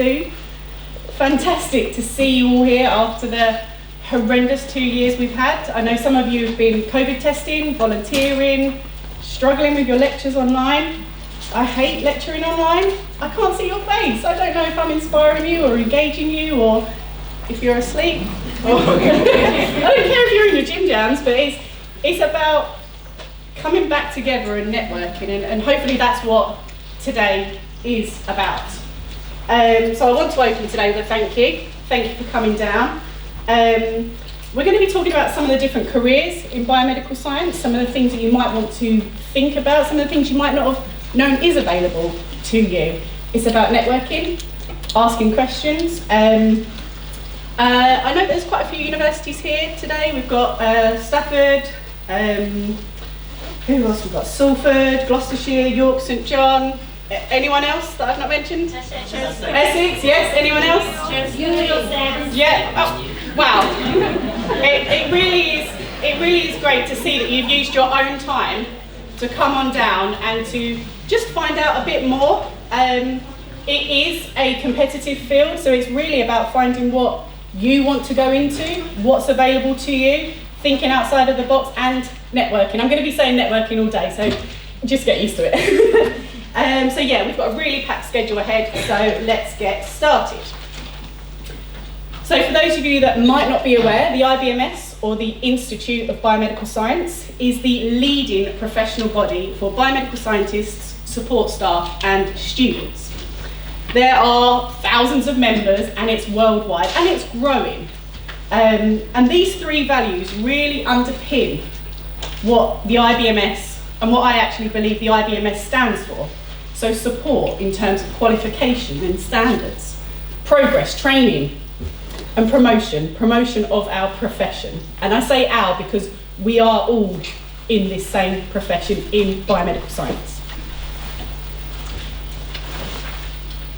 2022. Fantastic to see you all here after the horrendous 2 years we've had. I know some of you have been COVID testing, volunteering, struggling with your lectures online. I hate lecturing online. I can't see your face. I don't know if I'm inspiring you or engaging you or if you're asleep. I don't care if you're in your gym jams, but it's about coming back together and networking, and hopefully that's what today is about. So I want to open today with a thank you. Thank you for coming down. We're going to be talking about some of the different careers in biomedical science, some of the things that you might want to think about, some of the things you might not have known is available to you. It's about networking, asking questions. I know there's quite a few universities here today. We've got Stafford, who else we've got? Salford, Gloucestershire, York, St John. Anyone else that I've not mentioned? Essex, yes. Anyone else? Yeah. Oh, wow. It really is great to see that you've used your own time to come on down and to just find out a bit more. It is a competitive field, so it's really about finding what you want to go into, what's available to you, thinking outside of the box, and networking. I'm going to be saying networking all day, so just get used to it. So yeah, we've got a really packed schedule ahead, so let's get started. So for those of you that might not be aware, the IBMS, or the Institute of Biomedical Science, is the leading professional body for biomedical scientists, support staff and students. There are thousands of members and it's worldwide and it's growing. And these three values really underpin what the IBMS and what I actually believe the IBMS stands for. So support in terms of qualification and standards, progress, training and promotion of our profession. And I say our because we are all in this same profession in biomedical science.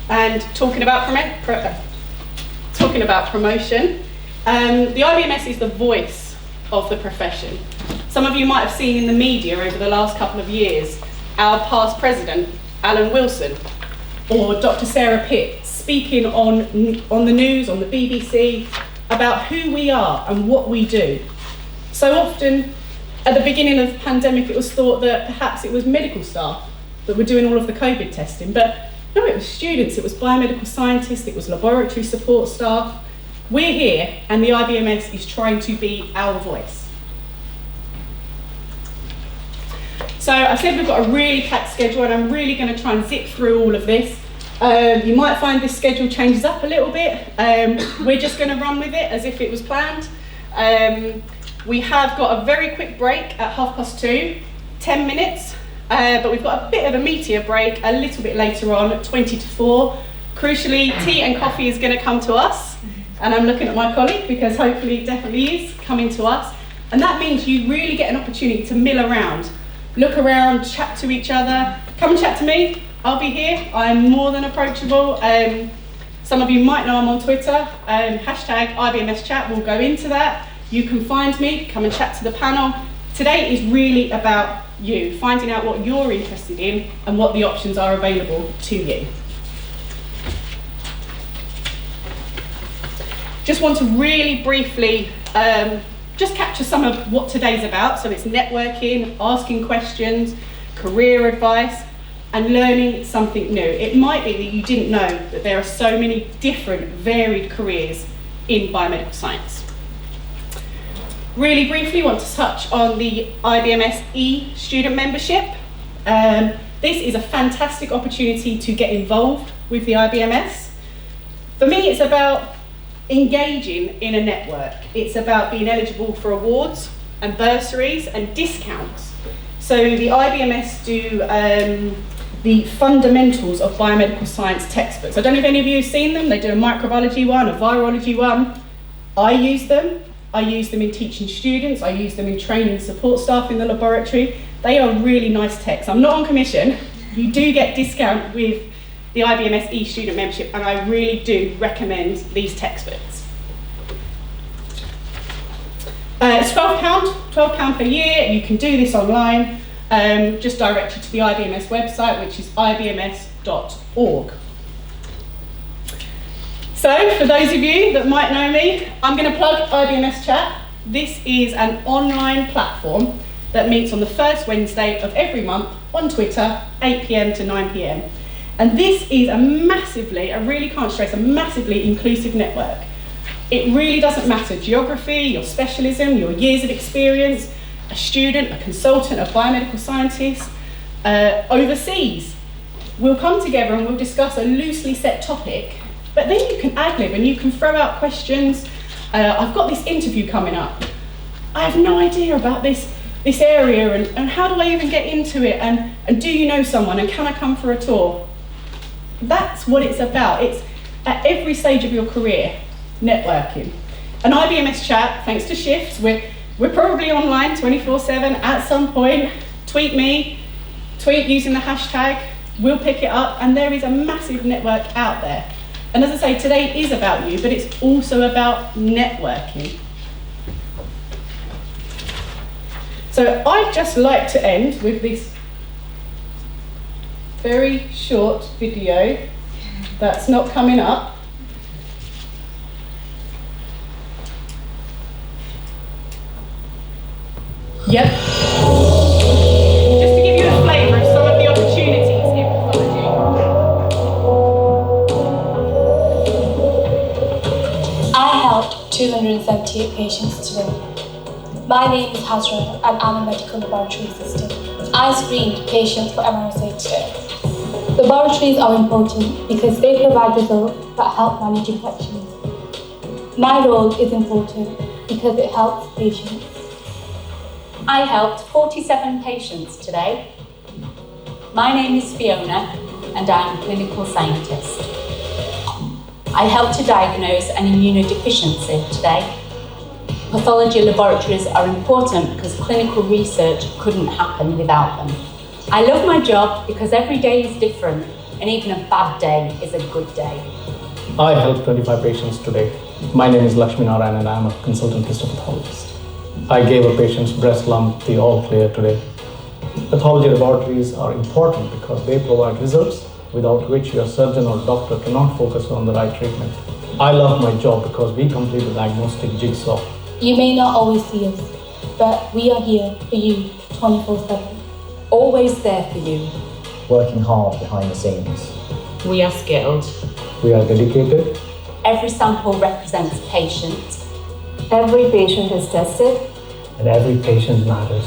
And talking about promotion, the IBMS is the voice of the profession. Some of you might have seen in the media over the last couple of years our past president, Alan Wilson, or Dr. Sarah Pitt speaking on the news, on the BBC, about who we are and what we do. So often, at the beginning of the pandemic, it was thought that perhaps it was medical staff that were doing all of the COVID testing, but no, it was students, it was biomedical scientists, it was laboratory support staff. We're here, and the IBMS is trying to be our voice. So I said we've got a really packed schedule, and I'm really going to try and zip through all of this. You might find this schedule changes up a little bit. We're just going to run with it as if it was planned. We have got a very quick break at 2:30, 10 minutes. But we've got a bit of a meatier break a little bit later on at 20 to 4. Crucially, tea and coffee is going to come to us. And I'm looking at my colleague because hopefully it definitely is coming to us. And that means you really get an opportunity to mill around, look around, chat to each other. Come and chat to me. I'll be here. I'm more than approachable. Some of you might know I'm on Twitter. Hashtag IBMS chat. We'll go into that. You can find me. Come and chat to the panel. Today is really about you, finding out what you're interested in and what the options are available to you. Just want to really briefly just capture some of what today's about. So it's networking, asking questions, career advice, and learning something new. It might be that you didn't know that there are so many different varied careers in biomedical science. Really briefly, want to touch on the IBMS student membership. This is a fantastic opportunity to get involved with the IBMS. For me, it's about engaging in a network. It's about being eligible for awards and bursaries and discounts. So the IBMS do the fundamentals of biomedical science textbooks. I don't know if any of you have seen them. They do a microbiology one, a virology one. I use them. I use them in teaching students, I use them in training support staff in the laboratory. They are really nice texts. I'm not on commission. You do get discount with the IBMS student membership, and I really do recommend these textbooks. It's £12 per year. You can do this online. Just direct you to the IBMS website, which is ibms.org. So, for those of you that might know me, I'm going to plug IBMS Chat. This is an online platform that meets on the first Wednesday of every month on Twitter, 8 PM to 9 PM. And this is a massively, I really can't stress, a massively inclusive network. It really doesn't matter geography, your specialism, your years of experience, a student, a consultant, a biomedical scientist, overseas. We'll come together and we'll discuss a loosely set topic, but then you can ad-lib and you can throw out questions. I've got this interview coming up. I have no idea about this area and how do I even get into it, and do you know someone, and can I come for a tour? That's what it's about. It's at every stage of your career, networking. An IBMS Chat, thanks to shifts, we're probably online 24/7 at some point. Tweet me, tweet using the hashtag, we'll pick it up, and there is a massive network out there. And as I say, today is about you, but it's also about networking. So I'd just like to end with this very short video that's not coming up. Yep. Just to give you a flavour of some of the opportunities in pathology. I helped 278 patients today. My name is Hussain and I'm a medical laboratory assistant. I screened patients for MRSA today. Laboratories are important because they provide results that help manage infections. My role is important because it helps patients. I helped 47 patients today. My name is Fiona and I'm a clinical scientist. I helped to diagnose an immunodeficiency today. Pathology laboratories are important because clinical research couldn't happen without them. I love my job because every day is different and even a bad day is a good day. I helped 25 patients today. My name is Lakshmi Narayan and I am a consultant histopathologist. I gave a patient's breast lump the all clear today. Pathology laboratories are important because they provide results without which your surgeon or doctor cannot focus on the right treatment. I love my job because we complete the diagnostic jigsaw. You may not always see us, but we are here for you 24/7. Always there for you. Working hard behind the scenes. We are skilled. We are dedicated. Every sample represents a patient. Every patient is tested. And every patient matters.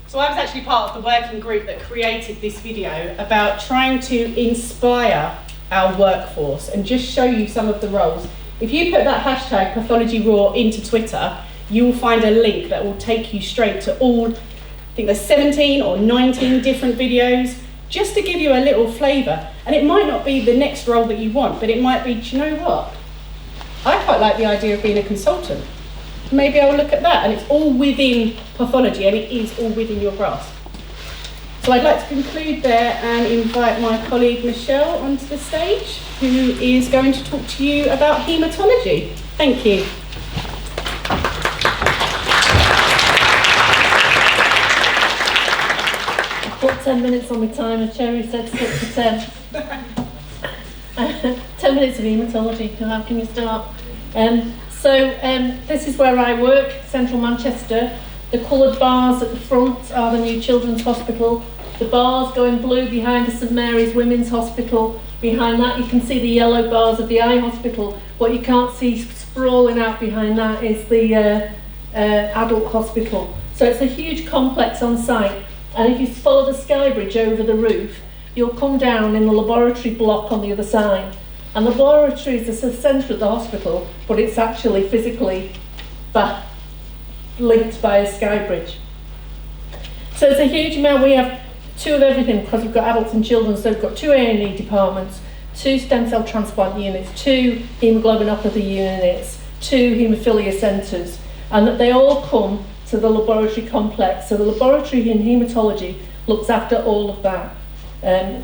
So I was actually part of the working group that created this video about trying to inspire our workforce and just show you some of the roles. If you put that hashtag Pathology Raw into Twitter, you will find a link that will take you straight to all, I think there's 17 or 19 different videos, just to give you a little flavour. And it might not be the next role that you want, but it might be, do you know what? I quite like the idea of being a consultant. Maybe I'll look at that, and it's all within pathology, and it is all within your grasp. So I'd like to conclude there and invite my colleague Michelle onto the stage, who is going to talk to you about haematology. Thank you. I've put 10 minutes on my timer. Cherie said 6 to 10. 10 minutes of haematology. How can you start? This is where I work, Central Manchester. The coloured bars at the front are the new Children's Hospital. The bars going blue behind the St Mary's Women's Hospital. Behind that you can see the yellow bars of the Eye Hospital. What you can't see sprawling out behind that is the adult hospital. So it's a huge complex on site, and if you follow the sky bridge over the roof, you'll come down in the laboratory block on the other side. And the laboratory is the centre of the hospital, but it's actually physically linked by a sky bridge. So it's a huge amount. We have 2 of everything because we've got adults and children. So we've got 2 A&E departments, 2 stem cell transplant units, 2 hemoglobinopathy units, 2 haemophilia centres, and that they all come to the laboratory complex. So the laboratory in haematology looks after all of that.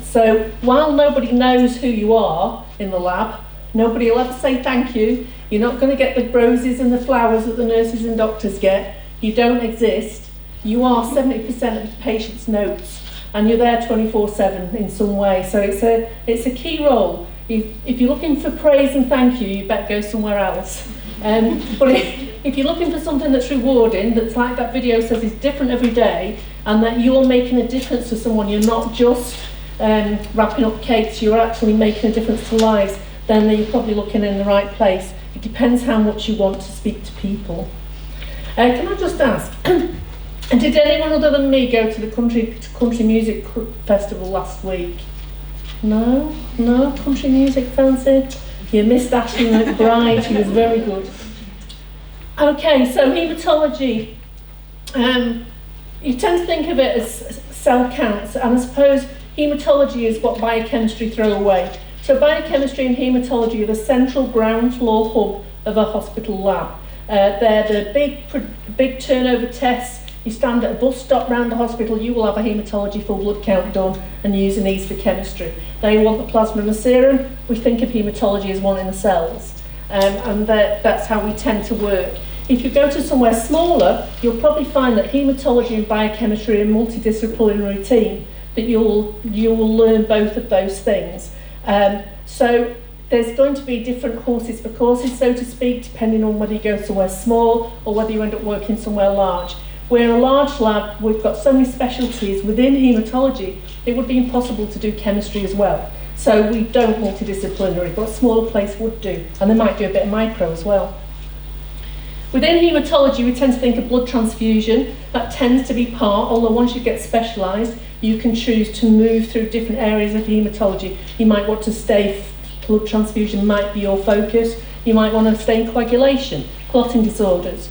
So while nobody knows who you are in the lab, nobody will ever say thank you. You're not going to get the roses and the flowers that the nurses and doctors get. You don't exist. you are 70% of the patient's notes, and you're there 24/7 in some way. So it's a key role. If you're looking for praise and thank you, you better go somewhere else. But if you're looking for something that's rewarding, that's like that video says, is different every day, and that you're making a difference to someone, you're not just wrapping up cakes, you're actually making a difference to lives, then you're probably looking in the right place. It depends how much you want to speak to people. Can I just ask, did anyone other than me go to the country music festival last week? No? Country music, fancy? You missed Ashley McBride, she was very good. Okay, so haematology. You tend to think of it as cell counts, and I suppose haematology is what biochemistry throw away. So biochemistry and haematology are the central ground floor hub of a hospital lab. They're the big turnover tests. You stand at a bus stop round the hospital, you will have a haematology full blood count done and using these for chemistry. They want the plasma and the serum. We think of haematology as wanting the cells. And that's how we tend to work. If you go to somewhere smaller, you'll probably find that haematology and biochemistry are a multidisciplinary team, that you will learn both of those things. So there's going to be different horses for courses, so to speak, depending on whether you go somewhere small or whether you end up working somewhere large. We're a large lab, we've got so many specialties within haematology, it would be impossible to do chemistry as well. So we don't multidisciplinary, but a smaller place would do, and they might do a bit of micro as well. Within haematology, we tend to think of blood transfusion. That tends to be part, although once you get specialised, you can choose to move through different areas of haematology. You might want to stay, blood transfusion might be your focus. You might want to stay in coagulation, clotting disorders.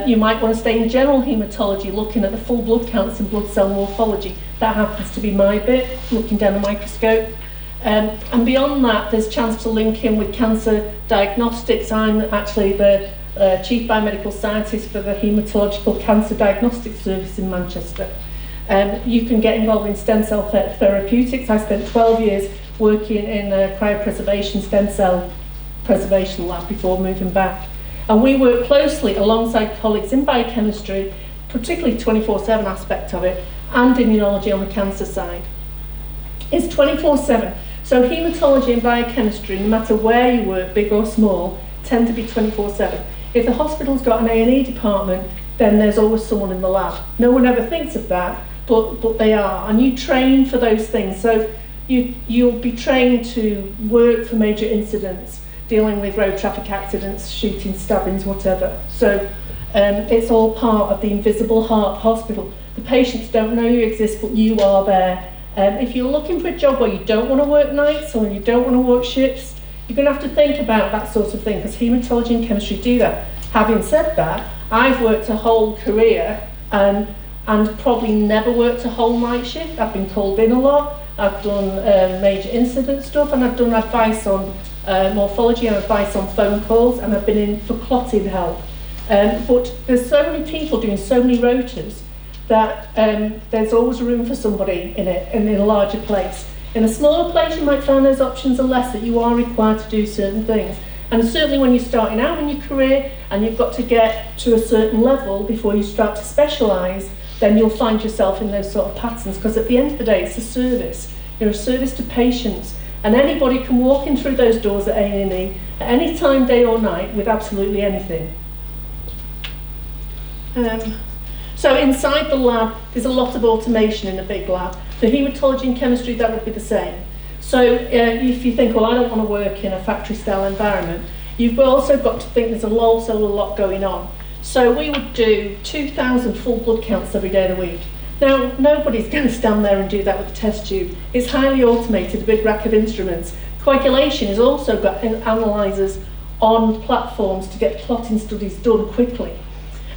You might want to stay in general haematology, looking at the full blood counts and blood cell morphology. That happens to be my bit, looking down the microscope. And beyond that, there's a chance to link in with cancer diagnostics. I'm actually the Chief Biomedical Scientist for the Haematological Cancer Diagnostic Service in Manchester. You can get involved in stem cell therapeutics. I spent 12 years working in a cryopreservation stem cell preservation lab before moving back. And we work closely alongside colleagues in biochemistry, particularly 24/7 aspect of it, and immunology on the cancer side. It's 24/7. So haematology and biochemistry, no matter where you work, big or small, tend to be 24/7. If the hospital's got an A&E department, then there's always someone in the lab. No one ever thinks of that, but they are. And you train for those things. So you'll be trained to work for major incidents, dealing with road traffic accidents, shootings, stabbings, whatever. So it's all part of the invisible heart hospital. The patients don't know you exist, but you are there. If you're looking for a job where you don't want to work nights or you don't want to work shifts, you're going to have to think about that sort of thing, because haematology and chemistry do that. Having said that, I've worked a whole career and probably never worked a whole night shift. I've been called in a lot. I've done major incident stuff, and I've done advice on morphology and advice on phone calls, and I've been in for clotting help. But there's so many people doing so many rotas that there's always room for somebody in it, in a larger place. In a smaller place, you might find those options are less, that you are required to do certain things. And certainly when you're starting out in your career and you've got to get to a certain level before you start to specialise, then you'll find yourself in those sort of patterns, because at the end of the day, it's a service. You're a service to patients, and anybody can walk in through those doors at A&E at any time, day or night, with absolutely anything. So inside the lab, there's a lot of automation in a big lab. For haematology and chemistry, that would be the same. So if you think, well, I don't want to work in a factory-style environment, you've also got to think there's also a lot going on. So we would do 2,000 full blood counts every day of the week. Now, nobody's going to stand there and do that with a test tube. It's highly automated, a big rack of instruments. Coagulation has also got analyzers on platforms to get clotting studies done quickly.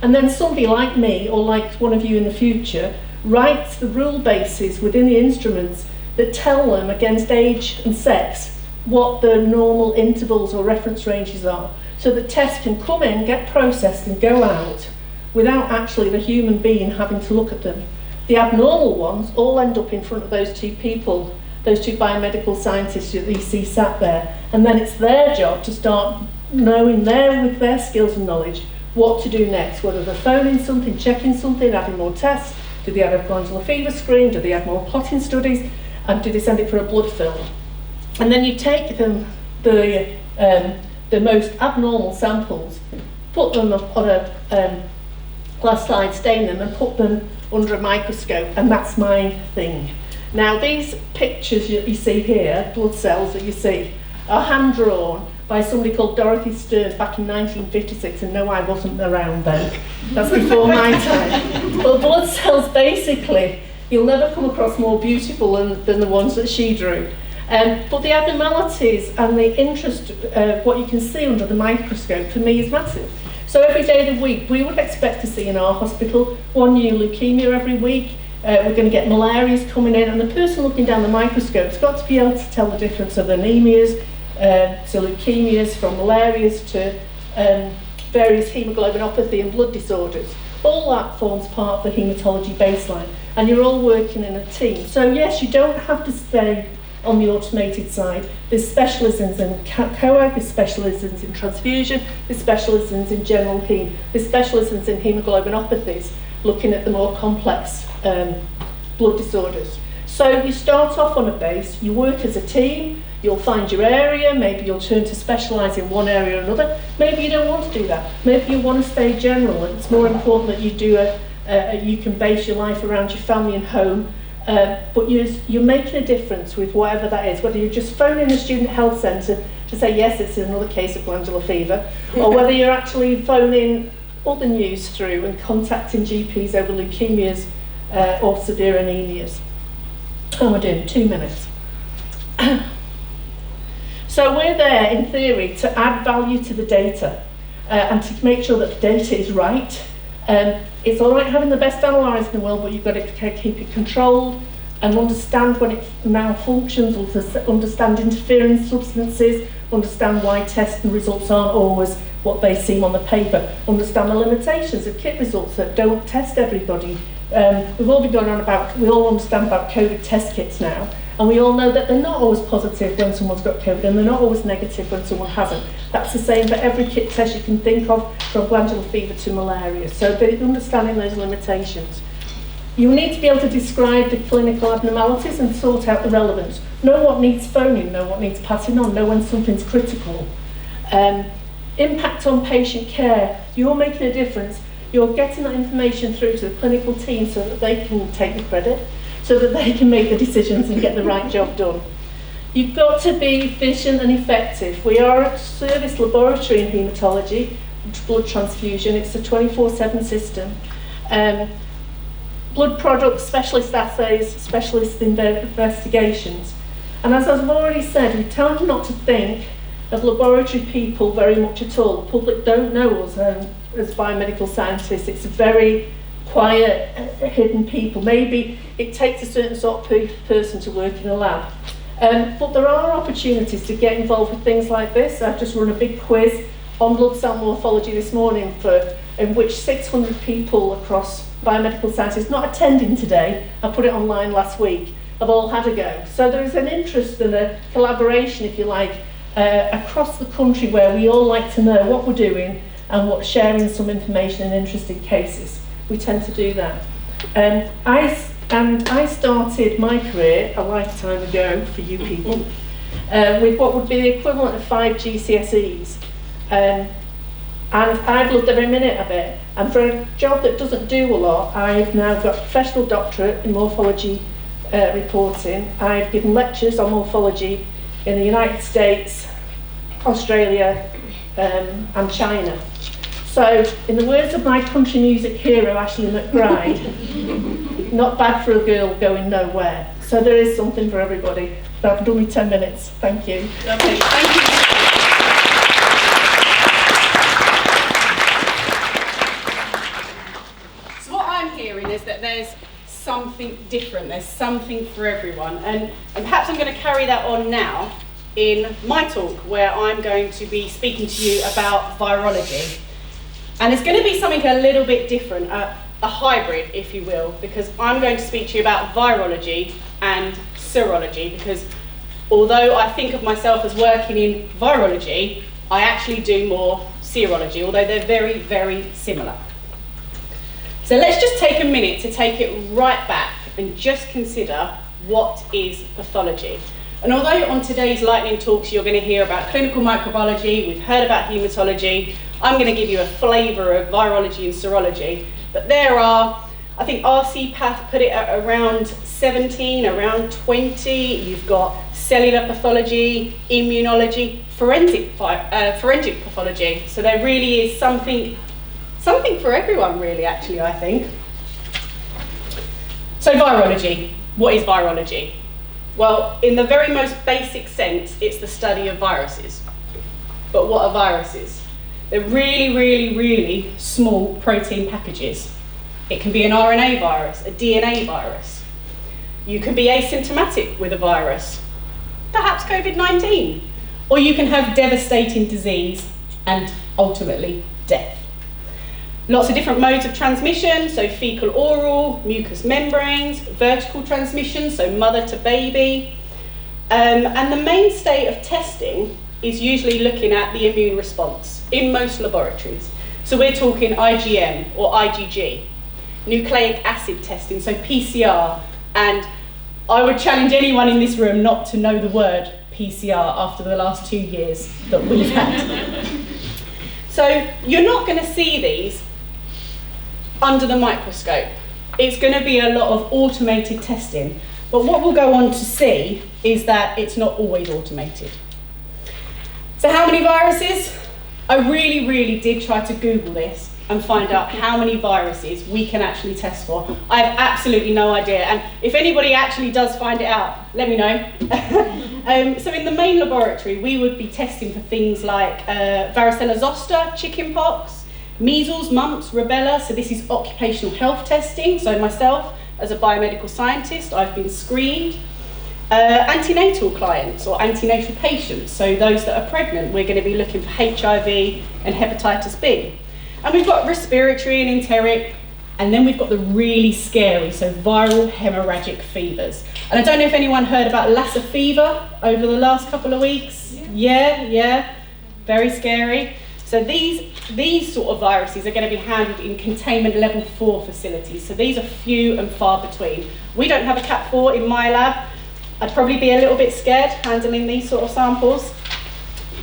And then somebody like me, or like one of you in the future, writes the rule bases within the instruments that tell them against age and sex what the normal intervals or reference ranges are, so that tests can come in, get processed and go out without actually the human being having to look at them. The abnormal ones all end up in front of those two people, those two biomedical scientists that you see sat there, and then it's their job to start knowing with their skills and knowledge what to do next, whether they're phoning something, checking something, adding more tests, do they add a glandular fever screen, do they add more clotting studies, and do they send it for a blood film? And then you take them, the most abnormal samples, put them on a glass slide, stain them, and put them under a microscope, and that's my thing. Now these pictures you see here, blood cells that you see, are hand-drawn by somebody called Dorothy Stearns back in 1956, and no, I wasn't around then. That's before my time. But blood cells, basically, you'll never come across more beautiful than the ones that she drew. But the abnormalities and the interest of what you can see under the microscope, for me, is massive. So every day of the week, we would expect to see in our hospital 1 new leukemia every week. We're going to get malarias coming in, and the person looking down the microscope's got to be able to tell the difference of anemias, to leukemias, from malarias to various hemoglobinopathy and blood disorders. All that forms part of the haematology baseline, and you're all working in a team. So yes, you don't have to stay on the automated side. There's specialisms in coag, there's specialisms in transfusion, there's specialisms in general heme, there's specialisms in hemoglobinopathies, looking at the more complex blood disorders. So you start off on a base, you work as a team, you'll find your area, maybe you'll turn to specialise in one area or another, maybe you don't want to do that, maybe you want to stay general, and it's more important that you do you can base your life around your family and home, but you're making a difference with whatever that is, whether you're just phoning the student health centre to say yes, it's another case of glandular fever, or whether you're actually phoning other news through and contacting GPs over leukemias or severe anemias. How am I doing? 2 minutes. So we're there, in theory, to add value to the data and to make sure that the data is right. It's all right having the best analyzer in the world, but you've got to keep it controlled and understand when it malfunctions, understand interference substances, understand why test and results aren't always what they seem on the paper, understand the limitations of kit results that don't test everybody. We've all been going on about, we all understand about COVID test kits now, and we all know that they're not always positive when someone's got COVID, and they're not always negative when someone hasn't. That's the same for every kit test you can think of, from glandular fever to malaria. So understanding those limitations. You need to be able to describe the clinical abnormalities and sort out the relevance. Know what needs phoning, know what needs passing on, know when something's critical. Impact on patient care. You're making a difference. You're getting that information through to the clinical team so that they can take the credit, so that they can make the decisions and get the right job done. You've got to be efficient and effective. We are a service laboratory in haematology, blood transfusion. It's a 24/7 system. Blood products, specialist assays, specialist investigations. And as I've already said, we tend not to think of laboratory people very much at all. The public don't know us as biomedical scientists. It's a very quiet, hidden people. Maybe it takes a certain sort of person to work in a lab. But there are opportunities to get involved with things like this. I've just run a big quiz on blood cell morphology this morning in which 600 people across biomedical sciences, not attending today, I put it online last week, have all had a go. So there is an interest and a collaboration, if you like, across the country where we all like to know what we're doing and what sharing some information in interesting cases. We tend to do that. I started my career a lifetime ago, for you people, with what would be the equivalent of 5 GCSEs. And I've loved every minute of it. And for a job that doesn't do a lot, I've now got a professional doctorate in morphology reporting. I've given lectures on morphology in the United States, Australia, and China. So, in the words of my country music hero, Ashley McBride, not bad for a girl going nowhere. So there is something for everybody. But I've done me 10 minutes. Thank you. Lovely, thank you. So what I'm hearing is that there's something different, there's something for everyone. And perhaps I'm going to carry that on now in my talk, where I'm going to be speaking to you about virology. And it's going to be something a little bit different, a hybrid, if you will, because I'm going to speak to you about virology and serology, because although I think of myself as working in virology, I actually do more serology, although they're very, very similar. So let's just take a minute to take it right back and just consider what is pathology. And although on today's lightning talks you're going to hear about clinical microbiology, we've heard about haematology, I'm going to give you a flavour of virology and serology, but there are, I think RC Path put it at around 17, around 20. You've got cellular pathology, immunology, forensic pathology. So there really is something for everyone, really, actually, I think. So virology. What is virology? Well, in the very most basic sense, it's the study of viruses. But what are viruses? They're really, really, really small protein packages. It can be an RNA virus, a DNA virus. You can be asymptomatic with a virus, perhaps COVID-19. Or you can have devastating disease and ultimately death. Lots of different modes of transmission, so fecal oral, mucous membranes, vertical transmission, so mother to baby. And the mainstay of testing is usually looking at the immune response in most laboratories. So we're talking IgM or IgG, nucleic acid testing, so PCR. And I would challenge anyone in this room not to know the word PCR after the last 2 years that we've had. So you're not going to see these under the microscope. It's going to be a lot of automated testing. But what we'll go on to see is that it's not always automated. So how many viruses? I really, really did try to Google this and find out how many viruses we can actually test for. I have absolutely no idea. And if anybody actually does find it out, let me know. So in the main laboratory, we would be testing for things like varicella zoster, chickenpox, measles, mumps, rubella. So this is occupational health testing. So myself, as a biomedical scientist, I've been screened. Antenatal clients or antenatal patients, so those that are pregnant, we're going to be looking for HIV and hepatitis B. And we've got respiratory and enteric, and then we've got the really scary, so viral hemorrhagic fevers. And I don't know if anyone heard about Lassa fever over the last couple of weeks. Yeah, very scary. So these sort of viruses are going to be handled in containment level 4 facilities. So these are few and far between. We don't have a Cat 4 in my lab. I'd probably be a little bit scared handling these sort of samples.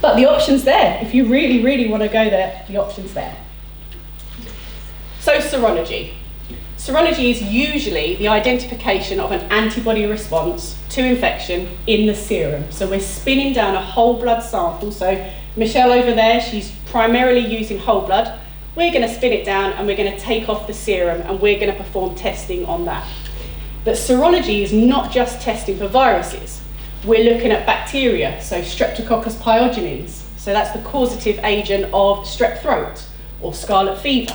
But the option's there. If you really, really want to go there, the option's there. So serology. Serology is usually the identification of an antibody response to infection in the serum. So we're spinning down a whole blood sample. So Michelle over there, she's primarily using whole blood. We're going to spin it down and we're going to take off the serum and we're going to perform testing on that. But serology is not just testing for viruses. We're looking at bacteria, so Streptococcus pyogenes. So that's the causative agent of strep throat or scarlet fever.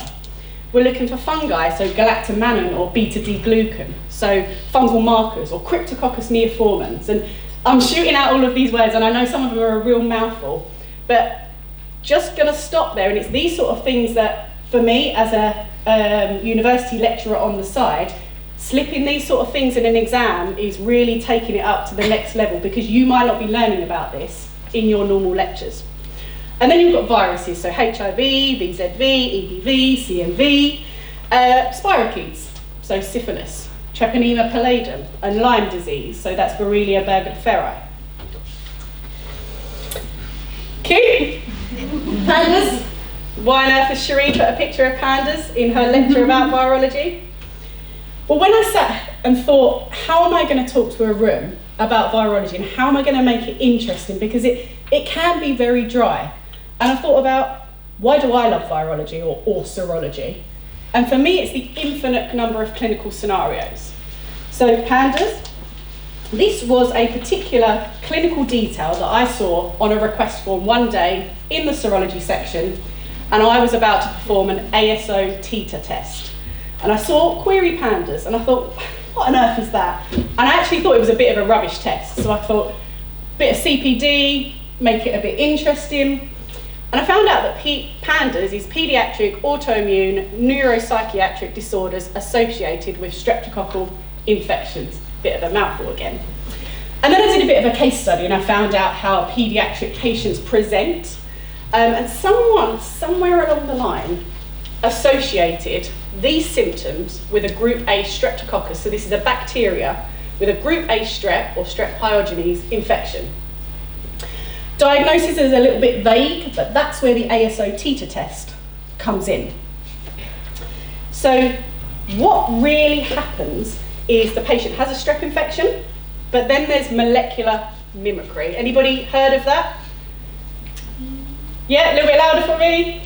We're looking for fungi, so galactomannan or beta-D-glucan. So fungal markers or Cryptococcus neoformans. And I'm shooting out all of these words and I know some of them are a real mouthful, but just gonna stop there. And it's these sort of things that, for me as a university lecturer on the side, slipping these sort of things in an exam is really taking it up to the next level because you might not be learning about this in your normal lectures. And then you've got viruses, so HIV, VZV, EBV, CMV, spirochetes, so syphilis, Treponema pallidum, and Lyme disease, so that's Borrelia burgdorferi. Cute! Pandas. Why on earth has Cherie put a picture of pandas in her lecture about virology? Well, when I sat and thought, how am I going to talk to a room about virology and how am I going to make it interesting? Because it can be very dry. And I thought about, why do I love virology or serology? And for me, it's the infinite number of clinical scenarios. So pandas, this was a particular clinical detail that I saw on a request form one day in the serology section, and I was about to perform an ASO titer test. And I saw query pandas, and I thought, what on earth is that? And I actually thought it was a bit of a rubbish test. So I thought, bit of CPD, make it a bit interesting. And I found out that pandas is paediatric autoimmune neuropsychiatric disorders associated with streptococcal infections. Bit of a mouthful again. And then I did a bit of a case study and I found out how paediatric patients present. And someone, somewhere along the line, associated these symptoms with a group A streptococcus. So this is a bacteria with a group A strep or strep pyogenes infection. Diagnosis is a little bit vague, but that's where the ASO titer test comes in. So what really happens is the patient has a strep infection, but then there's molecular mimicry. Anybody heard of that? Yeah, a little bit louder for me.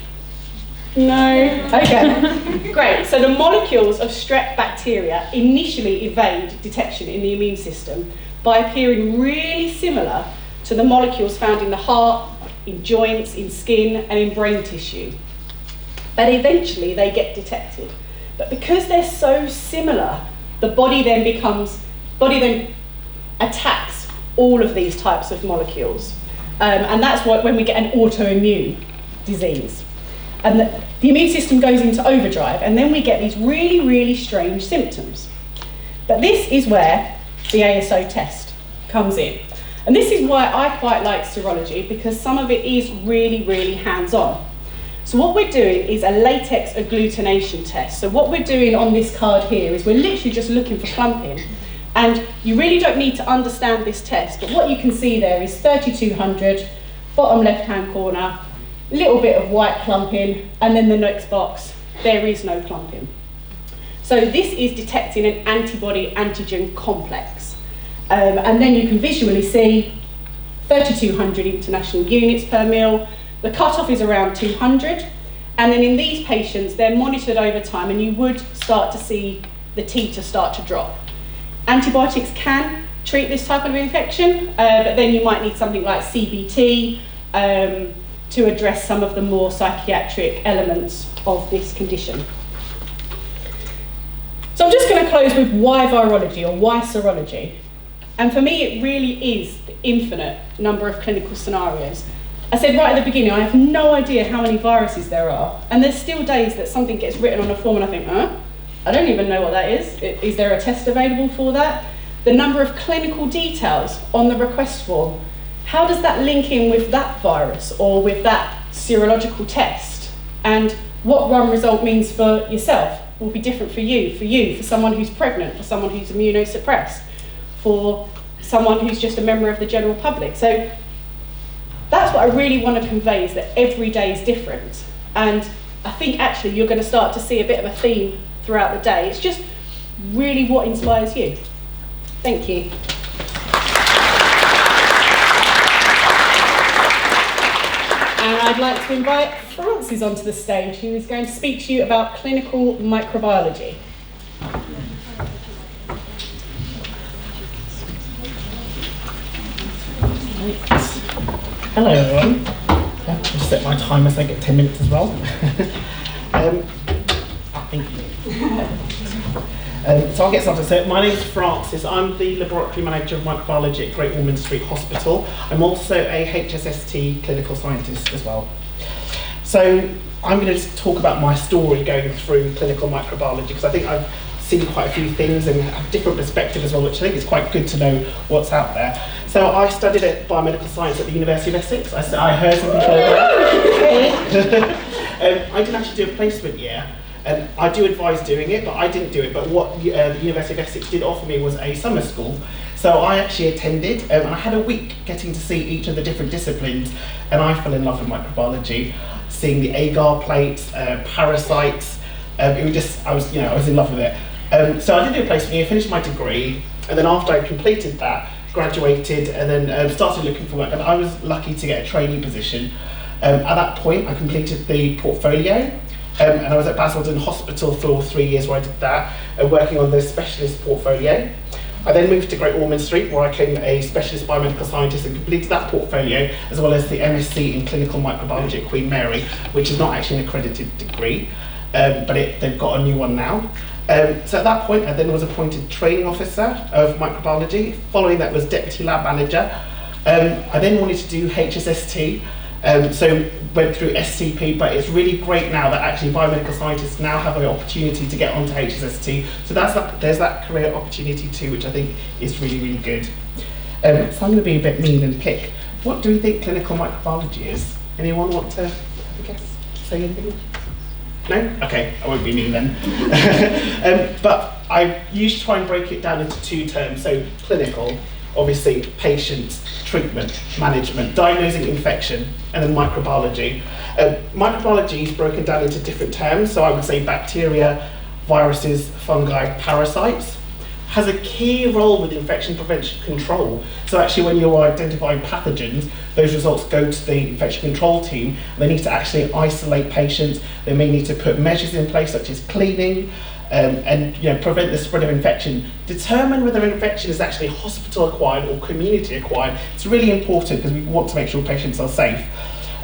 No? Okay, great. So the molecules of strep bacteria initially evade detection in the immune system by appearing really similar to the molecules found in the heart, in joints, in skin, and in brain tissue. But eventually they get detected. But because they're so similar, the body then attacks all of these types of molecules. And that's when we get an autoimmune disease. And the immune system goes into overdrive, and then we get these really, really strange symptoms. But this is where the ASO test comes in. And this is why I quite like serology, because some of it is really, really hands-on. So what we're doing is a latex agglutination test. So what we're doing on this card here is we're literally just looking for clumping. And you really don't need to understand this test, but what you can see there is 3200, bottom left-hand corner, little bit of white clumping, and then the next box, there is no clumping. So this is detecting an antibody-antigen complex. And then you can visually see 3,200 international units per mil. The cutoff is around 200. And then in these patients, they're monitored over time, and you would start to see the titer start to drop. Antibiotics can treat this type of infection, but then you might need something like CBT to address some of the more psychiatric elements of this condition. So I'm just going to close with why virology or why serology. And for me, it really is the infinite number of clinical scenarios. I said right at the beginning, I have no idea how many viruses there are. And there's still days that something gets written on a form and I think, I don't even know what that is. Is there a test available for that? The number of clinical details on the request form. How does that link in with that virus or with that serological test? And what one result means for yourself will be different for you, for someone who's pregnant, for someone who's immunosuppressed, for someone who's just a member of the general public. So that's what I really want to convey, is that every day is different. And I think actually you're going to start to see a bit of a theme throughout the day. It's just really what inspires you. Thank you. And I'd like to invite Frances onto the stage, who is going to speak to you about clinical microbiology. Hello everyone. I'll set my timer so I get 10 minutes as well. Thank you. So I'll get started. So my name is Frances. I'm the laboratory manager of microbiology at Great Ormond Street Hospital. I'm also a HSST clinical scientist as well. So I'm going to just talk about my story going through clinical microbiology, because I think I've seen quite a few things and have a different perspective as well, which I think is quite good to know what's out there. So I studied at biomedical science at the University of Essex. I heard some people over there. I didn't actually do a placement year. I do advise doing it, but I didn't do it. But what the University of Essex did offer me was a summer school. So I actually attended, and I had a week getting to see each of the different disciplines, and I fell in love with microbiology, seeing the agar plates, parasites. It was just, I was in love with it. So I did do a placement year, finished my degree, and then after I completed that, graduated, and then started looking for work. And I was lucky to get a trainee position. At that point, I completed the portfolio. And I was at Basildon Hospital for 3 years where I did that, working on the specialist portfolio. I then moved to Great Ormond Street, where I became a specialist biomedical scientist and completed that portfolio, as well as the MSc in clinical microbiology at Queen Mary, which is not actually an accredited degree, but they've got a new one now. So at that point, I then was appointed training officer of microbiology. Following that was deputy lab manager. I then wanted to do HSST. So went through SCP, but it's really great now that actually biomedical scientists now have an opportunity to get onto HSST. So there's that career opportunity too, which I think is really, really good. So I'm going to be a bit mean and pick. What do we think clinical microbiology is? Anyone want to have a guess? Say anything? No? Okay, I won't be me then. But I usually try and break it down into two terms. So clinical, obviously patient, treatment, management, diagnosing infection, and then microbiology. Microbiology is broken down into different terms. So I would say bacteria, viruses, fungi, parasites. Has a key role with infection prevention control. So actually when you're identifying pathogens, those results go to the infection control team. They need to actually isolate patients. They may need to put measures in place such as cleaning and prevent the spread of infection. Determine whether an infection is actually hospital acquired or community acquired. It's really important because we want to make sure patients are safe.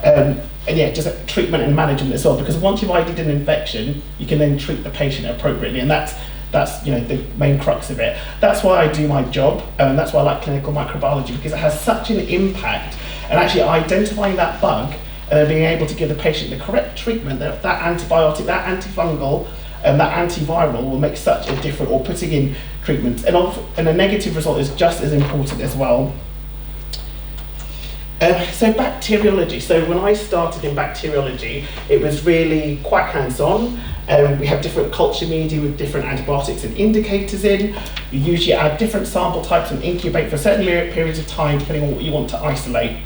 And yeah, just treatment and management as well, because once you've ID'd an infection, you can then treat the patient appropriately, and that's the main crux of it. That's why I do my job, and that's why I like clinical microbiology, because it has such an impact. And actually identifying that bug and then being able to give the patient the correct treatment, that antibiotic, that antifungal, and that antiviral will make such a difference, or putting in treatments. And a negative result is just as important as well. So bacteriology. So when I started in bacteriology, it was really quite hands-on. We have different culture media with different antibiotics and indicators in. You usually add different sample types and incubate for certain periods of time, depending on what you want to isolate.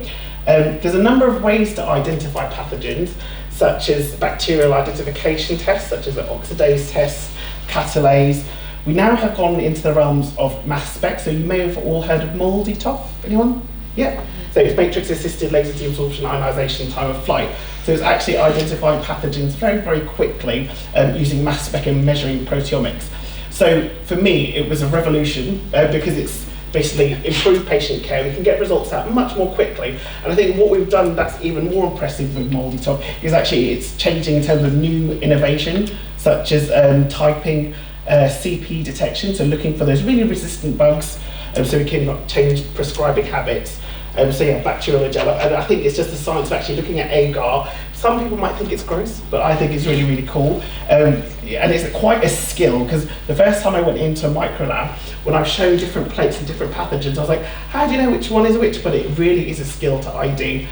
There's a number of ways to identify pathogens, such as bacterial identification tests, such as the oxidase tests, catalase. We now have gone into the realms of mass spec, so you may have all heard of MALDI-TOF. Anyone? Yeah. So it's matrix-assisted laser deabsorption ionization time of flight. So it's actually identifying pathogens very, very quickly using mass spec and measuring proteomics. So for me, it was a revolution because it's basically improved patient care. We can get results out much more quickly. And I think what we've done that's even more impressive with MALDI-TOF is actually it's changing in terms of new innovation, such as typing CP detection, so looking for those really resistant bugs, so we can change prescribing habits. So yeah, bacteriology, and I think it's just the science of actually looking at agar. Some people might think it's gross, but I think it's really, really cool. And it's quite a skill, because the first time I went into a microlab, when I was showing different plates and different pathogens, I was like, how do you know which one is which? But it really is a skill to ID.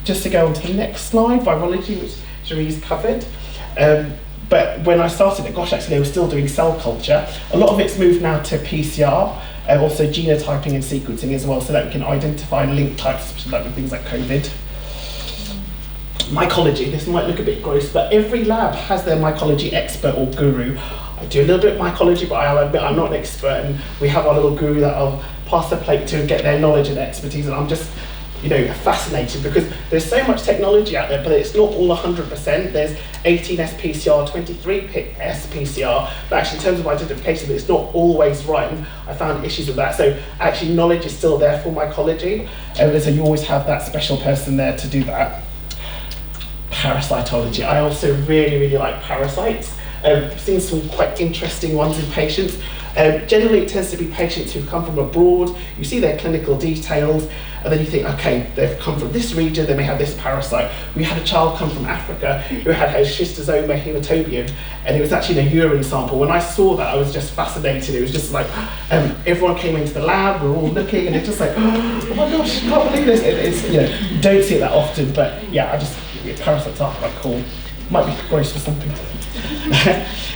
Just to go on to the next slide, virology, which Cherie's covered. But when I started it, gosh, actually they were still doing cell culture. A lot of it's moved now to PCR, also genotyping and sequencing as well, so that we can identify link types, especially like with things like COVID. Mycology, this might look a bit gross, but every lab has their mycology expert or guru. I do a little bit of mycology, but I'll admit I'm not an expert, and we have our little guru that I'll pass the plate to and get their knowledge and expertise, and I'm just fascinated because there's so much technology out there, but it's not all 100%. There's 18 SPCR, 23 SPCR, but actually in terms of identification, it's not always right, and I found issues with that. So actually knowledge is still there for mycology, and so you always have that special person there to do that. Parasitology, I also really, really like parasites. I've seen some quite interesting ones in patients. Generally it tends to be patients who've come from abroad. You see their clinical details, and then you think, okay, they've come from this region, they may have this parasite. We had a child come from Africa who had schistosoma hematobium, and it was actually in a urine sample. When I saw that, I was just fascinated. It was just like, everyone came into the lab, we're all looking, and it's just like, oh my gosh, I can't believe this. It's you don't see it that often, but yeah, parasites are quite cool. Might be gross for some people.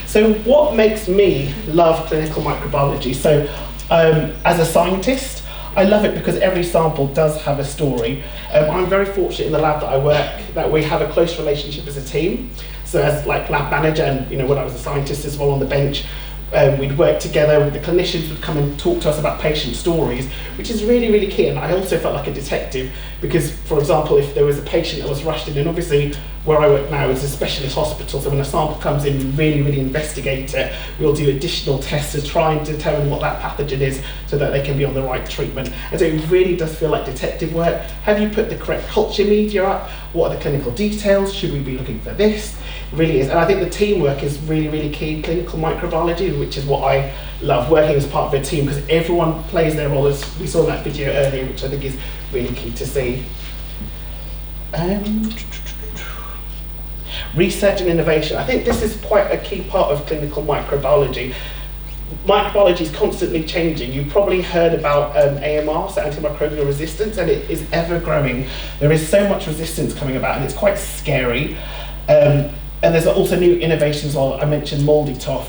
So what makes me love clinical microbiology? So as a scientist, I love it because every sample does have a story. I'm very fortunate in the lab that I work that we have a close relationship as a team. So as like lab manager, and when I was a scientist as well on the bench, we'd work together with the clinicians, would come and talk to us about patient stories, which is really, really key. And I also felt like a detective because, for example, if there was a patient that was rushed in, and obviously where I work now is a specialist hospital, so when a sample comes in, we really, really investigate it. We'll do additional tests to try and determine what that pathogen is so that they can be on the right treatment. And so it really does feel like detective work. Have you put the correct culture media up? What are the clinical details? Should we be looking for this? It really is. And I think the teamwork is really, really key in clinical microbiology, which is what I love, working as part of a team, because everyone plays their role, as we saw in that video earlier, which I think is really key to see. Research and innovation. I think this is quite a key part of clinical microbiology. microbiology is constantly changing. You've probably heard about AMR, so antimicrobial resistance, and it is ever growing. There is so much resistance coming about, and it's quite scary. And there's also new innovations. I mentioned MALDI-TOF,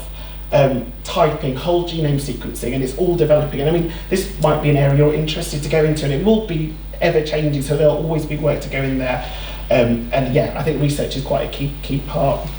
typing, whole genome sequencing, and it's all developing. And I mean, this might be an area you're interested to go into, and it will be ever changing, so there'll always be work to go in there. And yeah, I think research is quite a key part.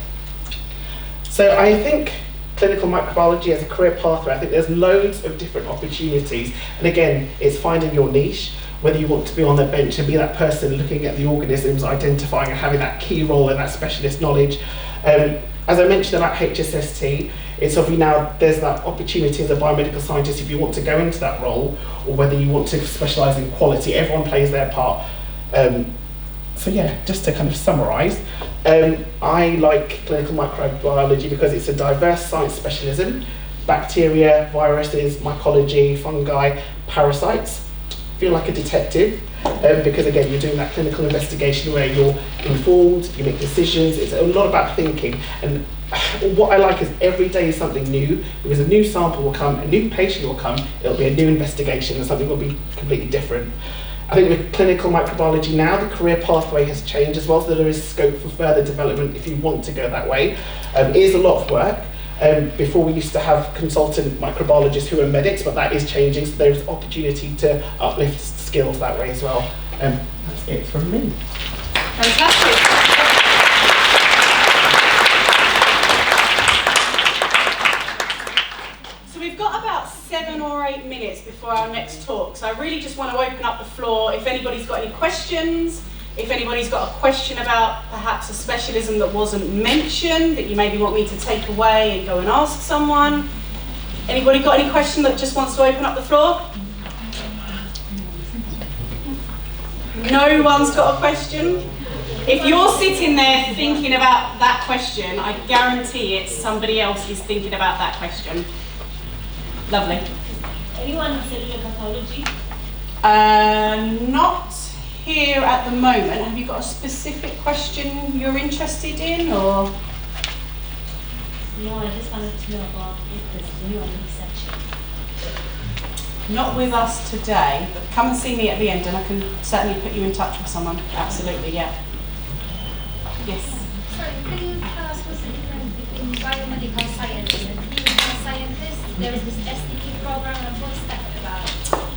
So I think clinical microbiology as a career pathway, I think there's loads of different opportunities. And again, it's finding your niche, whether you want to be on the bench and be that person looking at the organisms, identifying and having that key role and that specialist knowledge. As I mentioned about HSST, it's obviously now there's that opportunity as a biomedical scientist if you want to go into that role, or whether you want to specialise in quality. Everyone plays their part. So yeah, just to kind of summarise, I like clinical microbiology because it's a diverse science specialism: bacteria, viruses, mycology, fungi, parasites. Feel like a detective because again, you're doing that clinical investigation where you're informed, you make decisions. It's a lot about thinking, and what I like is every day is something new, because a new sample will come, a new patient will come, it'll be a new investigation, and something will be completely different. I think with clinical microbiology now, the career pathway has changed as well, so there is scope for further development if you want to go that way. It is a lot of work. Before we used to have consultant microbiologists who are medics, but that is changing, so there's opportunity to uplift skills that way as well. That's it from me. Fantastic. We've got about 7 or 8 minutes before our next talk, so I really just want to open up the floor. If anybody's got any questions, if anybody's got a question about perhaps a specialism that wasn't mentioned, that you maybe want me to take away and go and ask someone. Anybody got any question that just wants to open up the floor? No one's got a question? If you're sitting there thinking about that question, I guarantee it's somebody else who's thinking about that question. Lovely. Anyone in cellular pathology? Not here at the moment. Have you got a specific question you're interested in, or? No, I just wanted to know about if there's anyone researching. Not with us today, but come and see me at the end and I can certainly put you in touch with someone. Absolutely, yeah. Yes? Sorry, can you tell us what's the difference between biomedical scientist and clinical scientist? There is this STP program, and what's that about?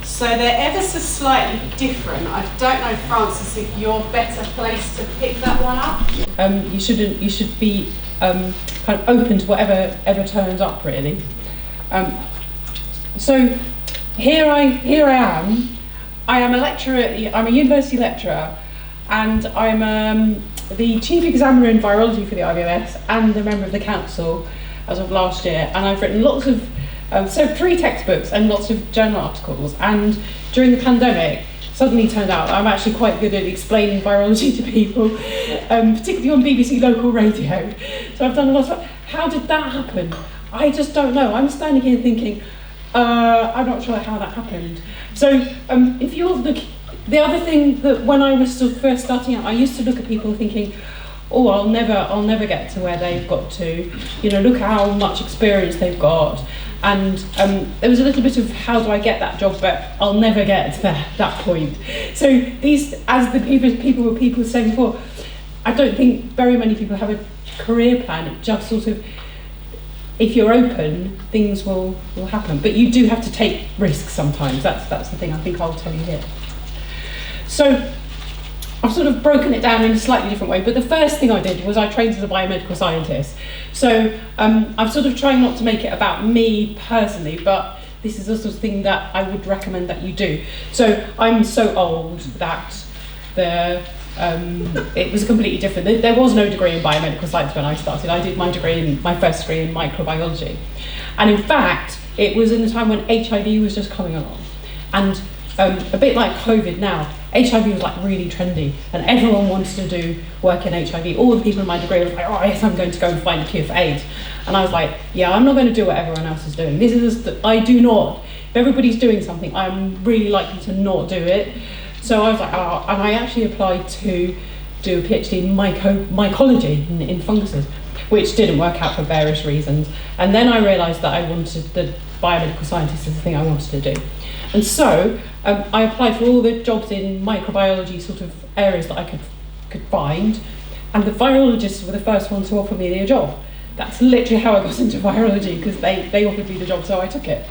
So they're ever so slightly different. I don't know, Francis, if you're better placed to pick that one up. You should be kind of open to whatever turns up, really. So here I am. I am a lecturer. I'm a university lecturer, and I'm the chief examiner in virology for the IBMS and a member of the council as of last year. And I've written lots of 3 textbooks and lots of journal articles. And during the pandemic, suddenly turned out I'm actually quite good at explaining virology to people, particularly on BBC local radio. So I've done a lot of. How did that happen? I just don't know. I'm standing here thinking, I'm not sure how that happened. So if you're the other thing that when I was sort of first starting out, I used to look at people thinking, oh, I'll never get to where they've got to. You know, look how much experience they've got. And there was a little bit of how do I get that job, but I'll never get to that point. So these, as the people were saying before, I don't think very many people have a career plan. It just sort of, if you're open, things will happen. But you do have to take risks sometimes. That's the thing I think I'll tell you here. So I've sort of broken it down in a slightly different way, but the first thing I did was I trained as a biomedical scientist. So I'm sort of trying not to make it about me personally, but this is the sort of thing that I would recommend that you do. So I'm so old that it was completely different. There was no degree in biomedical science when I started. I did my first degree in microbiology. And in fact, it was in the time when HIV was just coming along. And a bit like COVID now, HIV was like really trendy and everyone wanted to do work in HIV. All the people in my degree were like, oh yes, I'm going to go and find a cure for AIDS. And I was like, yeah, I'm not going to do what everyone else is doing. I do not. If everybody's doing something, I'm really likely to not do it. So I was like, oh, and I actually applied to do a PhD in mycology, in funguses. which didn't work out for various reasons. And then I realised that I wanted the biomedical scientist is the thing I wanted to do. And so I applied for all the jobs in microbiology sort of areas that I could find, and the virologists were the first ones to offer me the job. That's literally how I got into virology, because they offered me the job, so I took it.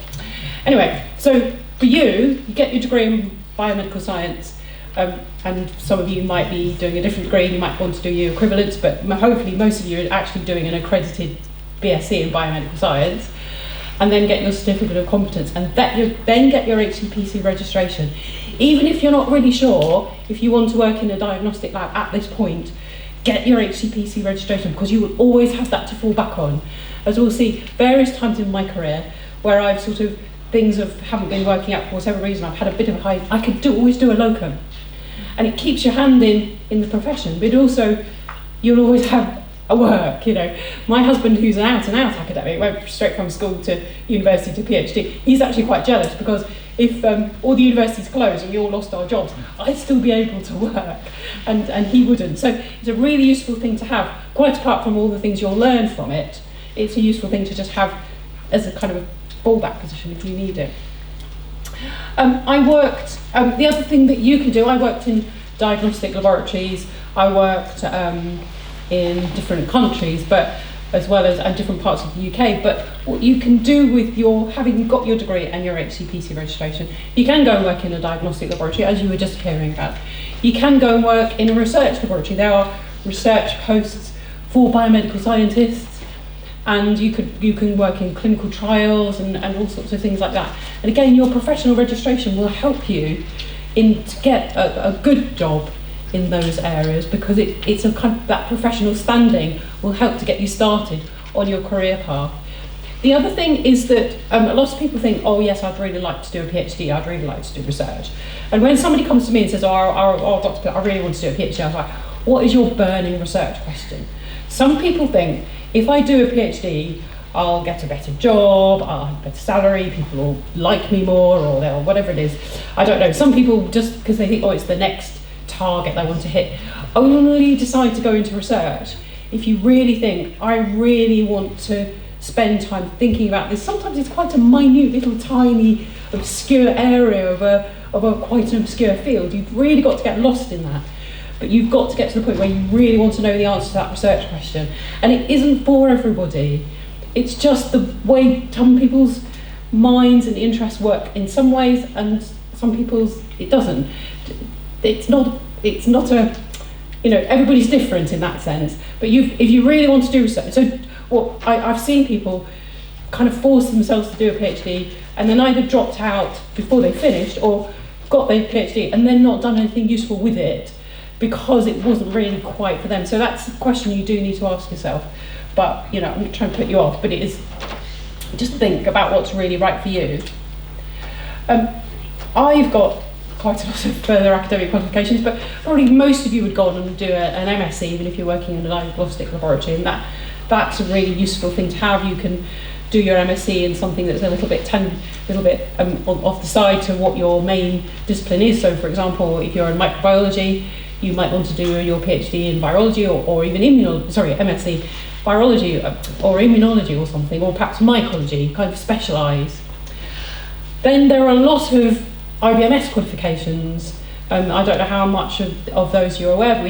Anyway, so for you get your degree in biomedical science, and some of you might be doing a different degree, you might want to do your equivalents, but hopefully most of you are actually doing an accredited BSc in biomedical science, and then get your certificate of competence, and then get your HCPC registration. Even if you're not really sure if you want to work in a diagnostic lab at this point, get your HCPC registration, because you will always have that to fall back on. As we'll see various times in my career where I've sort of, things haven't been working out for whatever reason, I've had a bit of a high, I could always do a locum. And it keeps your hand in the profession, but also you'll always have a work, you know. My husband, who's an out-and-out academic, went straight from school to university to PhD, he's actually quite jealous, because if all the universities closed and we all lost our jobs, I'd still be able to work, and he wouldn't. So it's a really useful thing to have, quite apart from all the things you'll learn from it. It's a useful thing to just have as a kind of a fallback position if you need it. I worked, the other thing that you can do, I worked in diagnostic laboratories, I worked in different countries, but as well as different parts of the UK, but what you can do with having got your degree and your HCPC registration, you can go and work in a diagnostic laboratory, as you were just hearing about. You can go and work in a research laboratory. There are research posts for biomedical scientists, and you can work in clinical trials and all sorts of things like that. And again, your professional registration will help you to get a good job in those areas, because it's a kind of, that professional standing will help to get you started on your career path. The other thing is that a lot of people think, oh yes, I'd really like to do a PhD, I'd really like to do research. And when somebody comes to me and says, oh Dr. Pitt, I really want to do a PhD, I was like, what is your burning research question? Some people think, if I do a PhD, I'll get a better job, I'll have a better salary, people will like me more, or whatever it is. I don't know. Some people, just because they think, oh, it's the next target they want to hit, only decide to go into research if you really think, I really want to spend time thinking about this. Sometimes it's quite a minute, little tiny, obscure area of a quite an obscure field. You've really got to get lost in that. But you've got to get to the point where you really want to know the answer to that research question. And it isn't for everybody. It's just the way some people's minds and interests work in some ways, and some people's it doesn't. It's not a, you know, everybody's different in that sense. But if you really want to do research, so I've seen people kind of force themselves to do a PhD and then either dropped out before they finished or got their PhD and then not done anything useful with it because it wasn't really quite for them. So that's a question you do need to ask yourself. But, you know, I'm not trying to put you off, but it is, just think about what's really right for you. I've got quite a lot of further academic qualifications, but probably most of you would go on and do an MSc, even if you're working in a diagnostic laboratory, and that's a really useful thing to have. You can do your MSc in something that's a little bit off the side to what your main discipline is. So, for example, if you're in microbiology, you might want to do your PhD in virology or even MSc virology or immunology or something, or perhaps mycology, kind of specialise. Then there are a lot of IBMS qualifications. I don't know how much of those you're aware, but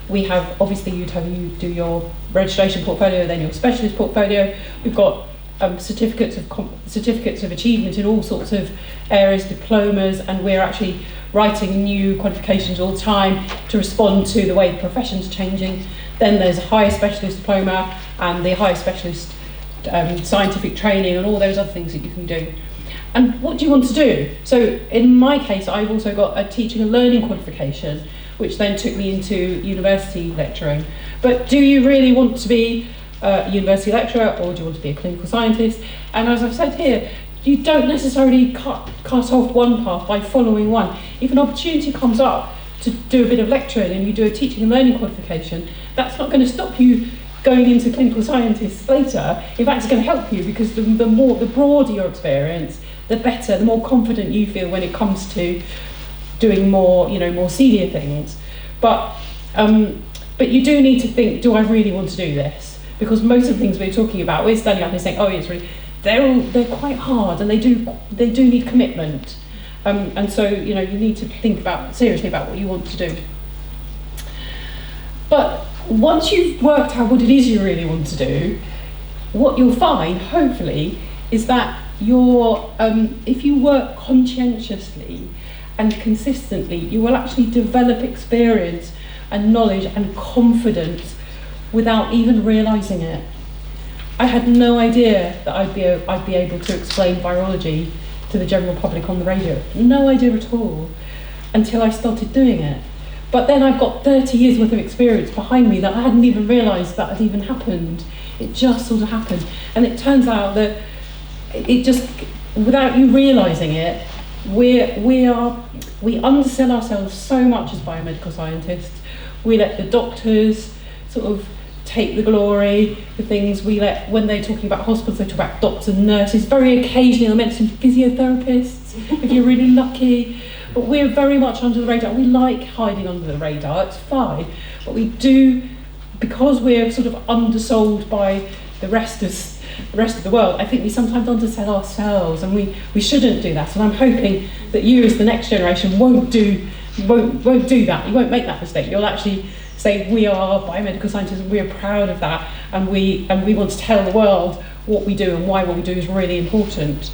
we have obviously you do your registration portfolio, then your specialist portfolio. We've got certificates of achievement in all sorts of areas, diplomas, and we're actually writing new qualifications all the time to respond to the way the profession's changing. Then there's a higher specialist diploma and the higher specialist scientific training and all those other things that you can do. And what do you want to do? So in my case, I've also got a teaching and learning qualification, which then took me into university lecturing. But do you really want to be a university lecturer, or do you want to be a clinical scientist? And as I've said here, you don't necessarily cut off one path by following one. If an opportunity comes up to do a bit of lecturing and you do a teaching and learning qualification, that's not going to stop you going into clinical scientists later. In fact, it's going to help you, because the broader your experience, the better, the more confident you feel when it comes to doing more senior things. But you do need to think, do I really want to do this? because most of the things we're talking about, we're standing up and saying, oh, it's really, they're quite hard, and they do need commitment. And so, you know, you need to think seriously about what you want to do. But once you've worked out what it is you really want to do, what you'll find, hopefully, is that if you work conscientiously and consistently, you will actually develop experience and knowledge and confidence without even realising it. I had no idea that I'd be able to explain virology to the general public on the radio. No idea at all, until I started doing it. But then I've got 30 years worth of experience behind me that I hadn't even realised that had even happened. It just sort of happened. And it turns out that it just, without you realising it, we undersell ourselves so much as biomedical scientists. We let the doctors sort of take the glory, the things we let, when they're talking about hospitals, they talk about doctors and nurses. Very occasionally they'll mention physiotherapists, if you're really lucky. But we're very much under the radar. We like hiding under the radar, it's fine. But we do, because we're sort of undersold by the rest of the world, I think we sometimes undersell ourselves, and we shouldn't do that. And I'm hoping that you, as the next generation, won't do that. You won't make that mistake. You'll actually say, we are biomedical scientists and we are proud of that, and we want to tell the world what we do and why what we do is really important.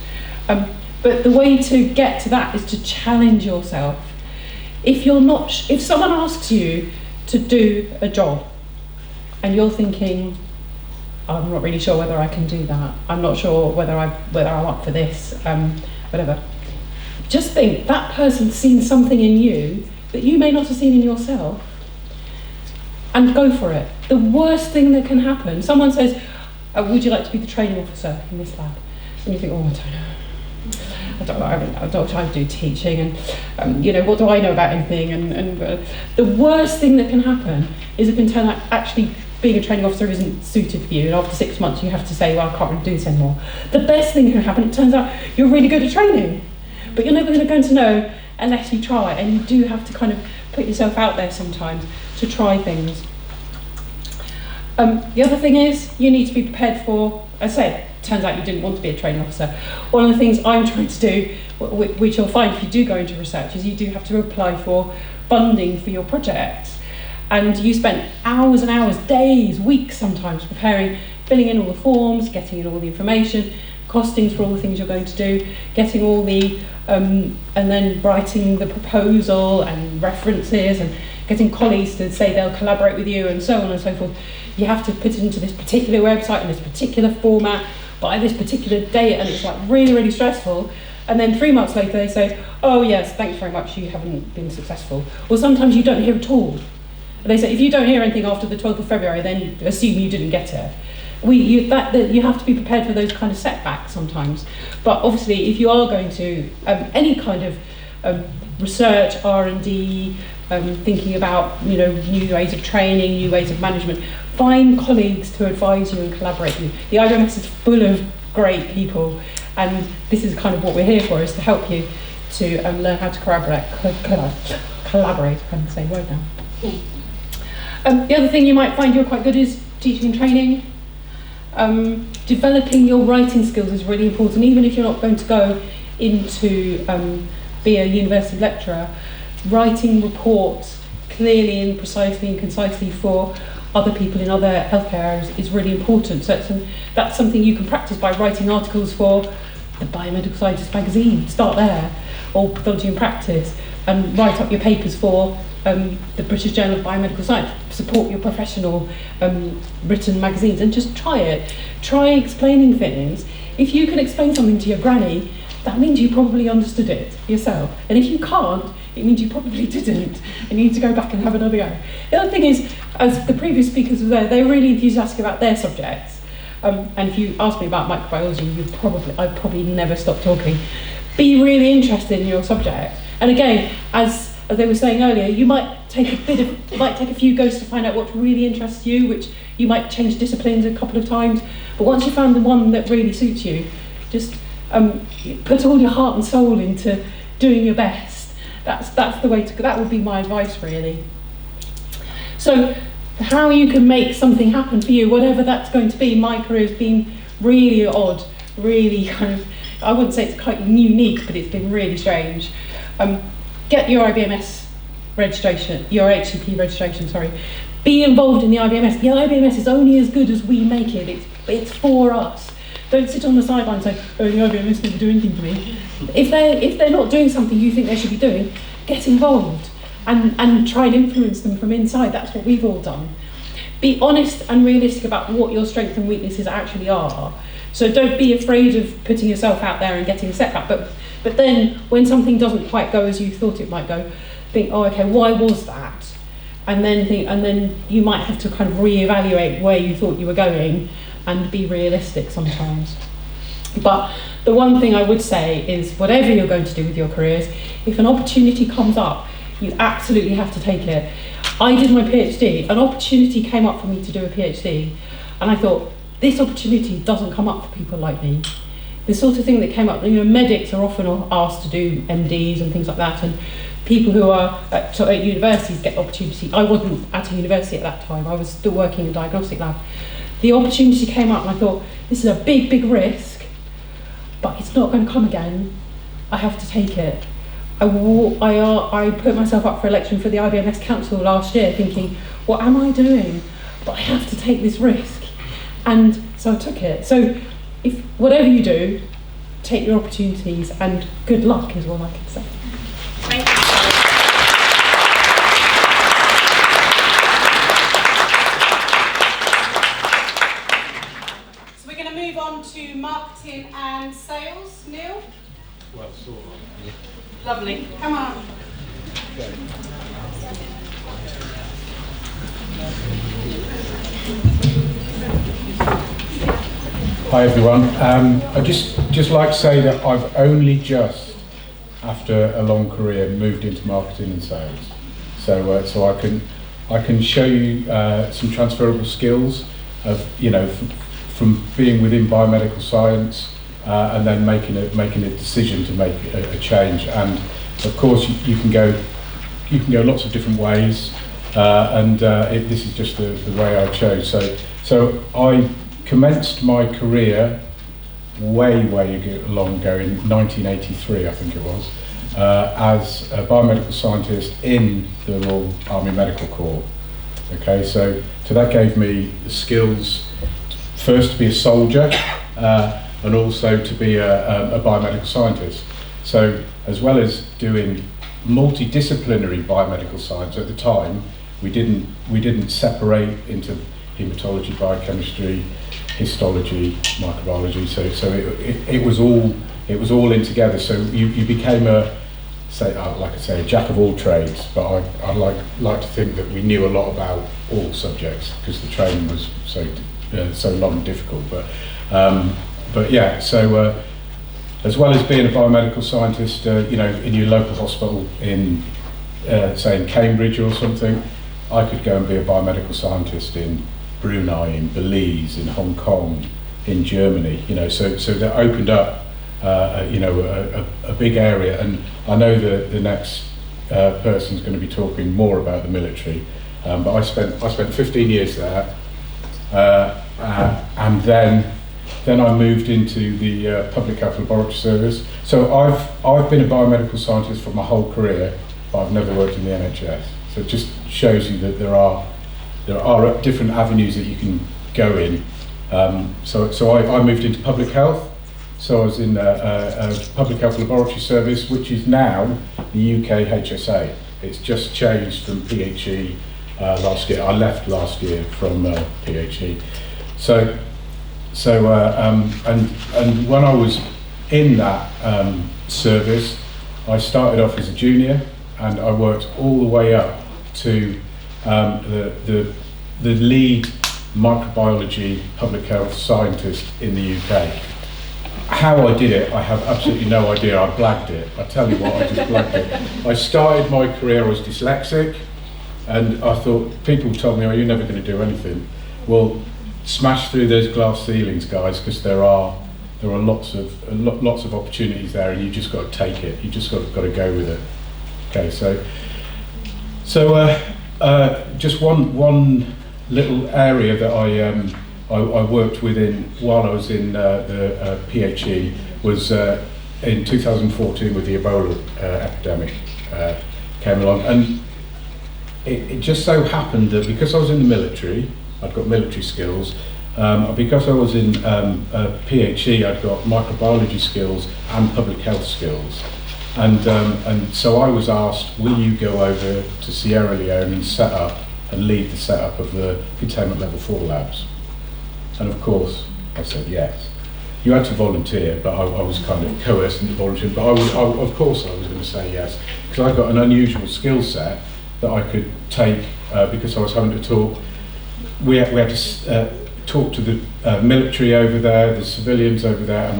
But the way to get to that is to challenge yourself. If someone asks you to do a job and you're thinking, I'm not really sure whether I can do that, I'm not sure whether I'm up for this, whatever. Just think, that person's seen something in you that you may not have seen in yourself, and go for it. The worst thing that can happen, someone says, would you like to be the training officer in this lab? And you think, oh, I don't know. I don't try to do teaching, and you know, what do I know about anything? And the worst thing that can happen is it can turn out actually being a training officer isn't suited for you, and after 6 months you have to say, well, I can't really do this anymore. The best thing that can happen, it turns out you're really good at training, but you're never going to know unless you try, and you do have to kind of put yourself out there sometimes to try things. The other thing is, you need to be prepared for, as I said, turns out you didn't want to be a training officer. One of the things I'm trying to do, which you'll find if you do go into research, is you do have to apply for funding for your projects. And you spent hours and hours, days, weeks sometimes preparing, filling in all the forms, getting in all the information, costings for all the things you're going to do, getting all the, and then writing the proposal and references and getting colleagues to say they'll collaborate with you and so on and so forth. You have to put it into this particular website in this particular format by this particular date, and it's like really, really stressful. And then 3 months later they say, oh yes, thanks very much, you haven't been successful. Or sometimes you don't hear at all. And they say, if you don't hear anything after the 12th of February, then assume you didn't get it. You have to be prepared for those kind of setbacks sometimes. But obviously, if you are going to any kind of research, R&D, thinking about new ways of training, new ways of management, find colleagues to advise you and collaborate with you. The IBMS is full of great people, and this is kind of what we're here for, is to help you to learn how to collaborate. I can't say a word now. The other thing you might find you're quite good is teaching and training. Developing your writing skills is really important, even if you're not going to go into be a university lecturer. Writing reports clearly and precisely and concisely for other people in other healthcare areas is really important. So that's something you can practice by writing articles for the Biomedical Scientist magazine. Start there, or Pathology in Practice, and write up your papers for the British Journal of Biomedical Science. Support your professional written magazines, and just try it. Try explaining things. If you can explain something to your granny, that means you probably understood it yourself. And if you can't, it means you probably didn't, and you need to go back and have another go. The other thing is, as the previous speakers were there, they're really enthusiastic about their subjects. And if you ask me about microbiology, I'd probably never stop talking. Be really interested in your subject. And again, as they were saying earlier, you might take a few goes to find out what really interests you, which you might change disciplines a couple of times. But once you found the one that really suits you, just put all your heart and soul into doing your best. That's the way to go. That would be my advice, really. So how you can make something happen for you, whatever that's going to be. My career has been really odd, really kind of, I wouldn't say it's quite unique, but it's been really strange. Get your IBMS registration, your HCP registration, sorry. Be involved in the IBMS. The IBMS is only as good as we make it. It's for us. Don't sit on the sidelines and say, oh, the IBMS never do anything for me. If they're not doing something you think they should be doing, get involved and try and influence them from inside. That's what we've all done. Be honest and realistic about what your strengths and weaknesses actually are. So don't be afraid of putting yourself out there and getting a setback. But then when something doesn't quite go as you thought it might go, think, oh, okay, why was that? And then you might have to kind of reevaluate where you thought you were going and be realistic sometimes. But the one thing I would say is, whatever you're going to do with your careers, if an opportunity comes up, you absolutely have to take it. I did my PhD, an opportunity came up for me to do a PhD, and I thought, this opportunity doesn't come up for people like me. The sort of thing that came up, medics are often asked to do MDs and things like that, and people who are at universities get opportunity. I wasn't at a university at that time, I was still working in a diagnostic lab. The opportunity came up and I thought, this is a big, big risk, but it's not going to come again. I have to take it. I put myself up for election for the IBMS Council last year thinking, what am I doing? But I have to take this risk. And so I took it. So if whatever you do, take your opportunities, and good luck is all I can say. Thank you. So we're going to move on to marketing and sales. Neil? Well, sort of. Lovely. Come on. Hi everyone. I'd just like to say that I've only just, after a long career, moved into marketing and sales. So I can show you some transferable skills of from being within biomedical science and then making a decision to make a change. And of course you can go lots of different ways, and this is just the way I chose. So I commenced my career way long ago in 1983, I think it was, as a biomedical scientist in the Royal Army Medical Corps. Okay, so that gave me the skills first to be a soldier and also to be a biomedical scientist. So as well as doing multidisciplinary biomedical science at the time, we didn't separate into hematology, biochemistry, histology, microbiology. So it was all in together. So you became like I say, a jack of all trades. But I like to think that we knew a lot about all subjects because the training was so long and difficult. But yeah. So as well as being a biomedical scientist, in your local hospital in say in Cambridge or something, I could go and be a biomedical scientist in Brunei, in Belize, in Hong Kong, in Germany. So that opened up a big area. And I know the next person's going to be talking more about the military, but I spent 15 years there, and then I moved into the public health laboratory service. So I've been a biomedical scientist for my whole career, but I've never worked in the NHS. So it just shows you that there are different avenues that you can go in. So I moved into public health. So I was in a public health laboratory service, which is now the UK HSA. It's just changed from PHE last year. I left last year from PHE. And when I was in that service, I started off as a junior, and I worked all the way up to the lead microbiology public health scientist in the UK. How I did it, I have absolutely no idea. I blagged it. I tell you what, I just blagged it. I started my career, I was dyslexic, and I thought, people told me, oh, you're never going to do anything. Well, smash through those glass ceilings, guys, because there are lots of opportunities there, and you just got to take it. You just got to go with it. Okay, so just one little area that I worked within while I was in the PhD was in 2014 with the Ebola epidemic came along, and it just so happened that because I was in the military, I'd got military skills. Because I was in PhD, I'd got microbiology skills and public health skills. And so I was asked, will you go over to Sierra Leone and set up and lead the setup of the containment level 4 labs? And of course, I said yes. You had to volunteer, but I was kind of coerced into volunteering. But of course I was going to say yes, because I got an unusual skill set that I could take because I was having to talk. We had to talk to the military over there, the civilians over there, and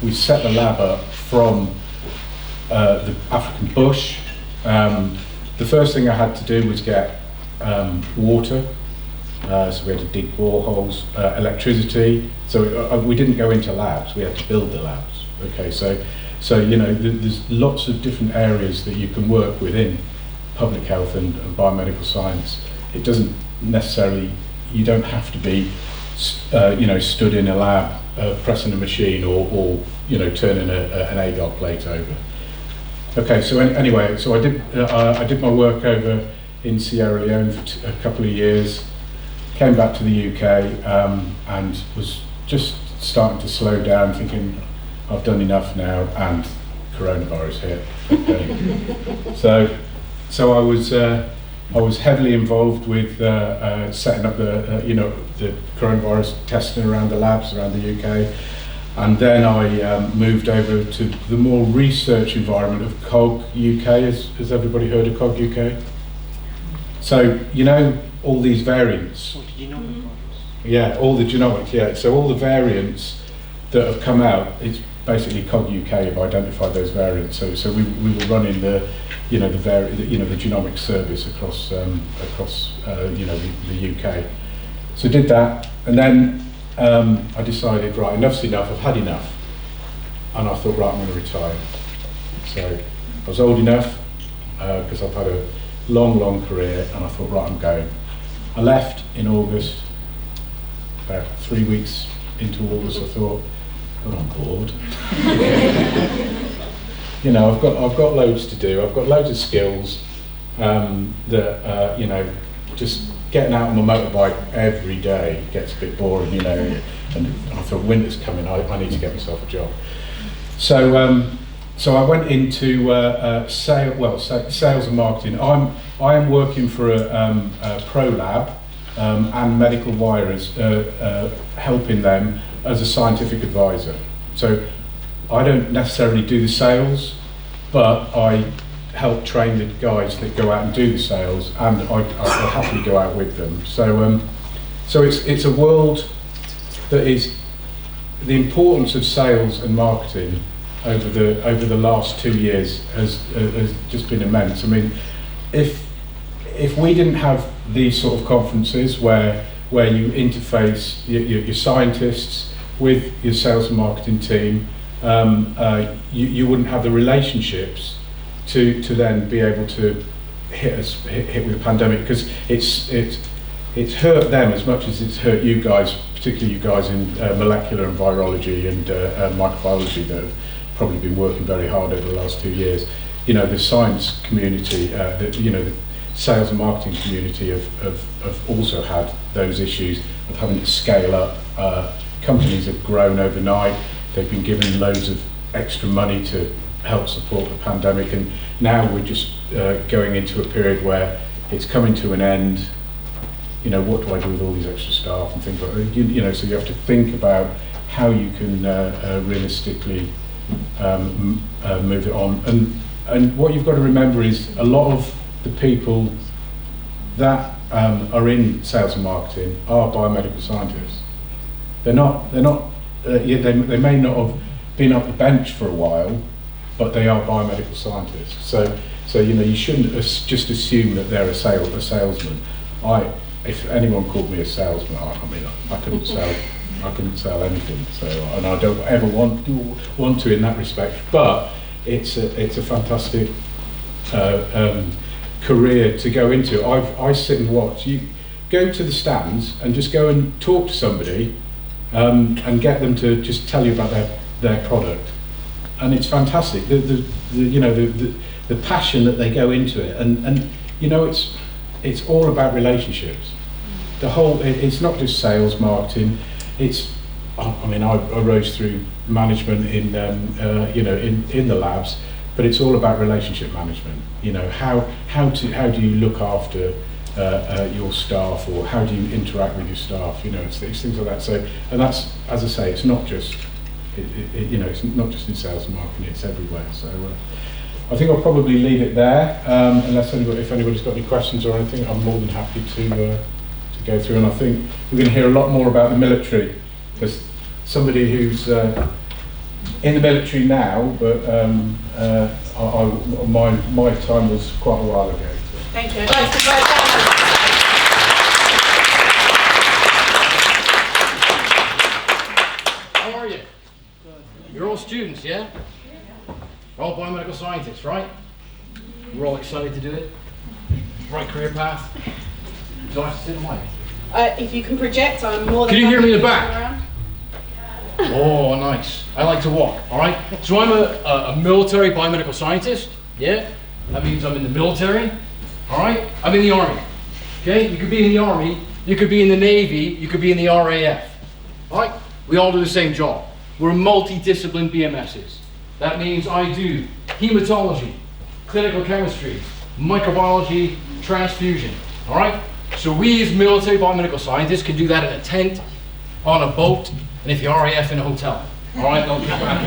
we set the lab up from the African bush. The first thing I had to do was get water, so we had to dig boreholes, electricity. So we didn't go into labs; we had to build the labs. Okay, so there's lots of different areas that you can work within public health and biomedical science. It doesn't necessarily. You don't have to be, stood in a lab pressing a machine or turning an agar plate over. Okay, so anyway, so I did my work over in Sierra Leone for a couple of years, came back to the UK and was just starting to slow down, thinking I've done enough now, and coronavirus hit. Okay. So I was heavily involved with setting up the coronavirus testing around the labs around the UK, and then I moved over to the more research environment of COG UK. Has everybody heard of COG UK? So all these variants. Yeah, all the genomics. Yeah, so all the variants that have come out, it's basically COG UK have identified those variants. So we were running the genomic service across the UK. So did that, and then I decided, right, enough's enough. I've had enough, and I thought, right, I'm going to retire. So I was old enough because I've had a long career, and I thought, right, I'm going. I left in August. About 3 weeks into August, I thought, God, I'm bored. I've got loads to do. I've got loads of skills that just getting out on my motorbike every day gets a bit boring, And I thought, winter's coming. I need to get myself a job. So I went into sales and marketing. I am working for a pro lab and medical wirers, helping them as a scientific advisor. So I don't necessarily do the sales, but I help train the guys that go out and do the sales, and I happily go out with them. So it's a world that is the importance of sales and marketing over the last 2 years has just been immense. I mean, if we didn't have these sort of conferences where you interface your scientists with your sales and marketing team, you wouldn't have the relationships to then be able to hit with the pandemic, because it's hurt them as much as it's hurt you guys, particularly you guys in molecular and virology and microbiology that have probably been working very hard over the last 2 years. The science community, the sales and marketing community have also had those issues of having to scale up. Companies have grown overnight. They've been given loads of extra money to help support the pandemic, and now we're just going into a period where it's coming to an end. What do I do with all these extra staff and things like that? So you have to think about how you can realistically move it on. And what you've got to remember is a lot of the people that are in sales and marketing are biomedical scientists. They may not have been up the bench for a while, but they are biomedical scientists. So you shouldn't just assume that they're a salesman. If anyone called me a salesman, I couldn't sell anything. So, and I don't ever want to in that respect. But it's a fantastic career to go into. I sit and watch. go to the stands and just go and talk to somebody and get them to just tell you about their product. And it's fantastic. The passion that they go into it, and you know, it's all about relationships. It's not just sales, marketing. I rose through management in the labs, but it's all about relationship management. You know, how do you look after your staff, or how do you interact with your staff? You know, it's things like that. So, and that's, as I say, it's not just it's not just in sales and marketing, it's everywhere. So I think I'll probably leave it there, unless if anybody's got any questions or anything. I'm more than happy to go through, and I think we're going to hear a lot more about the military, because somebody who's in the military now, but my time was quite a while ago. So. Thank you. How are you? You're all students, yeah? You're all biomedical scientists, right? We're all excited to do it. Right career path. Do I have to sit in the mic? If you can project, I'm more than. Can you hear me in the happy to back? around. Oh, nice. I like to walk, all right? So I'm a military biomedical scientist, yeah? That means I'm in the military, all right? I'm in the Army, okay? You could be in the Army, you could be in the Navy, you could be in the RAF, all right? We all do the same job. We're multidiscipline BMSs. That means I do hematology, clinical chemistry, microbiology, transfusion, all right? So we as military biomedical scientists can do that in a tent, on a boat, and if you're RAF in a hotel, all right? Don't kick back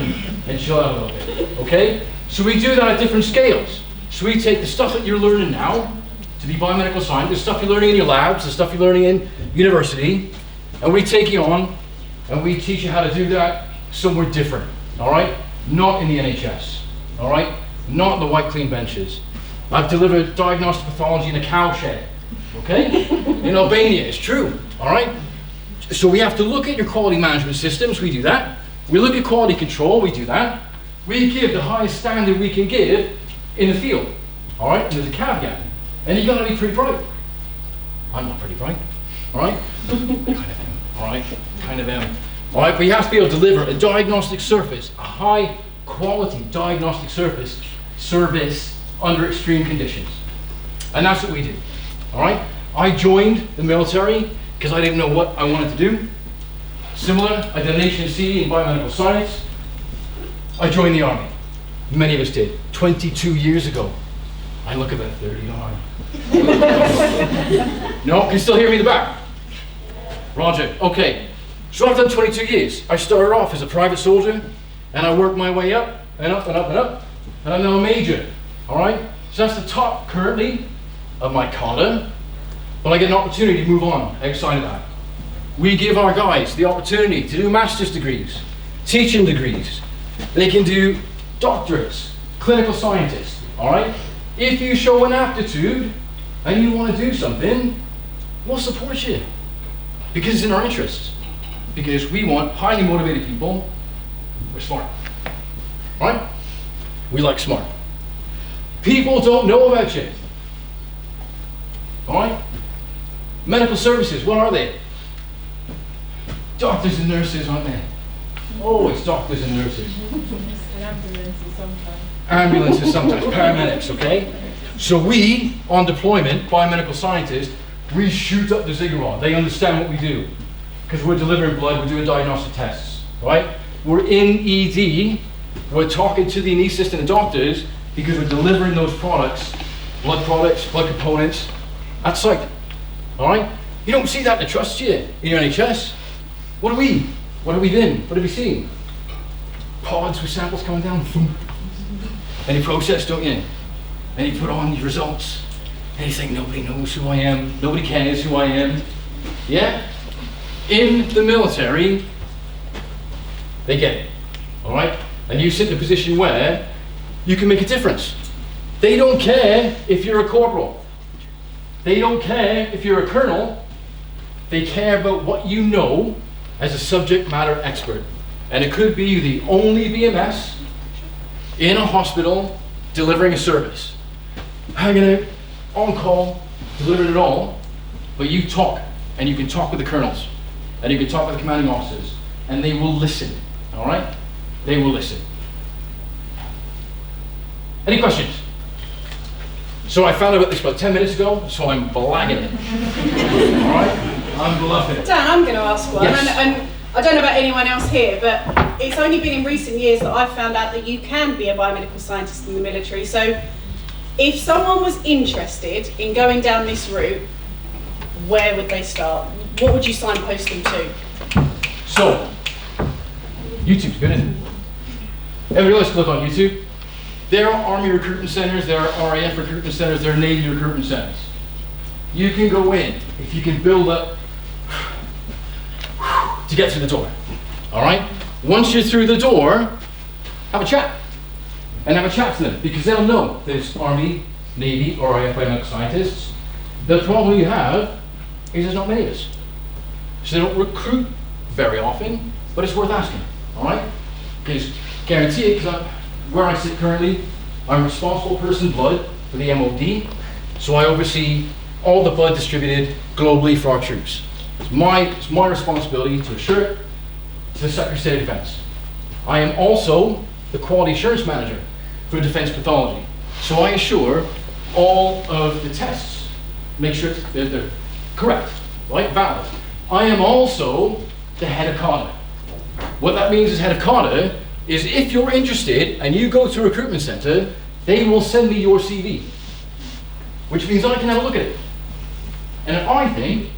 and chill out a little bit, okay? So we do that at different scales. So we take the stuff that you're learning now to be biomedical scientists, the stuff you're learning in your labs, the stuff you're learning in university, and we take you on and we teach you how to do that somewhere different, all right? Not in the NHS, all right? Not in the white clean benches. I've delivered diagnostic pathology in a cow shed, okay? In Albania, it's true, all right? So we have to look at your quality management systems, we do that. We look at quality control, we do that. We give the highest standard we can give in the field, all right? And there's a caveat, and you gotta be pretty bright. I'm not pretty bright, all right? Kind of am, all right? Kind of am. All right, but you have to be able to deliver a diagnostic service, a high quality diagnostic service under extreme conditions. And that's what we do, all right? I joined the military because I didn't know what I wanted to do. Similar, I did an HNC in biomedical science. I joined the Army. Many of us did, 22 years ago. I look about 39. No, can you still hear me in the back? Roger, okay. So I've done 22 years. I started off as a private soldier, and I worked my way up, and up, and up, and up, and I'm now a major, all right? So that's the top, currently, of my column, but I get an opportunity to move on outside of that. We give our guys the opportunity to do master's degrees, teaching degrees. They can do doctorates, clinical scientists, all right? If you show an aptitude, and you want to do something, we'll support you, because it's in our interests. Because we want highly motivated people. We're smart, right? We like smart. People don't know about you, all right? Medical services, what are they? Doctors and nurses, aren't they? Always doctors and nurses. And ambulances sometimes. Ambulances sometimes, paramedics, okay? So we, on deployment, biomedical scientists, we shoot up the ziggurat. They understand what we do. Because we're delivering blood, we're doing diagnostic tests, right? We're in ED, we're talking to the anaesthetist and the doctors because we're delivering those products, blood components, at site, all right? You don't see that in the trust you in your NHS. What have we been? What have we seen? Pods with samples coming down, and you process, don't you? And you put on your results, and you think nobody knows who I am, nobody cares who I am, yeah? In the military, they get it, all right? And you sit in a position where you can make a difference. They don't care if you're a corporal. They don't care if you're a colonel. They care about what you know as a subject matter expert. And it could be the only BMS in a hospital delivering a service. Hanging out, on call, delivering it all. but you talk, and you can talk with the colonels, and you can talk with the commanding officers, and they will listen, all right? They will listen. Any questions? So I found out about this about 10 minutes ago, so I'm blagging it. All right? I'm bluffing it. Dan, I'm going to ask one, Yes. and I don't know about anyone else here, but it's only been in recent years that I've found out that you can be a biomedical scientist in the military. So if someone was interested in going down this route, where would they start? What would you signpost them to? So, YouTube's good, isn't it? Everybody likes to look on YouTube. There are Army recruitment centers, there are RAF recruitment centers, there are Navy recruitment centers. You can go in, if you can build up to get through the door, all right? Once you're through the door, have a chat. And have a chat to them, because they'll know there's Army, Navy, or RAF biomedical scientists. The problem you have is there's not many of us. So they don't recruit very often, but it's worth asking, all right? Because guarantee it, because where I sit currently, I'm responsible person blood for the MOD, so I oversee all the blood distributed globally for our troops. It's my responsibility to assure it to the Secretary of State of Defense. I am also the quality assurance manager for defense pathology, so I assure all of the tests, make sure they're correct, right, valid. I am also the head of CADA. What that means as head of CADA is if you're interested and you go to a recruitment center, they will send me your CV, which means I can have a look at it. And if I think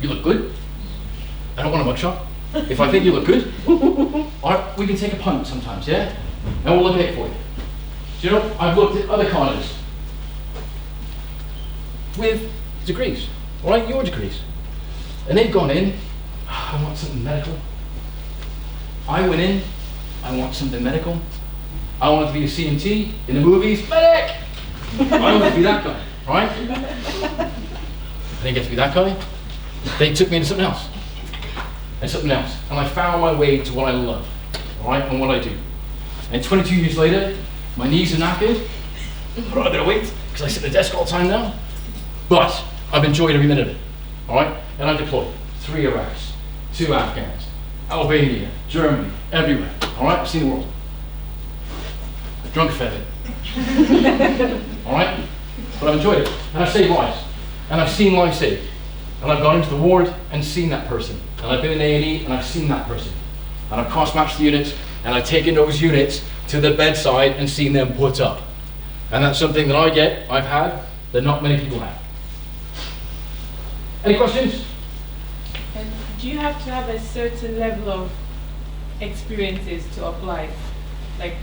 you look good, I don't want a mugshot. If I think you look good, all right, we can take a punt sometimes, yeah? And we'll look at it for you. So, you know, I've looked at other CADAs with degrees, all right, your degrees. And they've gone in, I want something medical. I went in, I want something medical. I want to be a CMT in the movies, medic! I want to be that guy, right? I didn't get to be that guy. They took me into something else, and something else. And I found my way to what I love, all right, and what I do. And 22 years later, my knees are knackered. Put on a bit of weight, because I sit at the desk all the time now. But I've enjoyed every minute of it, all right? And I deployed 3 Iraqs, 2 Afghans, Albania, Germany, everywhere, all right? I've seen the world. Drunk a fair bit, all right? But I've enjoyed it, and I've saved lives, and I've seen lives saved. And I've gone into the ward and seen that person. And I've been in A&E and I've seen that person. And I've cross-matched the units, and I've taken those units to the bedside and seen them put up. And that's something that I've had, that not many people have. Any questions? And do you have to have a certain level of experiences to apply? Like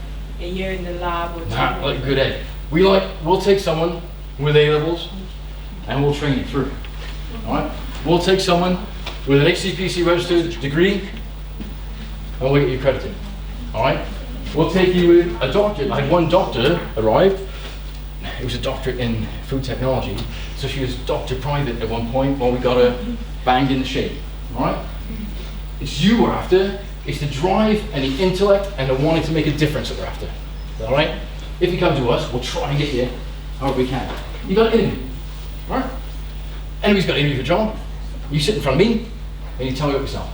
a year in the lab or 2 Nah, like a good egg. We'll take someone with A-levels and we'll train you through. All right? We'll take someone with an HCPC registered degree and we'll get you accredited. All right? We'll take you with a doctor. I had one doctor arrive. It was a doctorate in food technology. So she was doctor private at one point while we got her banged in the shape. All right? It's you we're after. It's the drive and the intellect and the wanting to make a difference that we're after. All right? If you come to us, we'll try and get you however we can. You got an interview. All right? Anybody's got an interview for a job. You sit in front of me and you tell me about yourself.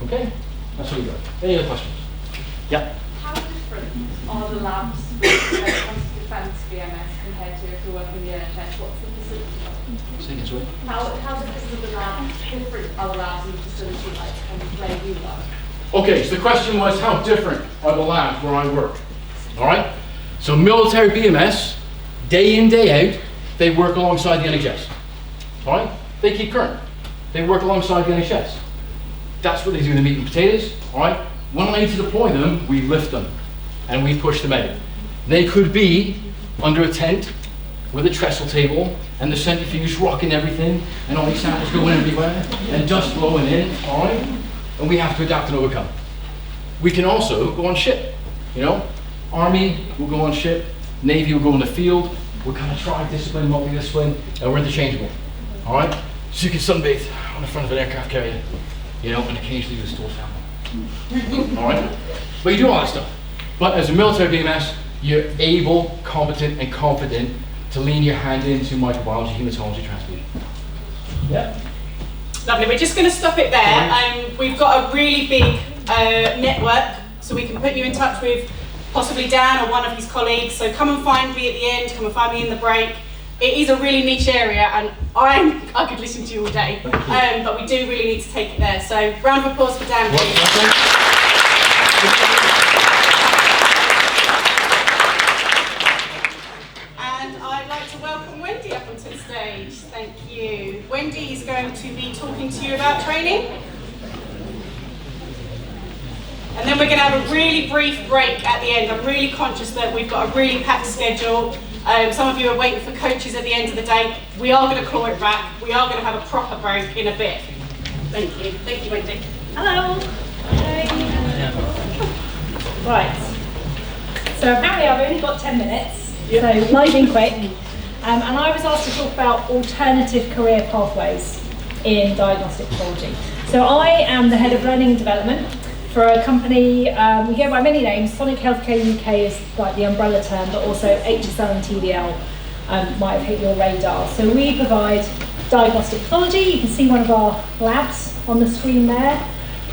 Okay? That's what we got. Any other questions? Yeah? How different are the labs when it comes to defence BMS compared to if you're working in the NHS? What's the facility like? Say again, sorry? How different are the labs, different are the labs and the facility like where you work? Okay, so the question was how different are the labs where I work? All right? So military BMS, day in, day out, they work alongside the NHS. All right? They keep current. They work alongside the NHS. That's what they do in the meat and potatoes. All right? When I need to deploy them, we lift them and we push them out. They could be under a tent with a trestle table and the centrifuge rocking everything and all these samples going everywhere and dust blowing in. All right? And we have to adapt and overcome. We can also go on ship. You know, Army will go on ship, Navy will go in the field. We're kind of tri-discipline, multi-discipline, and we're interchangeable. All right? So you can sunbathe on the front of an aircraft carrier, you know, and occasionally do a stool sample. All right? But you do all that stuff. But as a military BMS, you're able, competent, and confident to lean your hand into microbiology, hematology, transfusion. Yeah. Lovely, we're just going to stop it there. We've got a really big network, so we can put you in touch with possibly Dan or one of his colleagues. So come and find me at the end, come and find me in the break. It is a really niche area, and I could listen to you all day, but we do really need to take it there. So round of applause for Dan, please. Wendy up onto the stage. Thank you. Wendy is going to be talking to you about training. And then we're going to have a really brief break at the end. I'm really conscious that we've got a really packed schedule. Some of you are waiting for coaches at the end of the day. We are going to claw it back. We are going to have a proper break in a bit. Thank you. Thank you, Wendy. Hello. Right. So apparently I've only got 10 minutes. So might be quick. And I was asked to talk about alternative career pathways in diagnostic pathology. So I am the head of learning and development for a company, we go by many names. Sonic Healthcare UK is like the umbrella term, but also HSL and TDL might have hit your radar. So we provide diagnostic pathology. You can see one of our labs on the screen there.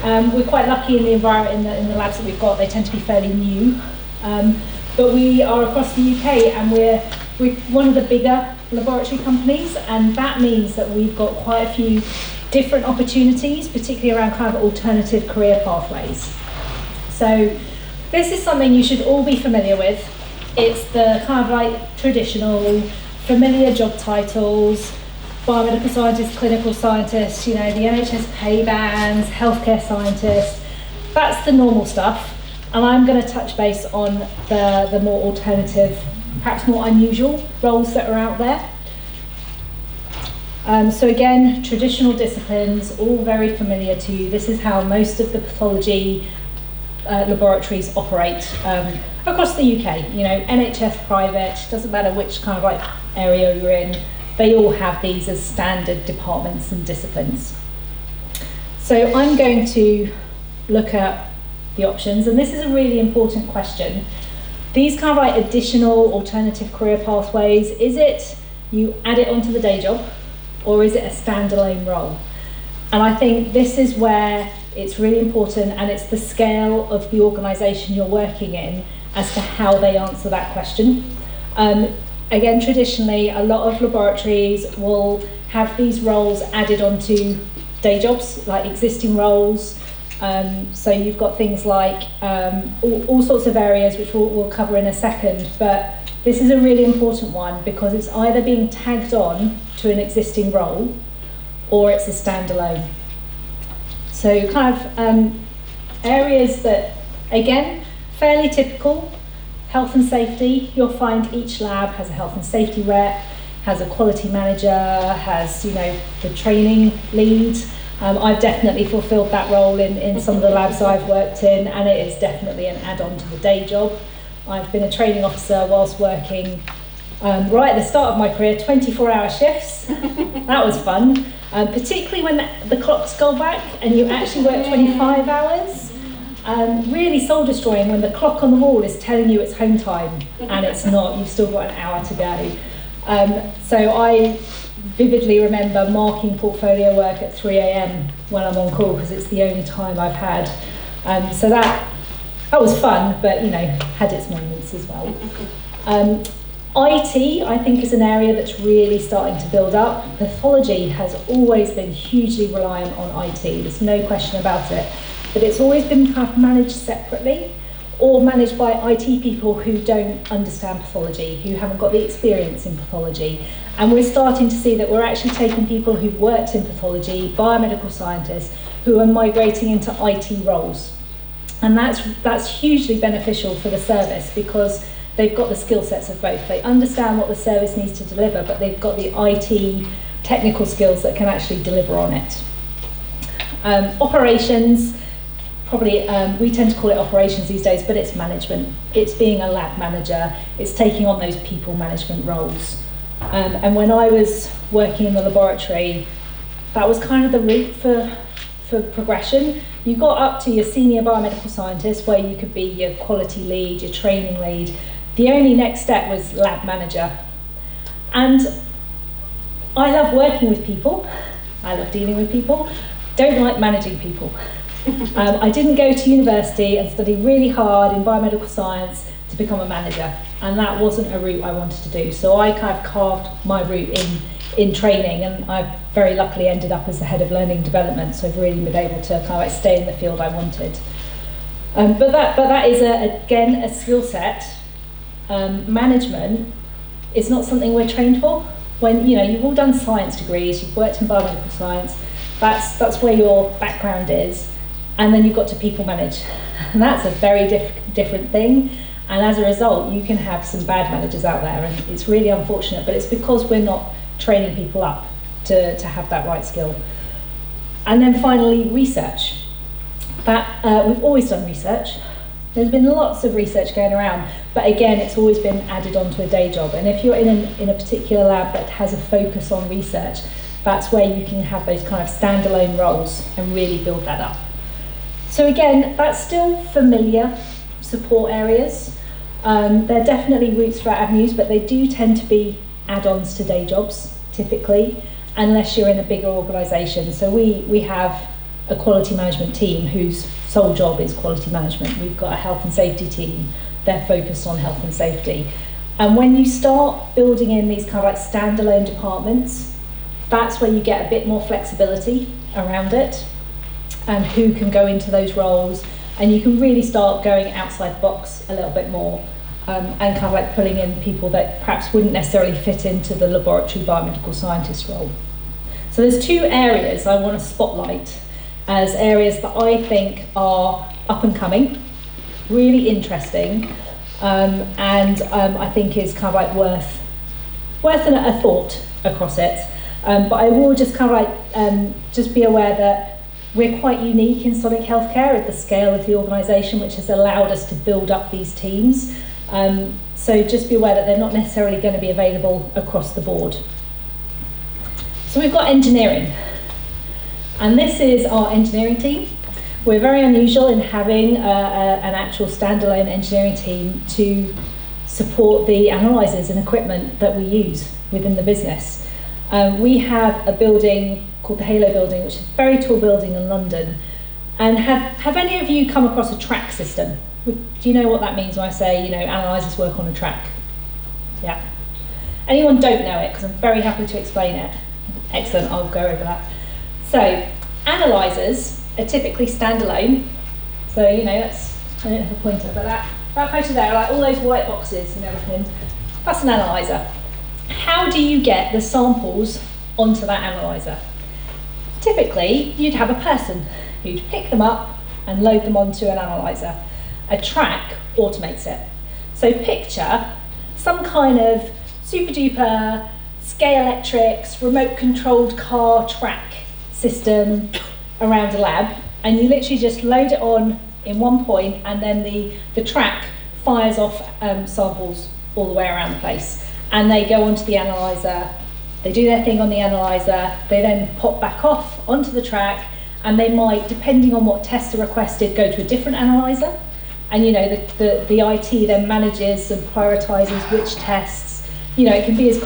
We're quite lucky in the environment, in the labs that we've got. They tend to be fairly new. But we are across the UK, and we're one of the bigger laboratory companies, and that means that we've got quite a few different opportunities, particularly around kind of alternative career pathways. So this is something you should all be familiar with. It's the kind of like traditional, familiar job titles, biomedical scientist, clinical scientist, you know, the NHS pay bands, healthcare scientist. That's the normal stuff. And I'm going to touch base on the more alternative, perhaps more unusual roles that are out there. So again, traditional disciplines, all very familiar to you. This is how most of the pathology laboratories operate across the UK. You know, NHS, private, doesn't matter which kind of like area you're in, they all have these as standard departments and disciplines. So I'm going to look at the options, and this is a really important question. These kind of like additional alternative career pathways, is it you add it onto the day job, or is it a standalone role? And I think this is where it's really important, and it's the scale of the organisation you're working in as to how they answer that question. Again, traditionally, a lot of laboratories will have these roles added onto day jobs, like existing roles. So you've got things like all sorts of areas, which we'll cover in a second, but this is a really important one because it's either being tagged on to an existing role or it's a standalone. So kind of areas that, again, fairly typical. Health and safety, you'll find each lab has a health and safety rep, has a quality manager, has, you know, the training lead. I've definitely fulfilled that role in some of the labs I've worked in, and it is definitely an add-on to the day job. I've been a training officer whilst working right at the start of my career, 24-hour shifts. That was fun, particularly when the clocks go back and you actually work 25 hours. Really soul destroying when the clock on the wall is telling you it's home time and it's not, you've still got an hour to go. So I vividly remember marking portfolio work at 3 a.m. when I'm on call because it's the only time I've had. So that was fun, but you know, had its moments as well. IT, I think, is an area that's really starting to build up. Pathology has always been hugely reliant on IT, there's no question about it. But it's always been kind of managed separately or managed by IT people who don't understand pathology, who haven't got the experience in pathology. And we're starting to see that we're actually taking people who've worked in pathology, biomedical scientists, who are migrating into IT roles. And that's hugely beneficial for the service because they've got the skill sets of both. They understand what the service needs to deliver, but they've got the IT technical skills that can actually deliver on it. Operations, probably we tend to call it operations these days, but it's management. It's being a lab manager. It's taking on those people management roles. And when I was working in the laboratory, that was kind of the route for progression. You got up to your senior biomedical scientist where you could be your quality lead, your training lead. The only next step was lab manager. And I love working with people. I love dealing with people. Don't like managing people. I didn't go to university and study really hard in biomedical science to become a manager, and that wasn't a route I wanted to do. So I kind of carved my route in training, and I very luckily ended up as the head of learning development, so I've really been able to kind of like stay in the field I wanted. But that is again a skill set. Management is not something we're trained for. When you've all done science degrees, you've worked in biomedical science, that's where your background is, and then you've got to people manage, and that's a very different thing. And as a result, you can have some bad managers out there, and it's really unfortunate, but it's because we're not training people up to have that right skill. And then finally, research. We've always done research. There's been lots of research going around, but again, it's always been added onto a day job. And if you're in a particular lab that has a focus on research, that's where you can have those kind of standalone roles and really build that up. So again, that's still familiar support areas. They're definitely routes for avenues, but they do tend to be add-ons to day jobs, typically, unless you're in a bigger organisation. So we have a quality management team whose sole job is quality management. We've got a health and safety team. They're focused on health and safety. And when you start building in these kind of like standalone departments, that's where you get a bit more flexibility around it and who can go into those roles. And you can really start going outside the box a little bit more and kind of like pulling in people that perhaps wouldn't necessarily fit into the laboratory biomedical scientist role. So there's two areas I want to spotlight as areas that I think are up and coming, really interesting, and I think is kind of like worth a thought across it. But I will just kind of like just be aware that we're quite unique in Sonic Healthcare at the scale of the organisation, which has allowed us to build up these teams. So just be aware that they're not necessarily going to be available across the board. So we've got engineering. And this is our engineering team. We're very unusual in having an actual standalone engineering team to support the analyzers and equipment that we use within the business. We have a building called the Halo building, which is a very tall building in London. And have any of you come across a track system? Do you know what that means when I say, analyzers work on a track? Yeah. Anyone don't know it? Because I'm very happy to explain it. Excellent, I'll go over that. So, analyzers are typically standalone. So, that's, I don't have a pointer, but that photo there, like all those white boxes and everything, that's an analyzer. How do you get the samples onto that analyzer? Typically, you'd have a person who'd pick them up and load them onto an analyzer. A track automates it. So picture some kind of super duper Scalextrics, remote controlled car track system around a lab, and you literally just load it on in one point, and then the track fires off samples all the way around the place, and they go onto the analyzer, they do their thing on the analyzer, they then pop back off onto the track, and they might, depending on what tests are requested, go to a different analyzer, and the IT then manages and prioritises which tests. It can be as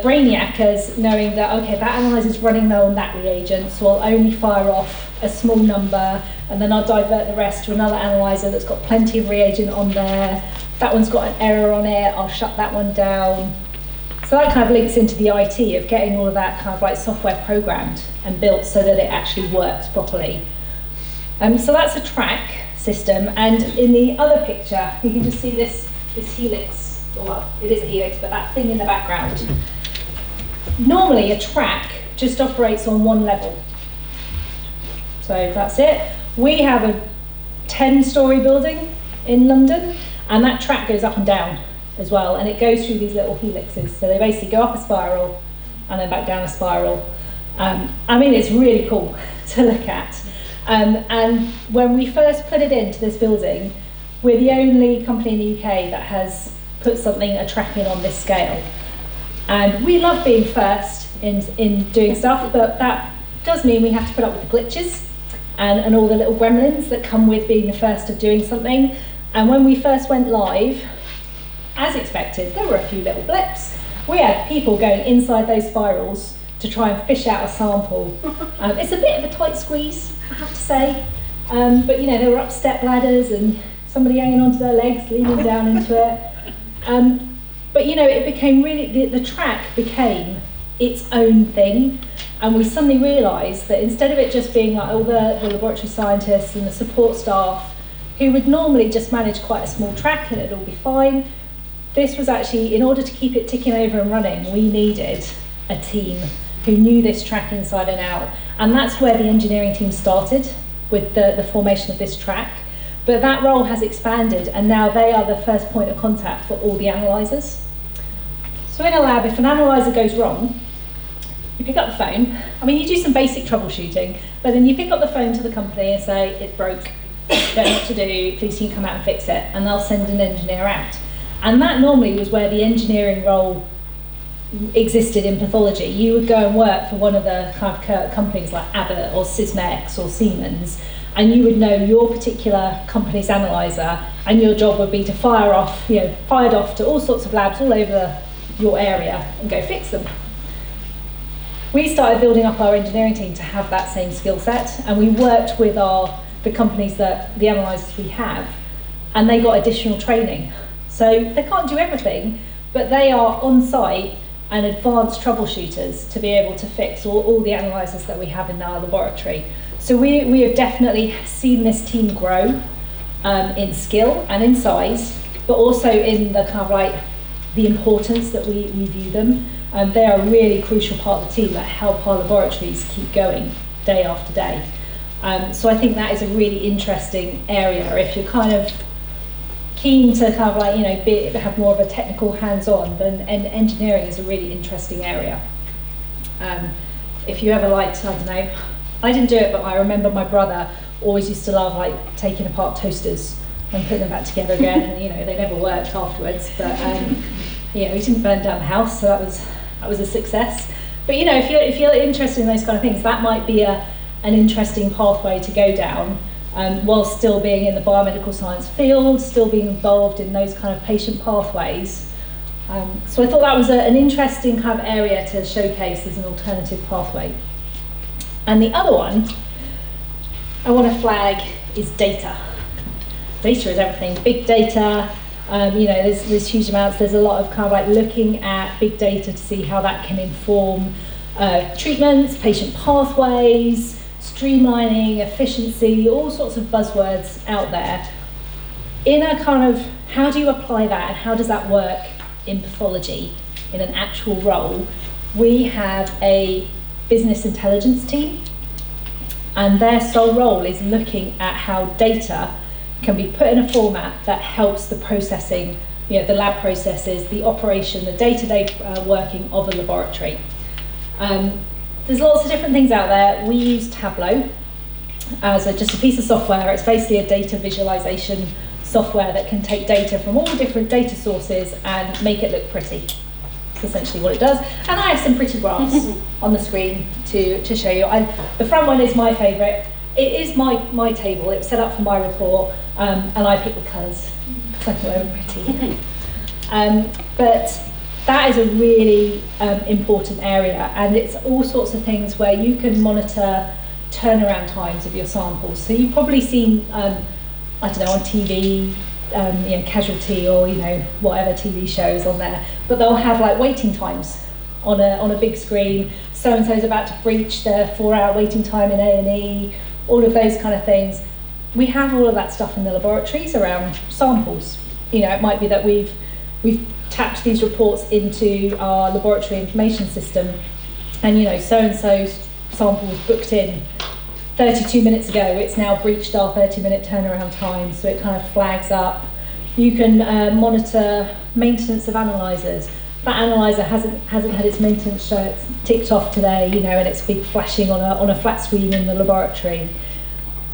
brainiac as knowing that, okay, that analyzer is running low on that reagent, so I'll only fire off a small number, and then I'll divert the rest to another analyzer that's got plenty of reagent on there. That one's got an error on it, I'll shut that one down. So that kind of links into the IT of getting all of that kind of like software programmed and built so that it actually works properly. So that's a track system, and in the other picture, you can just see this helix, well, it is a helix, but that thing in the background. Normally a track just operates on one level. So that's it. We have a 10-storey building in London, and that track goes up and down as well, and it goes through these little helixes. So they basically go up a spiral and then back down a spiral. It's really cool to look at. And when we first put it into this building, we're the only company in the UK that has put a track in on this scale. And we love being first in doing stuff, but that does mean we have to put up with the glitches and all the little gremlins that come with being the first of doing something. And when we first went live, as expected, there were a few little blips, we had people going inside those spirals to try and fish out a sample. It's a bit of a tight squeeze, I have to say, but you know, there were up step ladders and somebody hanging onto their legs, leaning down into it. But you know, it became really, the track became its own thing, and we suddenly realised that instead of it just being like all the laboratory scientists and the support staff who would normally just manage quite a small track and it'd all be fine, this was actually, in order to keep it ticking over and running, we needed a team who knew this track inside and out. And that's where the engineering team started, with the formation of this track. But that role has expanded, and now they are the first point of contact for all the analysers. So in a lab, if an analyser goes wrong, you pick up the phone. I mean, you do some basic troubleshooting, but then you pick up the phone to the company and say, it broke, don't know what to do, please can you come out and fix it? And they'll send an engineer out. And that normally was where the engineering role existed in pathology. You would go and work for one of the kind of companies like Abbott or Sysmex or Siemens, and you would know your particular company's analyzer, and your job would be to fired off to all sorts of labs all over your area and go fix them. We started building up our engineering team to have that same skill set, and we worked with the companies that the analyzers we have, and they got additional training. So they can't do everything, but they are on site and advanced troubleshooters to be able to fix all the analyzers that we have in our laboratory. So we have definitely seen this team grow in skill and in size, but also in the kind of like the importance that we view them. They are a really crucial part of the team that help our laboratories keep going day after day. So I think that is a really interesting area. If you're kind of keen to kind of like, you know, have more of a technical hands-on, then engineering is a really interesting area. If you ever liked, I don't know, I didn't do it, but I remember my brother always used to love like taking apart toasters and putting them back together again, and you know, they never worked afterwards, but yeah, we didn't burn down the house, so that was a success. But you know, if you're interested in those kind of things, that might be an interesting pathway to go down, while still being in the biomedical science field, still being involved in those kind of patient pathways. So I thought that was an interesting kind of area to showcase as an alternative pathway. And the other one I want to flag is data. Data is everything. Big data, you know, there's huge amounts. There's a lot of kind of like looking at big data to see how that can inform treatments, patient pathways, streamlining, efficiency, all sorts of buzzwords out there. In a kind of, how do you apply that and how does that work in pathology in an actual role? We have a business intelligence team, and their sole role is looking at how data can be put in a format that helps the processing, you know, the lab processes, the operation, the day-to-day working of a laboratory. There's lots of different things out there. We use Tableau as just a piece of software. It's basically a data visualization software that can take data from all different data sources and make it look pretty. That's essentially what it does. And I have some pretty graphs on the screen to show you. The front one is my favourite. It is my table. It was set up for my report, and I picked the colours because I thought they were pretty. But that is a really important area, and it's all sorts of things where you can monitor turnaround times of your samples. So you've probably seen, I don't know, on TV, you know, Casualty or, you know, whatever TV shows on there, but they'll have like waiting times on a big screen. So-and-so's about to breach their 4-hour waiting time in A&E, all of those kind of things. We have all of that stuff in the laboratories around samples. You know, it might be that we've tapped these reports into our laboratory information system, and you know, so-and-so's sample was booked in 32 minutes ago, it's now breached our 30-minute turnaround time, so it kind of flags up. You can monitor maintenance of analyzers. That analyzer hasn't had its maintenance ticked off today, you know, and it's big flashing on a flat screen in the laboratory.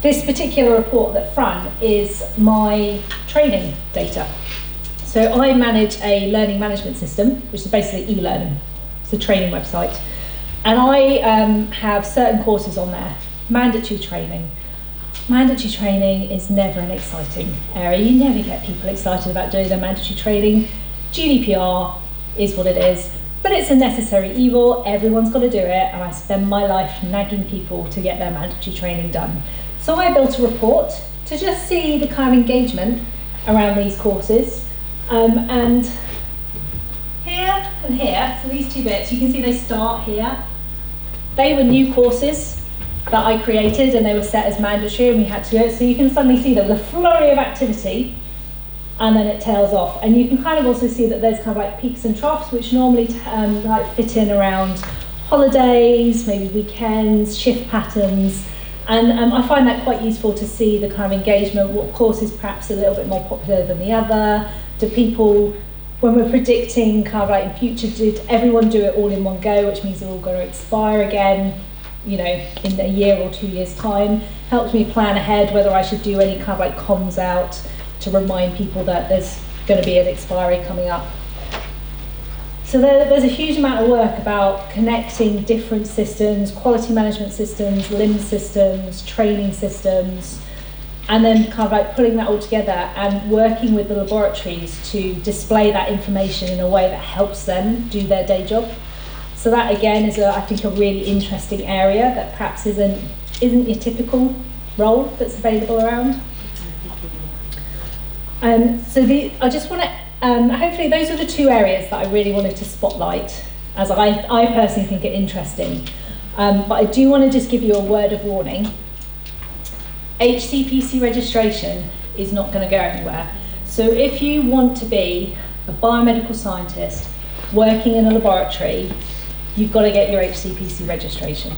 This particular report at the front is my training data. So I manage a learning management system, which is basically e-learning. It's a training website. And I have certain courses on there. Mandatory training. Mandatory training is never an exciting area. You never get people excited about doing their mandatory training. GDPR is what it is. But it's a necessary evil, everyone's got to do it, and I spend my life nagging people to get their mandatory training done. So I built a report to just see the kind of engagement around these courses. And here and here, so these two bits, you can see they start here. They were new courses that I created and they were set as mandatory and we had to do it. So you can suddenly see the flurry of activity and then it tails off. And you can kind of also see that there's kind of like peaks and troughs which normally like fit in around holidays, maybe weekends, shift patterns. And I find that quite useful to see the kind of engagement, what course is perhaps a little bit more popular than the other. Do people, when we're predicting kind of like in future, did everyone do it all in one go, which means they're all going to expire again, you know, in a year or 2 years' time. Helps me plan ahead whether I should do any kind of like comms out to remind people that there's going to be an expiry coming up. So there's a huge amount of work about connecting different systems, quality management systems, LIMS systems, training systems, and then kind of like putting that all together and working with the laboratories to display that information in a way that helps them do their day job. So that again is, I think, a really interesting area that perhaps isn't your typical role that's available around. I just want to, hopefully those are the two areas that I really wanted to spotlight, as I personally think are interesting. But I do want to just give you a word of warning. HCPC registration is not going to go anywhere. So if you want to be a biomedical scientist working in a laboratory, you've got to get your HCPC registration.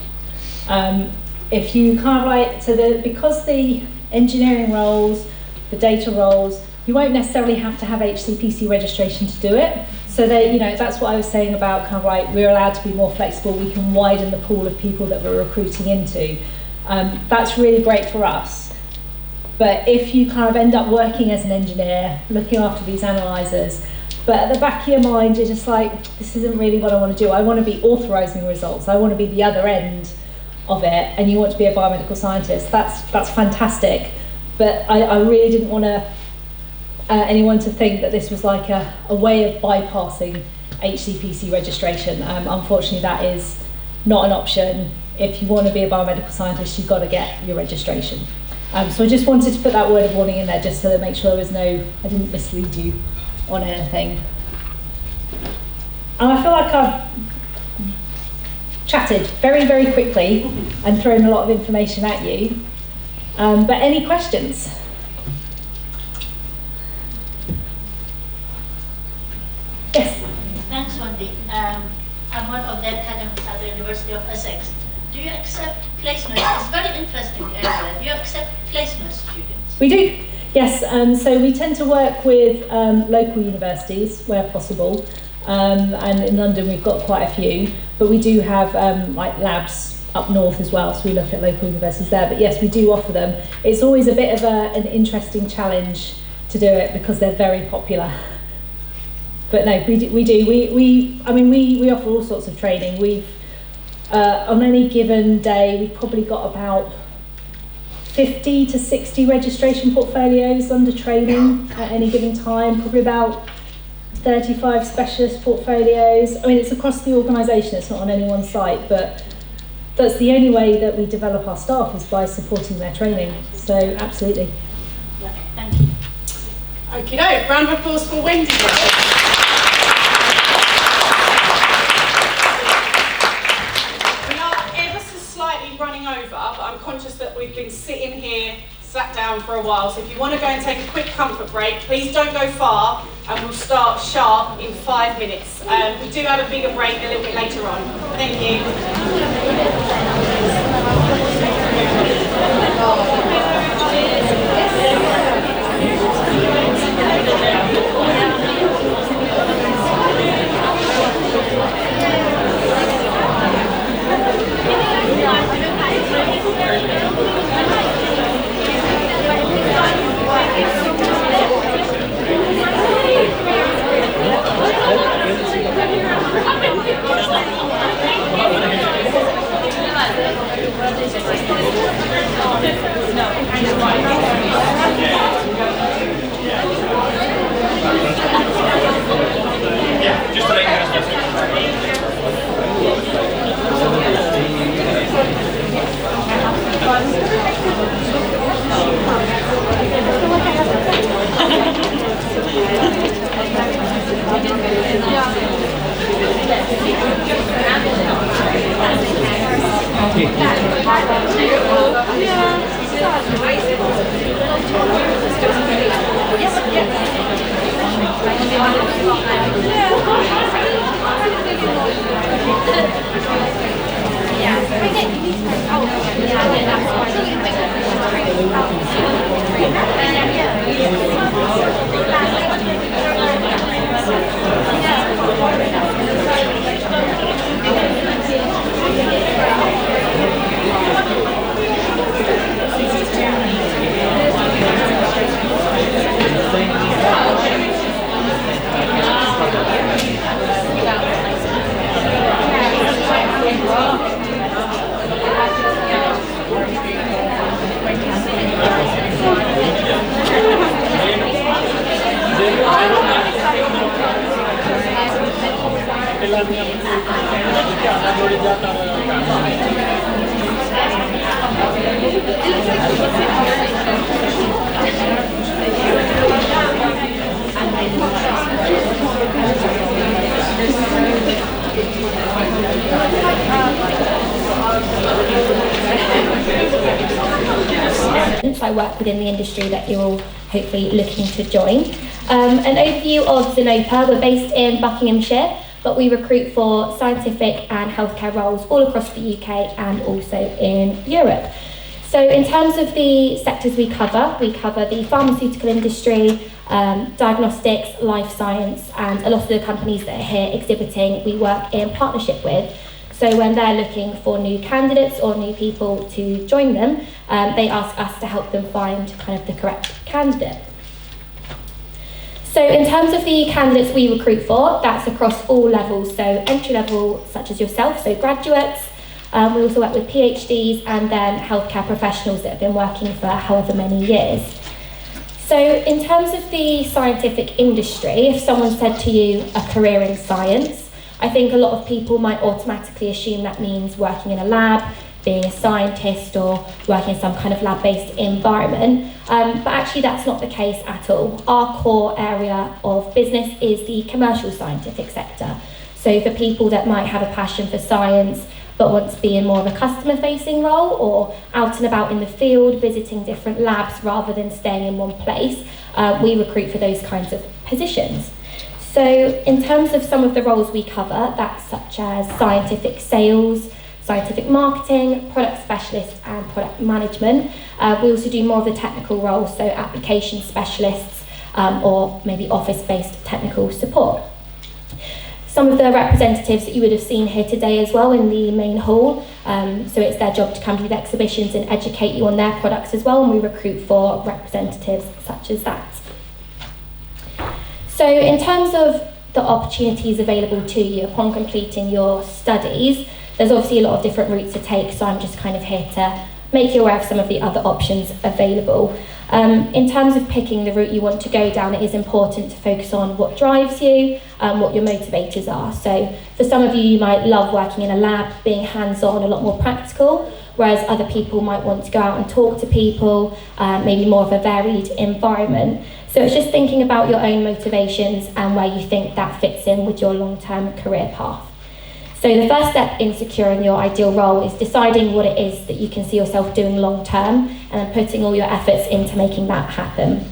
If you kind of like, because the engineering roles, the data roles, you won't necessarily have to have HCPC registration to do it. So that's what I was saying about kind of like, we're allowed to be more flexible, we can widen the pool of people that we're recruiting into. That's really great for us. But if you kind of end up working as an engineer, looking after these analyzers, but at the back of your mind, you're just like, this isn't really what I want to do. I want to be authorizing results. I want to be the other end of it, and you want to be a biomedical scientist. That's fantastic. But I really didn't want anyone to think that this was like a way of bypassing HCPC registration. Unfortunately, that is not an option. If you want to be a biomedical scientist, you've got to get your registration. So I just wanted to put that word of warning in there just to make sure I didn't mislead you on anything. And I feel like I've chatted very, very quickly and thrown a lot of information at you. But any questions? Yes? Thanks, Wendy. I'm one of the academics at the University of Essex. Do you accept placements? It's a very interesting area. Do you accept placement students? We do, yes. So we tend to work with local universities where possible. And in London we've got quite a few. But we do have like labs up north as well, so we look at local universities there. But yes, we do offer them. It's always a bit of an interesting challenge to do it because they're very popular. But no, we do. We offer all sorts of training. We've on any given day, we've probably got about 50 to 60 registration portfolios under training at any given time. Probably about 35 specialist portfolios. I mean, it's across the organisation. It's not on any one site, but that's the only way that we develop our staff is by supporting their training. So absolutely. Yeah, thank you. Okay, round of applause for Wendy. Running over, but I'm conscious that we've been sitting here, sat down for a while, so if you want to go and take a quick comfort break, please don't go far, and we'll start sharp in 5 minutes. We do have a bigger break a little bit later on. Thank you. I work within the industry that you're all hopefully looking to join. An overview of Zenopa, we're based in Buckinghamshire, but we recruit for scientific and healthcare roles all across the UK and also in Europe. So in terms of the sectors we cover the pharmaceutical industry, diagnostics, life science, and a lot of the companies that are here exhibiting we work in partnership with. So when they're looking for new candidates or new people to join them, they ask us to help them find kind of the correct candidate. So in terms of the candidates we recruit for, that's across all levels, so entry level such as yourself, so graduates. We also work with PhDs and then healthcare professionals that have been working for however many years. So in terms of the scientific industry, if someone said to you a career in science, I think a lot of people might automatically assume that means working in a lab, being a scientist or working in some kind of lab-based environment. But actually that's not the case at all. Our core area of business is the commercial scientific sector. So for people that might have a passion for science but want to be in more of a customer-facing role or out and about in the field, visiting different labs rather than staying in one place, we recruit for those kinds of positions. So in terms of some of the roles we cover, that's such as scientific sales, scientific marketing, product specialist and product management. We also do more of the technical roles, so application specialists or maybe office-based technical support. Some of the representatives that you would have seen here today as well in the main hall, so it's their job to come to these exhibitions and educate you on their products as well, and we recruit for representatives such as that. So in terms of the opportunities available to you upon completing your studies, there's obviously a lot of different routes to take, so I'm just kind of here to make you aware of some of the other options available. In terms of picking the route you want to go down, it is important to focus on what drives you, what your motivators are. So for some of you, you might love working in a lab, being hands-on, a lot more practical, whereas other people might want to go out and talk to people, maybe more of a varied environment. So it's just thinking about your own motivations and where you think that fits in with your long-term career path. So the first step in securing your ideal role is deciding what it is that you can see yourself doing long term and then putting all your efforts into making that happen.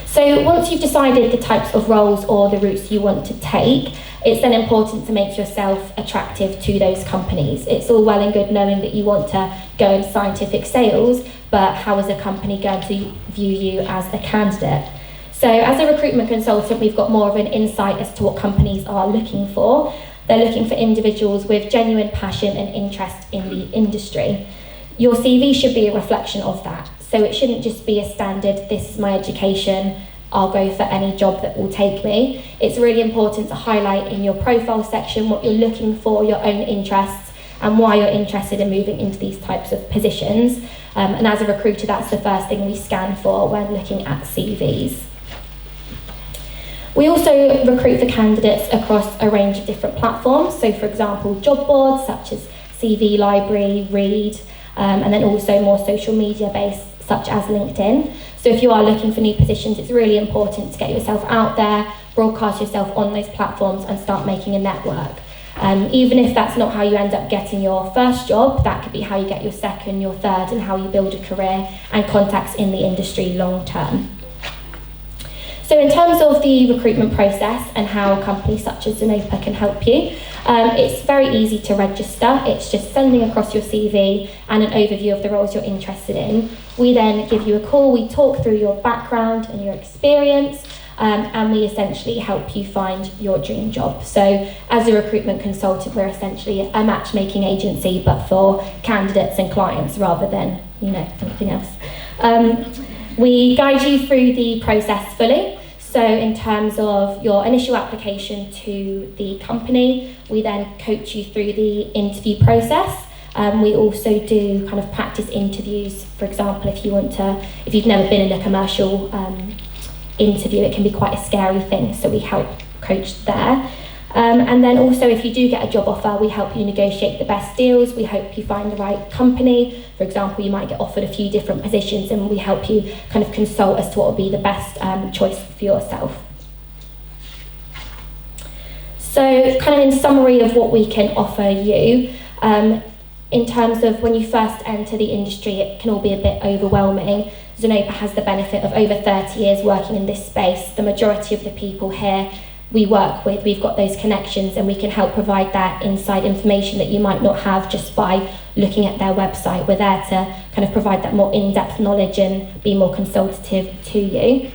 So once you've decided the types of roles or the routes you want to take, it's then important to make yourself attractive to those companies. It's all well and good knowing that you want to go into scientific sales, but how is a company going to view you as a candidate? So as a recruitment consultant, we've got more of an insight as to what companies are looking for. They're looking for individuals with genuine passion and interest in the industry. Your CV should be a reflection of that. So it shouldn't just be a standard, this is my education, I'll go for any job that will take me. It's really important to highlight in your profile section what you're looking for, your own interests, and why you're interested in moving into these types of positions. And as a recruiter, that's the first thing we scan for when looking at CVs. We also recruit for candidates across a range of different platforms. So for example, job boards such as CV Library, Reed, and then also more social media based such as LinkedIn. So if you are looking for new positions, it's really important to get yourself out there, broadcast yourself on those platforms and start making a network. Even if that's not how you end up getting your first job, that could be how you get your second, your third, and how you build a career and contacts in the industry long term. So in terms of the recruitment process and how companies such as Zenopa can help you, it's very easy to register. It's just sending across your CV and an overview of the roles you're interested in. We then give you a call, we talk through your background and your experience, and we essentially help you find your dream job. So as a recruitment consultant, we're essentially a matchmaking agency, but for candidates and clients rather than, anything else. We guide you through the process fully. So in terms of your initial application to the company, we then coach you through the interview process. We also do kind of practice interviews. For example, if you've never been in a commercial interview, it can be quite a scary thing, so we help coach there. And then also, if you do get a job offer, we help you negotiate the best deals. We help you find the right company. For example, you might get offered a few different positions, and we help you kind of consult as to what would be the best choice for yourself. So kind of in summary of what we can offer you, in terms of when you first enter the industry, it can all be a bit overwhelming. Zenopa has the benefit of over 30 years working in this space. The majority of the people here we work with, we've got those connections, and we can help provide that inside information that you might not have just by looking at their website. We're there to kind of provide that more in-depth knowledge and be more consultative to you.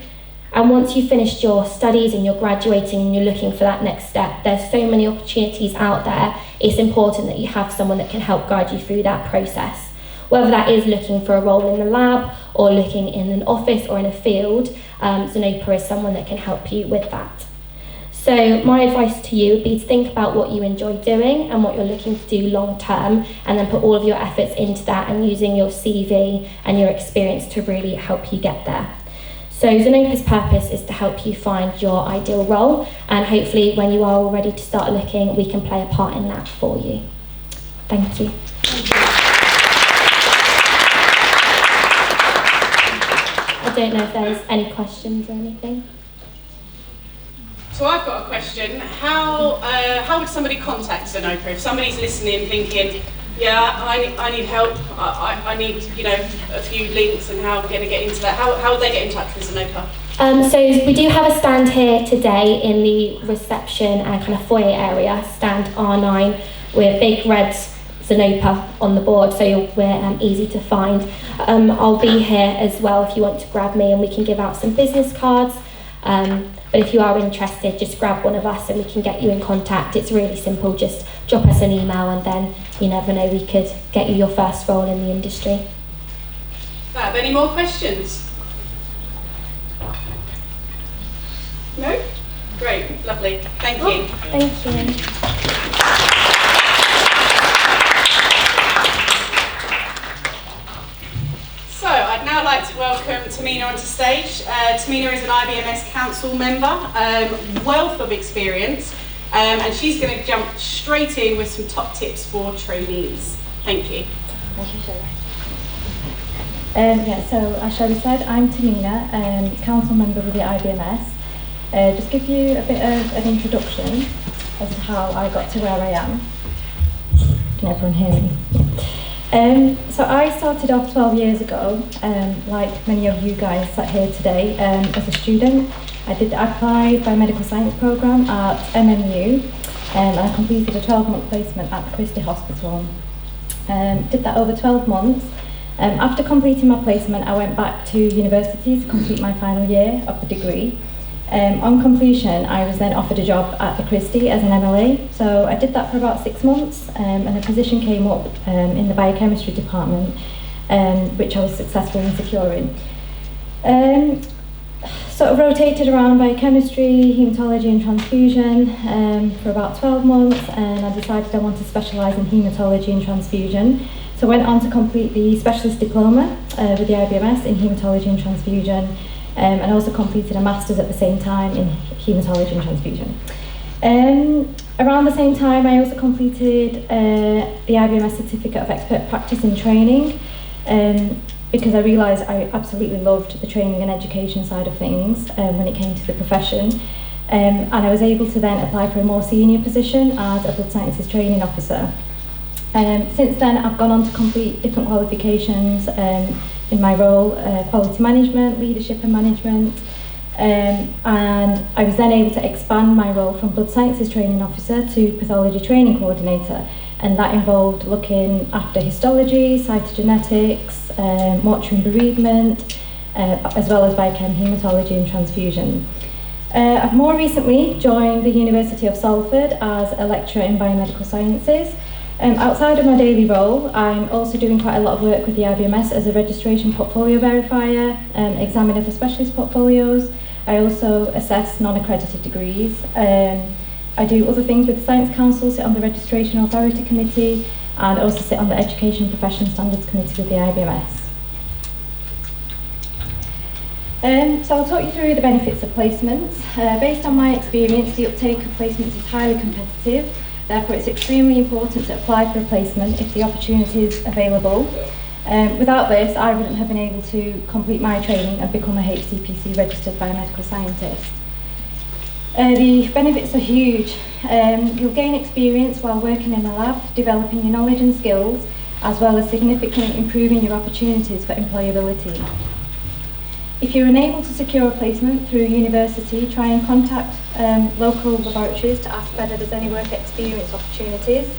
And once you've finished your studies and you're graduating and you're looking for that next step, there's so many opportunities out there. It's important that you have someone that can help guide you through that process. Whether that is looking for a role in the lab or looking in an office or in a field, Zenopa is someone that can help you with that. So my advice to you would be to think about what you enjoy doing and what you're looking to do long term, and then put all of your efforts into that and using your CV and your experience to really help you get there. So Zenopa's purpose is to help you find your ideal role, and hopefully when you are all ready to start looking, we can play a part in that for you. Thank you. I don't know if there's any questions or anything. So I've got a question. How would somebody contact Zenopa if somebody's listening thinking, yeah, I need help, I need a few links, and how can I get into that? How would they get in touch with Zenopa? So we do have a stand here today in the reception and kind of foyer area, stand R9, with big red Zenopa on the board, so we're easy to find. I'll be here as well if you want to grab me, and we can give out some business cards. But if you are interested, just grab one of us and we can get you in contact. It's really simple, just drop us an email, and then you never know, we could get you your first role in the industry. Fab. Any more questions? No? Great, lovely. Thank you. Thank you. So I'd now like to welcome Tahmina onto stage. Tahmina is an IBMS council member, wealth of experience, and she's going to jump straight in with some top tips for trainees. Thank you. Thank you, Sherri. So as Sherri said, I'm Tahmina, council member with the IBMS. Just give you a bit of an introduction as to how I got to where I am. Can everyone hear me? So I started off 12 years ago, like many of you guys sat here today, as a student. I did the Applied Biomedical Science programme at MMU, and I completed a 12-month placement at the Christie Hospital. Did that over 12 months. After completing my placement, I went back to university to complete my final year of the degree. On completion, I was then offered a job at the Christie as an MLA. So I did that for about 6 months, and a position came up in the biochemistry department, which I was successful in securing. Sort of rotated around biochemistry, haematology and transfusion for about 12 months, and I decided I wanted to specialise in haematology and transfusion. So I went on to complete the specialist diploma with the IBMS in haematology and transfusion. And also completed a master's at the same time in haematology and transfusion. Around the same time, I also completed the IBMS Certificate of Expert Practice in Training. because I realised I absolutely loved the training and education side of things when it came to the profession. And I was able to then apply for a more senior position as a blood sciences training officer. Since then, I've gone on to complete different qualifications in my role, quality management, leadership and management, and I was then able to expand my role from blood sciences training officer to pathology training coordinator, and that involved looking after histology, cytogenetics, mortuary and bereavement, as well as biochem, haematology and transfusion. I've more recently joined the University of Salford as a lecturer in biomedical sciences. Outside of my daily role, I'm also doing quite a lot of work with the IBMS as a registration portfolio verifier, examiner for specialist portfolios. I also assess non-accredited degrees. I do other things with the Science Council, sit on the Registration Authority Committee, and also sit on the Education Profession Standards Committee with the IBMS. So I'll talk you through the benefits of placements. Based on my experience, the uptake of placements is highly competitive. Therefore, it's extremely important to apply for a placement if the opportunity is available. Without this, I wouldn't have been able to complete my training and become a HCPC registered biomedical scientist. The benefits are huge. You'll gain experience while working in the lab, developing your knowledge and skills, as well as significantly improving your opportunities for employability. If you're unable to secure a placement through university, try and contact local laboratories to ask whether there's any work experience opportunities.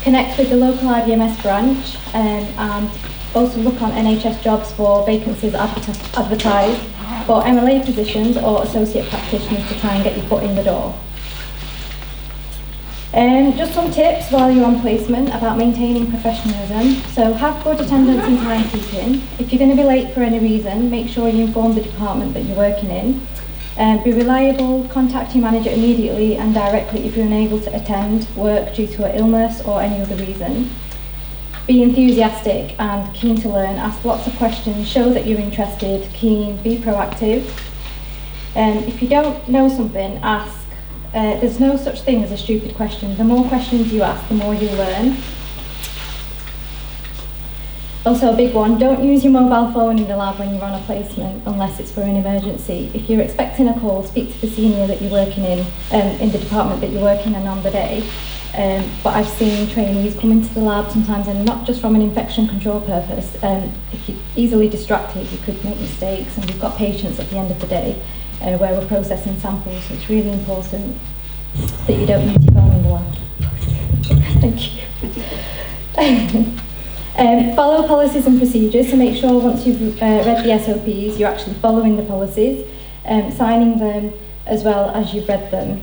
Connect with the local IBMS branch and also look on NHS jobs for vacancies advertised for MLA positions or associate practitioners to try and get your foot in the door. Just some tips while you're on placement about maintaining professionalism. So have good attendance and timekeeping. If you're going to be late for any reason, make sure you inform the department that you're working in. Be reliable, contact your manager immediately and directly if you're unable to attend work due to an illness or any other reason. Be enthusiastic and keen to learn, ask lots of questions, show that you're interested, keen, be proactive. If you don't know something, ask. There's no such thing as a stupid question. The more questions you ask, the more you learn. Also a big one, don't use your mobile phone in the lab when you're on a placement unless it's for an emergency. If you're expecting a call, speak to the senior that you're working in the department that you're working in on the day. But I've seen trainees come into the lab sometimes, and not just from an infection control purpose. If you're easily distracted, you could make mistakes, and we've got patients at the end of the day where we're processing samples, so it's really important that you don't use your phone in the lab. Thank you. Follow policies and procedures, so make sure once you've read the SOPs, you're actually following the policies, signing them as well as you've read them.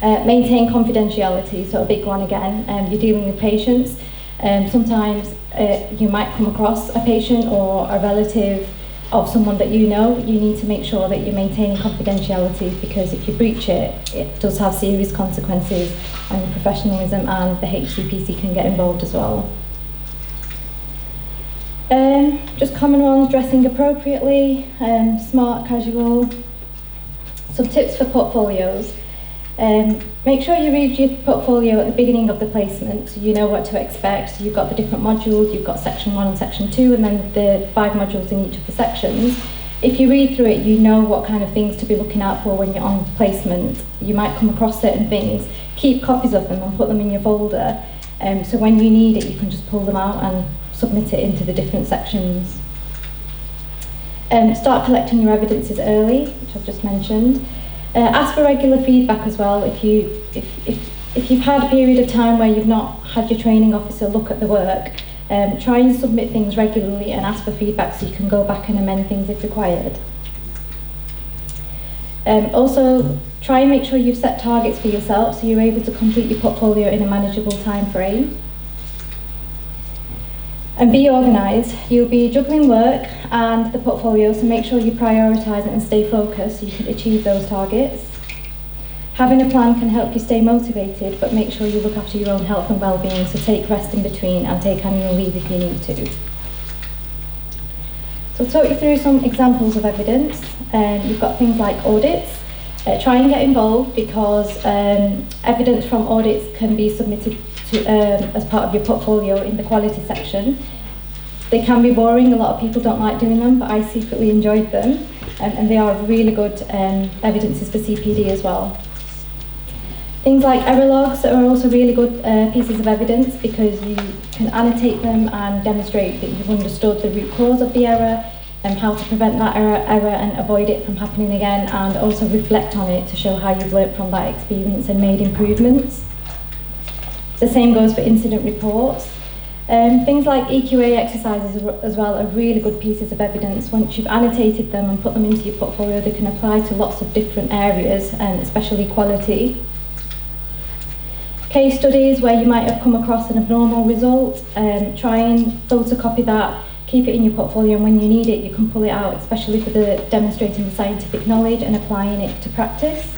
Maintain confidentiality, so a big one again. You're dealing with patients. Sometimes you might come across a patient or a relative of someone that you know. You need to make sure that you're maintaining confidentiality, because if you breach it, it does have serious consequences on your professionalism, and the HCPC can get involved as well. Just common ones, dressing appropriately, smart, casual. Some tips for portfolios. Make sure you read your portfolio at the beginning of the placement so you know what to expect. So you've got the different modules, you've got section 1 and section 2, and then the 5 modules in each of the sections. If you read through it, you know what kind of things to be looking out for when you're on placement. You might come across certain things. Keep copies of them and put them in your folder, so when you need it you can just pull them out and submit it into the different sections. Start collecting your evidences early, which I've just mentioned. Ask for regular feedback as well. If you've had a period of time where you've not had your training officer look at the work, try and submit things regularly and ask for feedback so you can go back and amend things if required. Also, try and make sure you've set targets for yourself so you're able to complete your portfolio in a manageable time frame. And be organised. You'll be juggling work and the portfolio, so make sure you prioritise it and stay focused so you can achieve those targets. Having a plan can help you stay motivated, but make sure you look after your own health and well-being, so take rest in between and take annual leave if you need to. So I'll talk you through some examples of evidence. You've got things like audits. Try and get involved, because evidence from audits can be submitted to, as part of your portfolio in the quality section. They can be boring, a lot of people don't like doing them, but I secretly enjoyed them, and they are really good evidences for CPD as well. Things like error logs are also really good pieces of evidence because you can annotate them and demonstrate that you've understood the root cause of the error and how to prevent that error and avoid it from happening again, and also reflect on it to show how you've learnt from that experience and made improvements. The same goes for incident reports. Things like EQA exercises as well are really good pieces of evidence. Once you've annotated them and put them into your portfolio, they can apply to lots of different areas, and especially quality. Case studies where you might have come across an abnormal result, try and photocopy that, keep it in your portfolio, and when you need it you can pull it out, especially for the demonstrating the scientific knowledge and applying it to practice.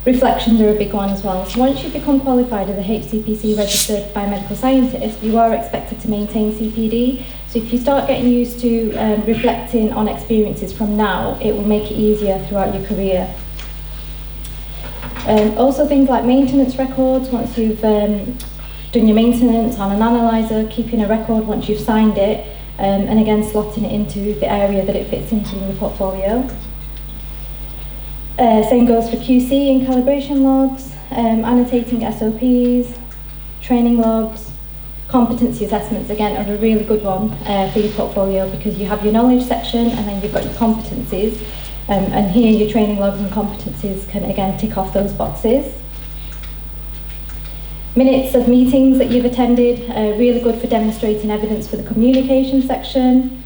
Reflections are a big one as well. So once you become qualified as a HCPC registered biomedical scientist, you are expected to maintain CPD. So if you start getting used to reflecting on experiences from now, it will make it easier throughout your career. Also things like maintenance records. Once you've done your maintenance on an analyzer, keeping a record once you've signed it, and again slotting it into the area that it fits into in your portfolio. Same goes for QC and calibration logs, annotating SOPs, training logs. Competency assessments, again, are a really good one for your portfolio because you have your knowledge section and then you've got your competencies. And here your training logs and competencies can again tick off those boxes. Minutes of meetings that you've attended are really good for demonstrating evidence for the communication section.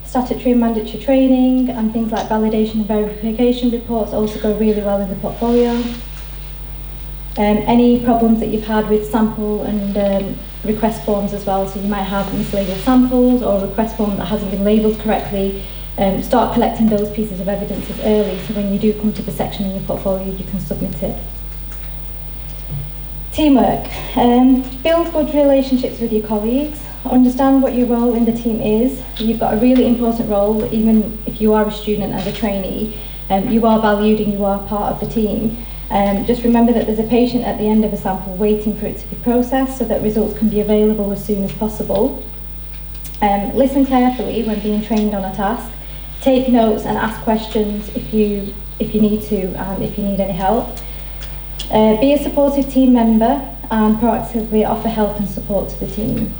Statutory and mandatory training and things like validation and verification reports also go really well in the portfolio. Any problems that you've had with sample and request forms as well, so you might have mislabeled samples or a request form that hasn't been labelled correctly. Start collecting those pieces of evidence early so when you do come to the section in your portfolio you can submit it. Teamwork. Build good relationships with your colleagues. Understand what your role in the team is. You've got a really important role, even if you are a student and a trainee. You are valued and you are part of the team. Just remember that there's a patient at the end of a sample waiting for it to be processed so that results can be available as soon as possible. Listen carefully when being trained on a task. Take notes and ask questions if you need to and if you need any help. Be a supportive team member and proactively offer help and support to the team.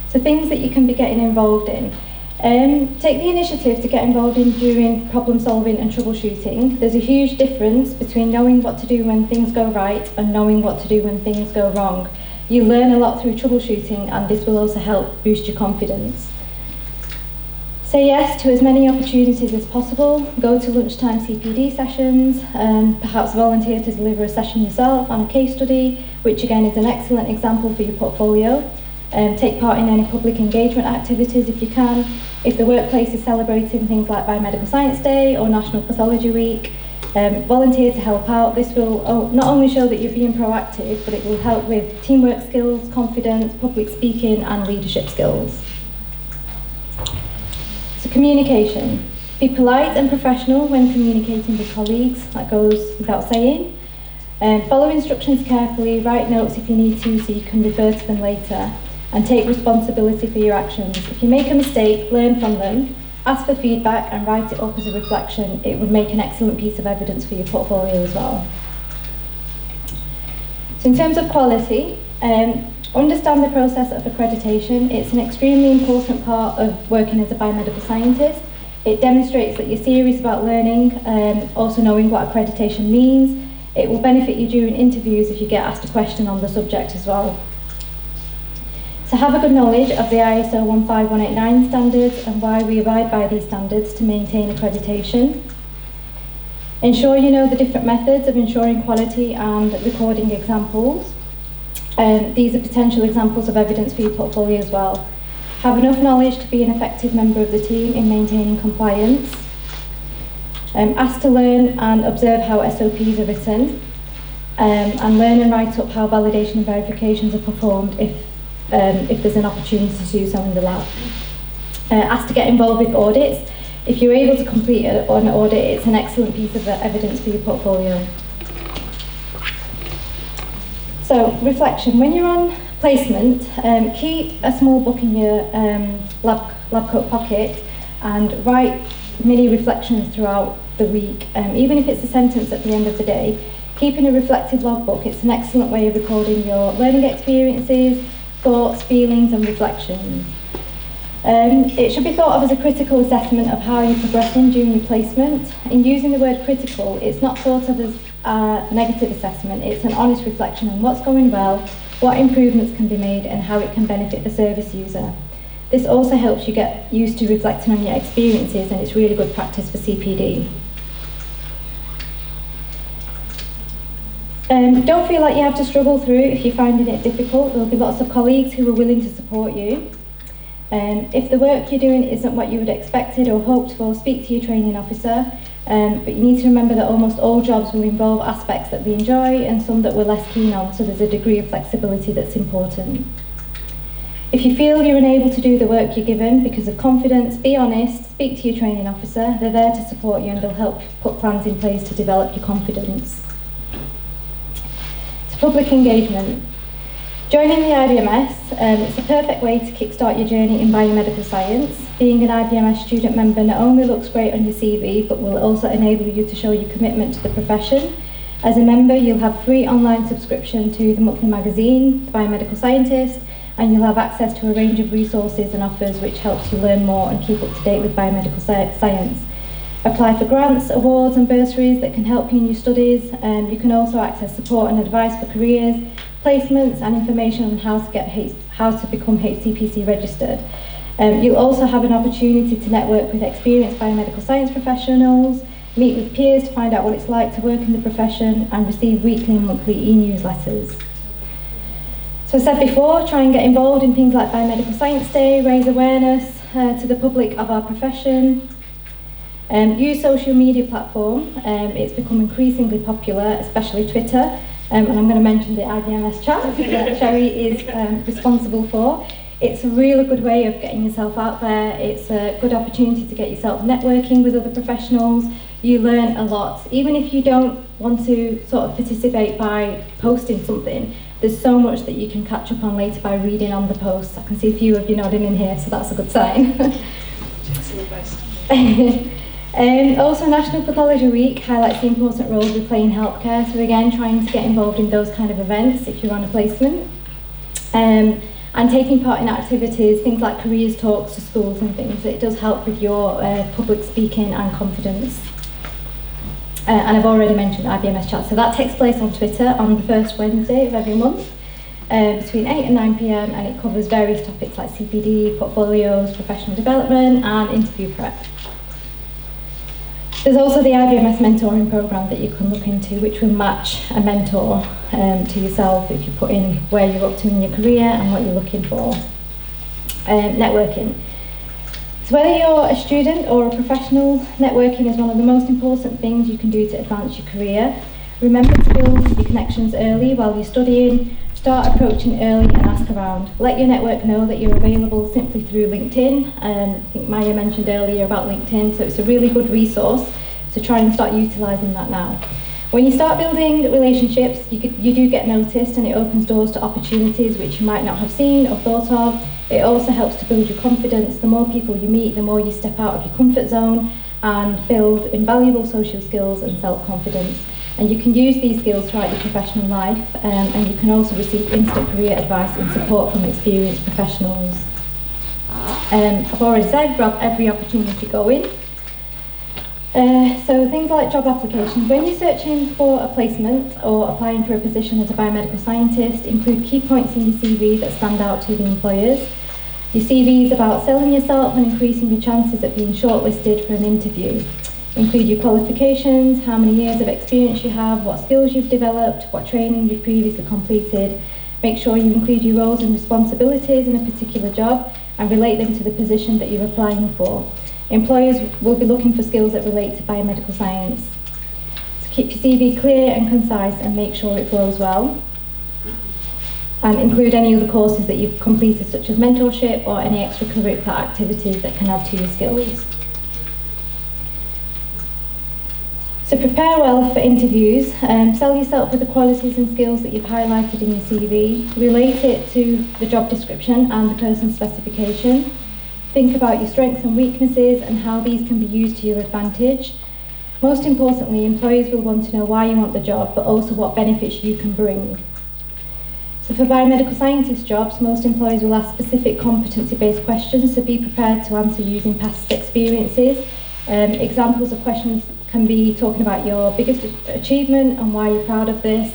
So things that you can be getting involved in. Take the initiative to get involved in during problem solving and troubleshooting. There's a huge difference between knowing what to do when things go right and knowing what to do when things go wrong. You learn a lot through troubleshooting and this will also help boost your confidence. Say yes to as many opportunities as possible. Go to lunchtime CPD sessions, perhaps volunteer to deliver a session yourself on a case study, which again is an excellent example for your portfolio. Take part in any public engagement activities if you can. If the workplace is celebrating things like Biomedical Science Day or National Pathology Week, volunteer to help out. This will not only show that you're being proactive, but it will help with teamwork skills, confidence, public speaking and leadership skills. So communication. Be polite and professional when communicating with colleagues, that goes without saying. Follow instructions carefully, write notes if you need to so you can refer to them later, and take responsibility for your actions. If you make a mistake, learn from them, ask for feedback and write it up as a reflection. It would make an excellent piece of evidence for your portfolio as well. So in terms of quality, understand the process of accreditation. It's an extremely important part of working as a biomedical scientist. It demonstrates that you're serious about learning, also knowing what accreditation means. It will benefit you during interviews if you get asked a question on the subject as well. So have a good knowledge of the ISO 15189 standards and why we abide by these standards to maintain accreditation. Ensure you know the different methods of ensuring quality and recording examples. These are potential examples of evidence for your portfolio as well. Have enough knowledge to be an effective member of the team in maintaining compliance. Ask to learn and observe how SOPs are written, and learn and write up how validation and verifications are performed if there's an opportunity to do so in the lab. Ask to get involved with audits. If you're able to complete an audit, it's an excellent piece of evidence for your portfolio. So, reflection. When you're on Placement. Keep a small book in your lab coat pocket and write mini reflections throughout the week. Even if it's a sentence at the end of the day, keeping a reflective logbook, it's an excellent way of recording your learning experiences, thoughts, feelings and reflections. It should be thought of as a critical assessment of how you're progressing during your placement. In using the word critical, it's not thought of as a negative assessment, it's an honest reflection on what's going well, what improvements can be made and how it can benefit the service user. This also helps you get used to reflecting on your experiences, and it's really good practice for CPD. Don't feel like you have to struggle through if you're finding it difficult. There'll be lots of colleagues who are willing to support you. If the work you're doing isn't what you would expected or hoped for, speak to your training officer. But you need to remember that almost all jobs will involve aspects that we enjoy and some that we're less keen on, so there's a degree of flexibility that's important. If you feel you're unable to do the work you're given because of confidence, be honest, speak to your training officer. They're there to support you and they'll help put plans in place to develop your confidence. To public engagement. Joining the IBMS, it's a perfect way to kickstart your journey in biomedical science. Being an IBMS student member not only looks great on your CV, but will also enable you to show your commitment to the profession. As a member, you'll have free online subscription to the monthly magazine, The Biomedical Scientist, and you'll have access to a range of resources and offers which helps you learn more and keep up to date with biomedical science. Apply for grants, awards and bursaries that can help you in your studies. You can also access support and advice for careers, placements and information on how to become HCPC registered. You'll also have an opportunity to network with experienced biomedical science professionals, meet with peers to find out what it's like to work in the profession, and receive weekly and monthly e-newsletters. So as I said before, try and get involved in things like Biomedical Science Day, raise awareness to the public of our profession. Use social media platform. It's become increasingly popular, especially Twitter. And I'm going to mention the IBMS chat that Sherri is responsible for. It's a really good way of getting yourself out there. It's a good opportunity to get yourself networking with other professionals. You learn a lot. Even if you don't want to sort of participate by posting something, there's so much that you can catch up on later by reading on the posts. I can see a few of you nodding in here, so that's a good sign. Also, National Pathology Week highlights the important role we play in healthcare. So again, trying to get involved in those kind of events if you're on a placement. And taking part in activities, things like careers talks to schools and things. It does help with your public speaking and confidence. And I've already mentioned IBMS chat. So that takes place on Twitter on the first Wednesday of every month between 8 and 9 p.m. and it covers various topics like CPD, portfolios, professional development and interview prep. There's also the IBMS mentoring program that you can look into, which will match a mentor to yourself if you put in where you're up to in your career and what you're looking for. Networking. So whether you're a student or a professional, networking is one of the most important things you can do to advance your career. Remember to build your connections early while you're studying. Start approaching early and ask around. Let your network know that you're available simply through LinkedIn. I think Maya mentioned earlier about LinkedIn, so it's a really good resource, so try and start utilising that now. When you start building relationships, you do get noticed and it opens doors to opportunities which you might not have seen or thought of. It also helps to build your confidence. The more people you meet, the more you step out of your comfort zone and build invaluable social skills and self-confidence. And you can use these skills throughout your professional life, and you can also receive instant career advice and support from experienced professionals. I've already said, grab every opportunity going. So things like job applications. When you're searching for a placement or applying for a position as a biomedical scientist, include key points in your CV that stand out to the employers. Your CV is about selling yourself and increasing your chances of being shortlisted for an interview. Include your qualifications, how many years of experience you have, what skills you've developed, what training you've previously completed. Make sure you include your roles and responsibilities in a particular job and relate them to the position that you're applying for. Employers will be looking for skills that relate to biomedical science. So keep your CV clear and concise and make sure it flows well. And include any other courses that you've completed, such as mentorship or any extracurricular activities that can add to your skills. So prepare well for interviews, sell yourself with the qualities and skills that you've highlighted in your CV, relate it to the job description and the person's specification, think about your strengths and weaknesses and how these can be used to your advantage. Most importantly, employers will want to know why you want the job, but also what benefits you can bring. So for biomedical scientist jobs, most employers will ask specific competency-based questions, so be prepared to answer using past experiences. Examples of questions can be talking about your biggest achievement and why you're proud of this,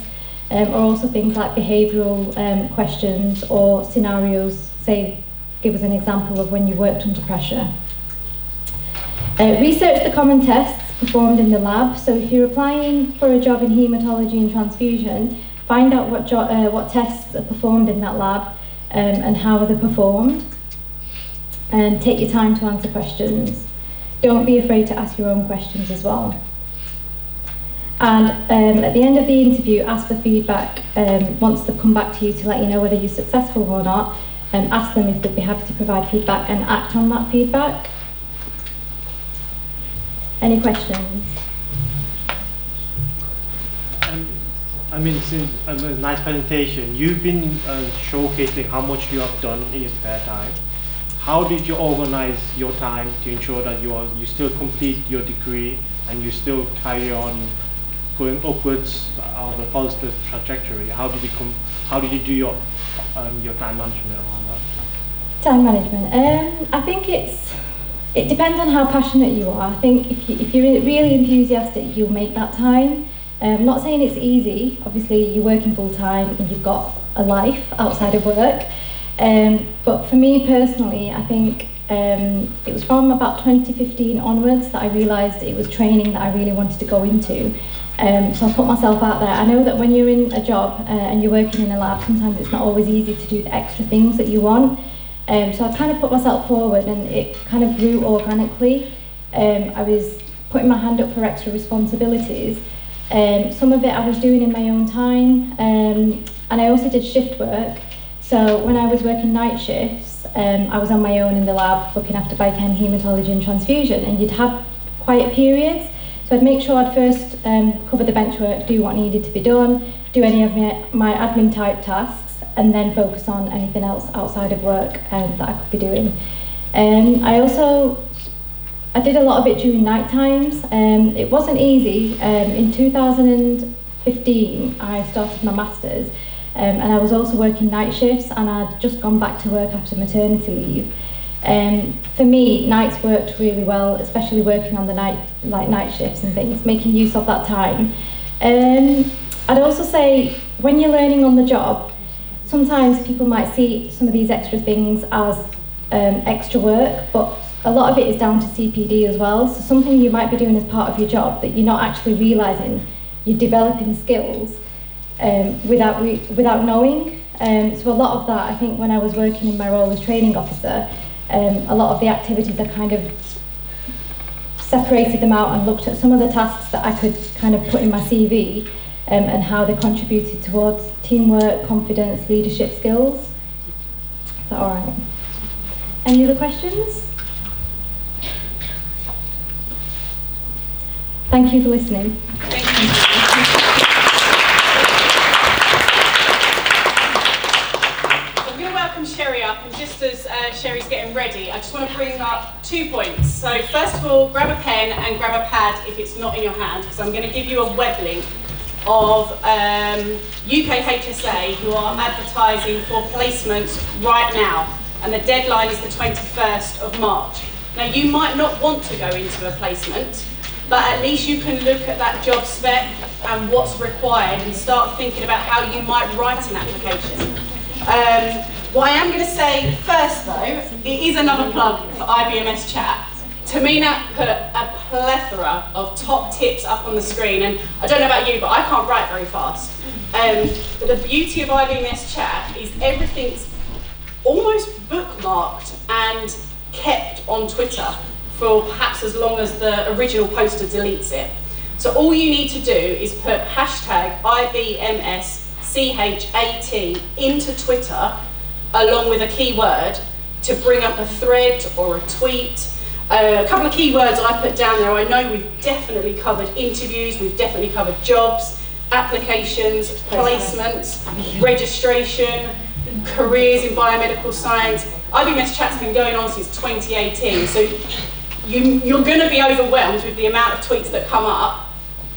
or also things like behavioural questions or scenarios, say, give us an example of when you worked under pressure. Research the common tests performed in the lab. So if you're applying for a job in haematology and transfusion, find out what tests are performed in that lab and how they're performed. And take your time to answer questions. Don't be afraid to ask your own questions as well. And at the end of the interview, ask for feedback once they've come back to you to let you know whether you're successful or not. Ask them if they'd be happy to provide feedback and act on that feedback. Any questions? I mean, since a nice presentation, you've been showcasing how much you have done in your spare time. How did you organize your time to ensure that you still complete your degree and you still carry on going upwards on a positive trajectory? How did you do your time management on that? Time management. I think it depends on how passionate you are. I think if you're really enthusiastic, you'll make that time. I'm not saying it's easy. Obviously, you're working full time and you've got a life outside of work. But for me personally, I think it was from about 2015 onwards that I realised it was training that I really wanted to go into. So I put myself out there. I know that when you're in a job and you're working in a lab, sometimes it's not always easy to do the extra things that you want. So I kind of put myself forward and it kind of grew organically. I was putting my hand up for extra responsibilities. Some of it I was doing in my own time, and I also did shift work. So when I was working night shifts, I was on my own in the lab looking after biochem, haematology and transfusion, and you'd have quiet periods. So I'd make sure I'd first cover the bench work, do what needed to be done, do any of my admin type tasks, and then focus on anything else outside of work that I could be doing. I did a lot of it during night times. It wasn't easy. In 2015, I started my masters, and I was also working night shifts, and I'd just gone back to work after maternity leave. For me, nights worked really well, especially working on the night shifts and things, making use of that time. I'd also say when you're learning on the job, sometimes people might see some of these extra things as extra work, but a lot of it is down to CPD as well. So something you might be doing as part of your job that you're not actually realising you're developing skills without knowing. So a lot of that, I think when I was working in my role as training officer, a lot of the activities I kind of separated them out and looked at some of the tasks that I could kind of put in my CV and how they contributed towards teamwork, confidence, leadership skills. Is that all right? Any other questions? Thank you for listening. Thank you. So I'm going to welcome Sherri up, and just as Sherri's getting ready, I just want to bring up 2 points. So first of all, grab a pen and grab a pad if it's not in your hand, because I'm going to give you a web link of UK HSA who are advertising for placements right now, and the deadline is the 21st of March. Now you might not want to go into a placement, but at least you can look at that job spec and what's required and start thinking about how you might write an application. What I am going to say first though, it is another plug for IBMS chat. Tahmina put a plethora of top tips up on the screen, and I don't know about you, but I can't write very fast. But the beauty of IBMS chat is everything's almost bookmarked and kept on Twitter for perhaps as long as the original poster deletes it. So all you need to do is put hashtag IBMSCHAT into Twitter along with a keyword to bring up a thread or a tweet A couple of keywords I put down there. I know we've definitely covered interviews, we've definitely covered jobs, applications, placements, registration, careers in biomedical science. IBMS chat's been going on since 2018, so you're going to be overwhelmed with the amount of tweets that come up,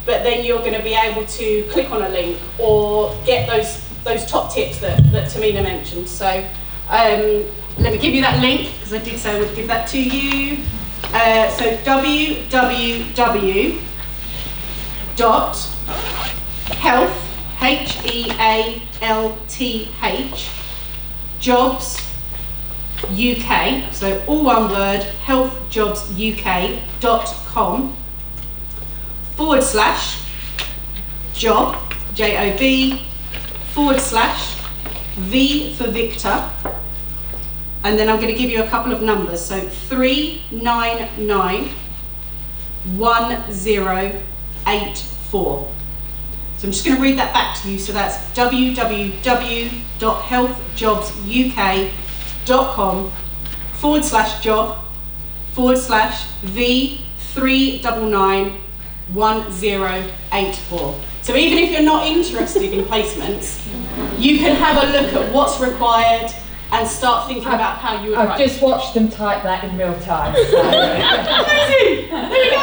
but then you're going to be able to click on a link or get those top tips that Tahmina mentioned. So let me give you that link, because I did say I would give that to you. So www.health, H-E-A-L-T-H, jobs, UK, so all one word, healthjobsuk.com /job, J-O-B, /V for Victor, and then I'm going to give you a couple of numbers, so 3991084. So I'm just going to read that back to you. So that's www.healthjobsuk.com /job /V3991084. So even if you're not interested in placements, you can have a look at what's required and start thinking about how you would I've write. just watched them type that in real time. So. Amazing! There we go.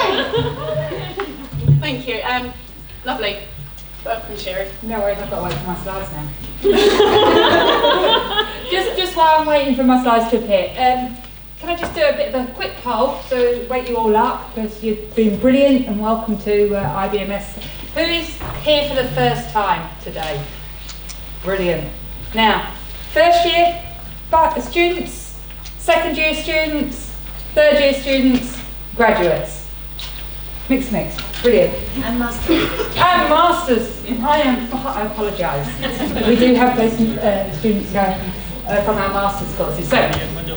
Thank you. Lovely. Welcome, Sherri. No worries, I've got to wait for my slides now. just while I'm waiting for my slides to appear, can I just do a bit of a quick poll to wake you all up, because you've been brilliant, and welcome to IBMS. Who is here for the first time today? Brilliant. Now, first year students, second year students, third year students, graduates. Mix. Brilliant. And masters. And masters. I apologise. We do have those students going from our master's courses. So,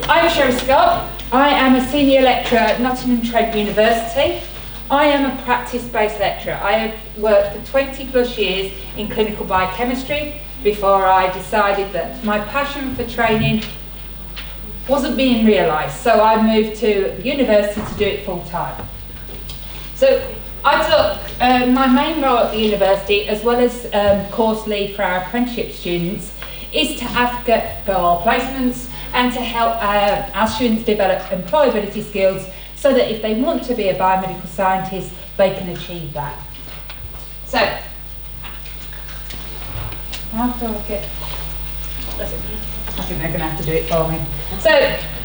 I'm Sherri Scott. I am a senior lecturer at Nottingham Trent University. I am a practice-based lecturer. I have worked for 20 plus years in clinical biochemistry before I decided that my passion for training wasn't being realised. So I moved to the university to do it full time. So I took my main role at the university, as well as course lead for our apprenticeship students, is to advocate for placements and to help our students develop employability skills, so that if they want to be a biomedical scientist, they can achieve that. So, how do I get... I think they're going to have to do it for me. So,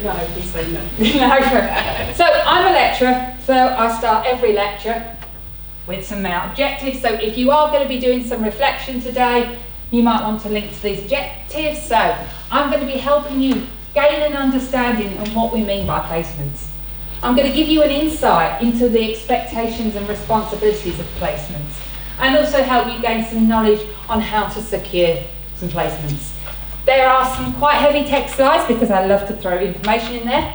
no, please say no. So, I'm a lecturer, so I start every lecture with some objectives. So, if you are going to be doing some reflection today, you might want to link to these objectives. So, I'm going to be helping you gain an understanding of what we mean by placements. I'm going to give you an insight into the expectations and responsibilities of placements, and also help you gain some knowledge on how to secure some placements. There are some quite heavy text slides because I love to throw information in there.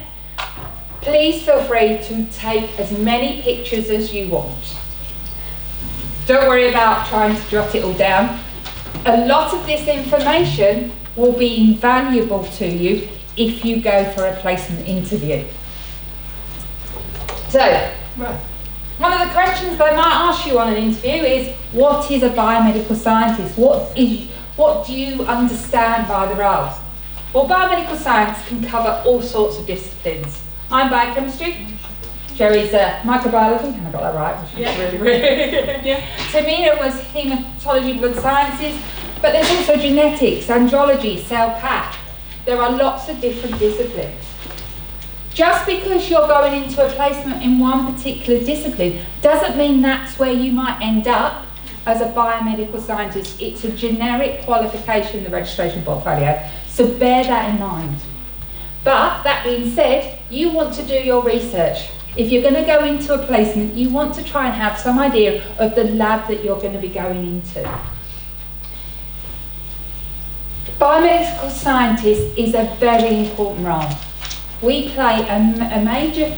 Please feel free to take as many pictures as you want. Don't worry about trying to jot it all down. A lot of this information will be invaluable to you if you go for a placement interview. So, one of the questions they might ask you on an interview is, what is a biomedical scientist? What do you understand by the role? Well, biomedical science can cover all sorts of disciplines. I'm biochemistry, Sherri's microbiology, and I got that right, which is really yeah. Tahmina was hematology, blood sciences, but there's also genetics, andrology, cell path. There are lots of different disciplines. Just because you're going into a placement in one particular discipline doesn't mean that's where you might end up as a biomedical scientist. It's a generic qualification in the registration portfolio, so bear that in mind. But that being said, you want to do your research. If you're going to go into a placement, you want to try and have some idea of the lab that you're going to be going into. Biomedical scientist is a very important role. We play a major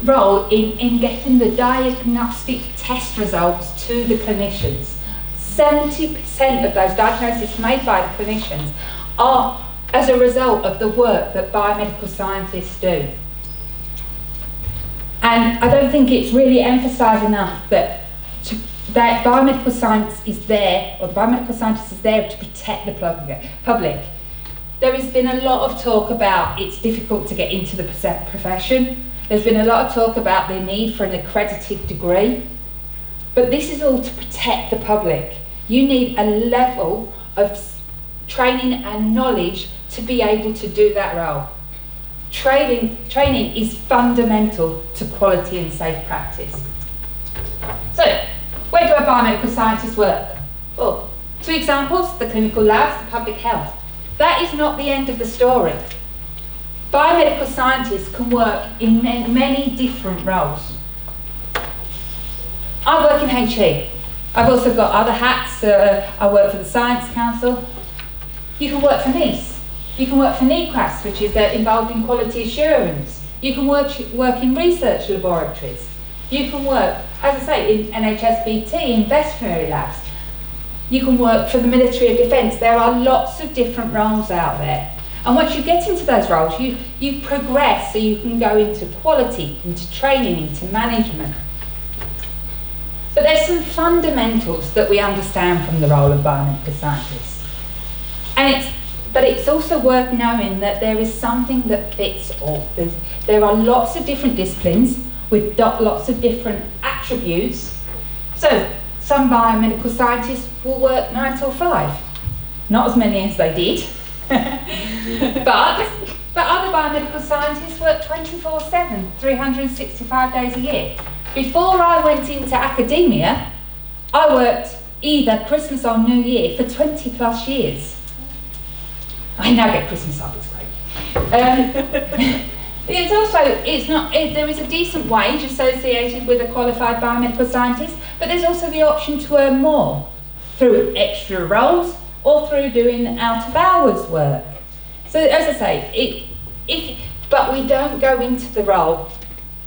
role in getting the diagnostic test results to the clinicians. 70% of those diagnoses made by the clinicians are as a result of the work that biomedical scientists do. And I don't think it's really emphasised enough that biomedical science is there, or the biomedical scientist is there to protect the public. There has been a lot of talk about it's difficult to get into the profession. There's been a lot of talk about the need for an accredited degree. But this is all to protect the public. You need a level of training and knowledge to be able to do that role. Training is fundamental to quality and safe practice. So, where do our biomedical scientists work? Well, 2 examples, the clinical labs, the public health. That is not the end of the story. Biomedical scientists can work in many different roles. I work in HE. I've also got other hats. I work for the Science Council. You can work for NICE. You can work for NEQAS, which is involved in quality assurance. You can work in research laboratories. You can work, as I say, in NHSBT, in veterinary labs. You can work for the Military of Defence. There are lots of different roles out there. And once you get into those roles, you progress, so you can go into quality, into training, into management. But there's some fundamentals that we understand from the role of biomedical scientists. But it's also worth knowing that there is something that fits all. There are lots of different disciplines with lots of different attributes. So some biomedical scientists will work 9 till 5. Not as many as they did. but other biomedical scientists work 24/7, 365 days a year. Before I went into academia, I worked either Christmas or New Year for 20 plus years. I now get Christmas off, it's great. There is a decent wage associated with a qualified biomedical scientist, but there's also the option to earn more through extra roles or through doing out of hours work. So as I say, but we don't go into the role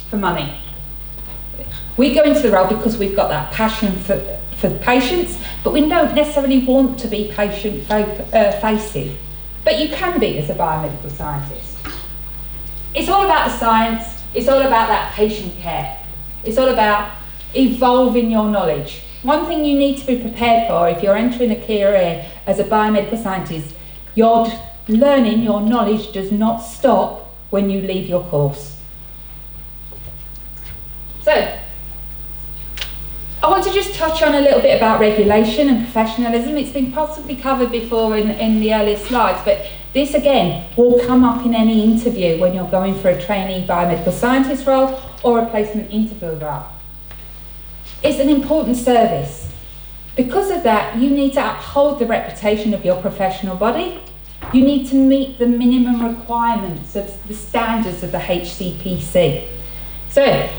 for money. We go into the role because we've got that passion for patients, but we don't necessarily want to be patient facing. But you can be as a biomedical scientist. It's all about the science, it's all about that patient care. It's all about evolving your knowledge. One thing you need to be prepared for if you're entering a career as a biomedical scientist, your learning, your knowledge does not stop when you leave your course. So, I want to just touch on a little bit about regulation and professionalism. It's been possibly covered before in the earlier slides, but this again will come up in any interview when you're going for a trainee biomedical scientist role or a placement interview role. It's an important service. Because of that, you need to uphold the reputation of your professional body. You need to meet the minimum requirements of the standards of the HCPC. So,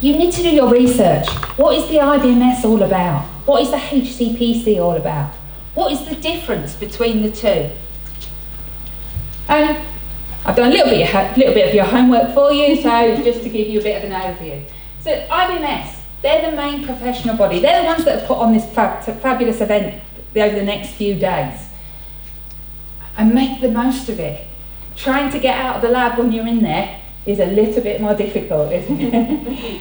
you need to do your research. What is the IBMS all about? What is the HCPC all about? What is the difference between the two? And I've done a little bit of your homework for you, so just to give you a bit of an overview. So IBMS, they're the main professional body. They're the ones that have put on this fabulous event over the next few days. And make the most of it. Trying to get out of the lab when you're in there is a little bit more difficult, isn't it?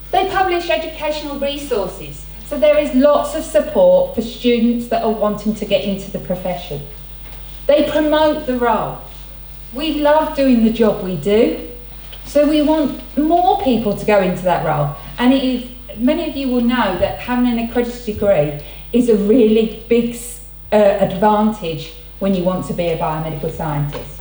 They publish educational resources, so there is lots of support for students that are wanting to get into the profession. They promote the role. We love doing the job we do, so we want more people to go into that role. And it is, many of you will know that having an accredited degree is a really big advantage when you want to be a biomedical scientist.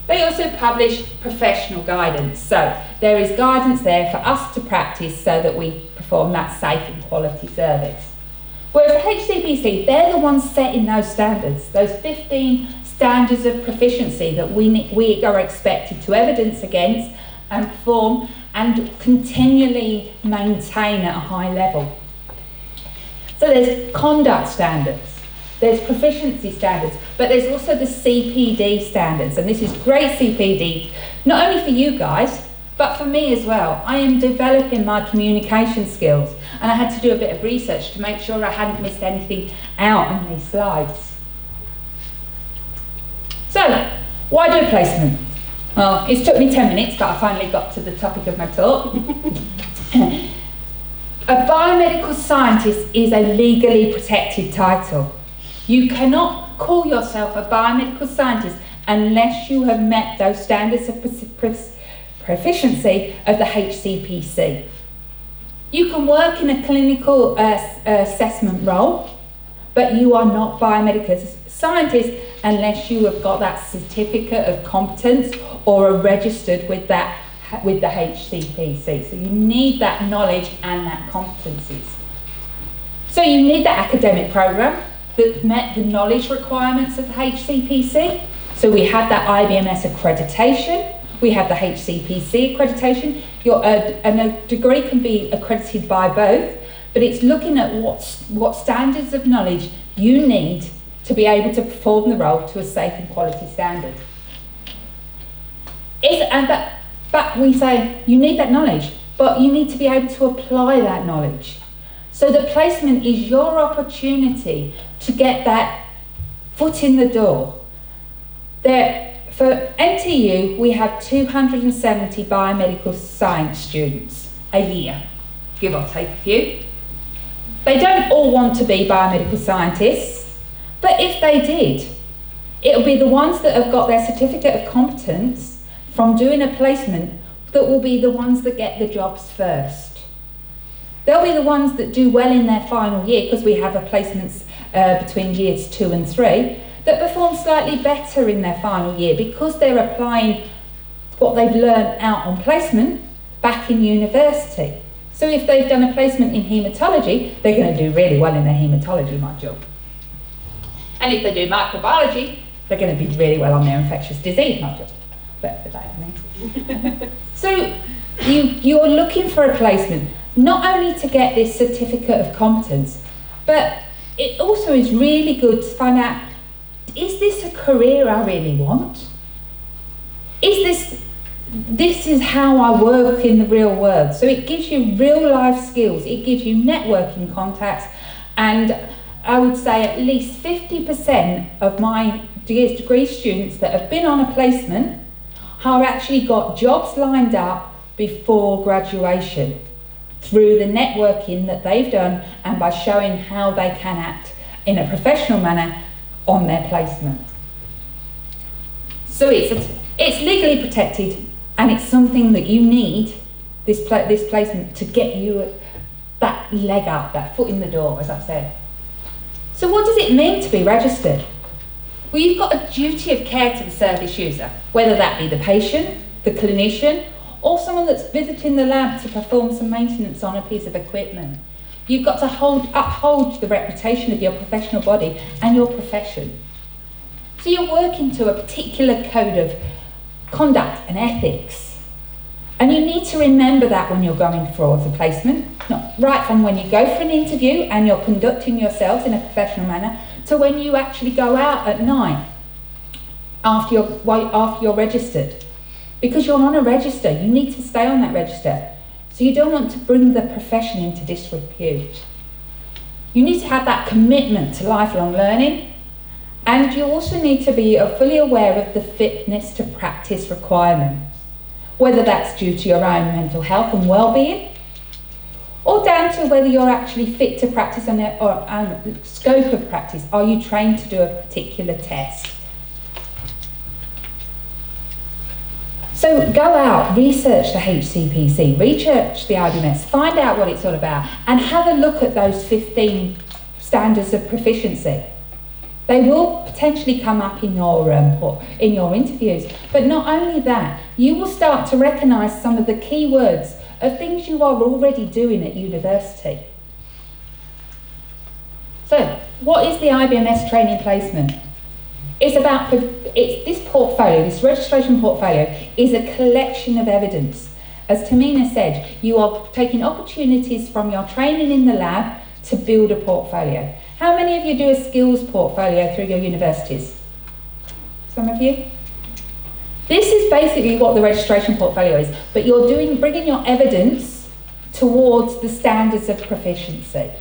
They also publish professional guidance, so there is guidance there for us to practice so that we perform that safe and quality service. Whereas the HCPC, they're the ones setting those standards, those 15 standards of proficiency that we are expected to evidence against and perform and continually maintain at a high level. So there's conduct standards. There's proficiency standards, but there's also the CPD standards, and this is great CPD, not only for you guys, but for me as well. I am developing my communication skills, and I had to do a bit of research to make sure I hadn't missed anything out on these slides. So, why do a placement? Well, it's took me 10 minutes, but I finally got to the topic of my talk. A biomedical scientist is a legally protected title. You cannot call yourself a biomedical scientist unless you have met those standards of proficiency of the HCPC. You can work in a clinical assessment role, but you are not biomedical scientist unless you have got that certificate of competence or are registered with the HCPC. So you need that knowledge and that competencies. So you need that academic program that met the knowledge requirements of the HCPC. So we had that IBMS accreditation, we have the HCPC accreditation. And a degree can be accredited by both, but it's looking at what standards of knowledge you need to be able to perform the role to a safe and quality standard. But we say you need that knowledge, but you need to be able to apply that knowledge. So the placement is your opportunity to get that foot in the door. For NTU, we have 270 biomedical science students a year, give or take a few. They don't all want to be biomedical scientists, but if they did, it'll be the ones that have got their certificate of competence from doing a placement that will be the ones that get the jobs first. They'll be the ones that do well in their final year, because we have a placements between years 2 and 3, that perform slightly better in their final year because they're applying what they've learned out on placement back in university. So if they've done a placement in haematology, they're going to do really well in their haematology module. And if they do microbiology, they're going to be really well on their infectious disease module. So you're looking for a placement, not only to get this certificate of competence, but it also is really good to find out, is this a career I really want? This is how I work in the real world. So it gives you real life skills, it gives you networking contacts, and I would say at least 50% of my degree students that have been on a placement have actually got jobs lined up before graduation through the networking that they've done and by showing how they can act in a professional manner on their placement. So it's legally protected, and it's something that you need, this placement, to get you that leg up, that foot in the door, as I've said. So what does it mean to be registered? Well, you've got a duty of care to the service user, whether that be the patient, the clinician, or someone that's visiting the lab to perform some maintenance on a piece of equipment. You've got to uphold the reputation of your professional body and your profession. So you're working to a particular code of conduct and ethics. And you need to remember that when you're going for the placement, not right from when you go for an interview and you're conducting yourselves in a professional manner, to when you actually go out at night after you're registered. Because you're on a register, you need to stay on that register. So you don't want to bring the profession into disrepute. You need to have that commitment to lifelong learning, and you also need to be fully aware of the fitness to practice requirements, whether that's due to your own mental health and well-being, or down to whether you're actually fit to practice and scope of practice. Are you trained to do a particular test? So go out, research the HCPC, research the IBMS, find out what it's all about, and have a look at those 15 standards of proficiency. They will potentially come up in your interviews, but not only that, you will start to recognise some of the key words of things you are already doing at university. So, what is the IBMS training placement? This portfolio, this registration portfolio, is a collection of evidence. As Tahmina said, you are taking opportunities from your training in the lab to build a portfolio. How many of you do a skills portfolio through your universities? Some of you? This is basically what the registration portfolio is, but you're bringing your evidence towards the standards of proficiency.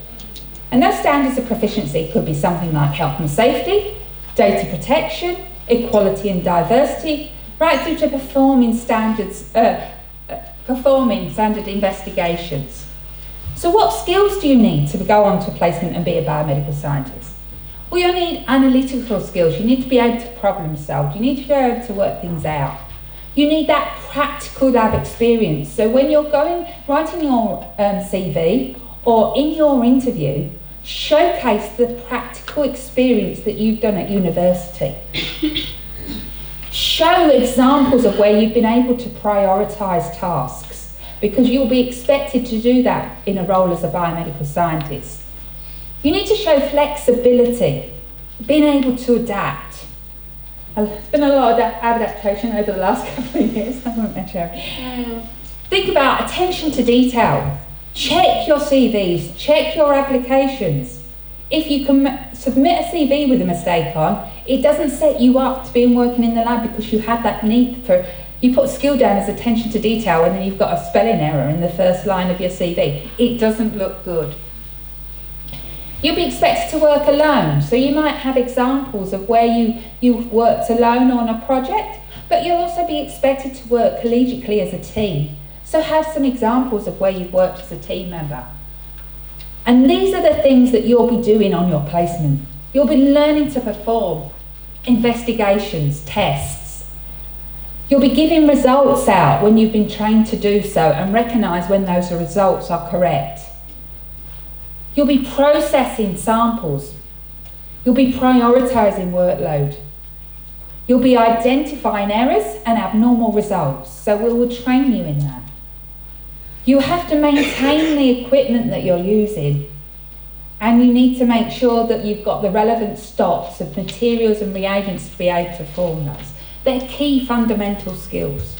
And those standards of proficiency could be something like health and safety, data protection, equality and diversity, right through to performing standard investigations. So what skills do you need to go on to placement and be a biomedical scientist? Well, you need analytical skills. You need to be able to problem solve. You need to be able to work things out. You need that practical lab experience. So when you're writing your CV or in your interview, showcase the practical experience that you've done at university. Show examples of where you've been able to prioritise tasks, because you'll be expected to do that in a role as a biomedical scientist. You need to show flexibility, being able to adapt. There's been a lot of adaptation over the last couple of years, haven't there, Cherie? Think about attention to detail. Check your CVs, check your applications. If you can submit a CV with a mistake on, it doesn't set you up to be working in the lab, because you had that need for, you put a skill down as attention to detail and then you've got a spelling error in the first line of your CV. It doesn't look good. You'll be expected to work alone, so you might have examples of where you've worked alone on a project, but you'll also be expected to work collegiately as a team. So have some examples of where you've worked as a team member. And these are the things that you'll be doing on your placement. You'll be learning to perform investigations, tests. You'll be giving results out when you've been trained to do so and recognise when those results are correct. You'll be processing samples. You'll be prioritising workload. You'll be identifying errors and abnormal results, so we will train you in that. You have to maintain the equipment that you're using, and you need to make sure that you've got the relevant stocks of materials and reagents to be able to perform those. They're key fundamental skills.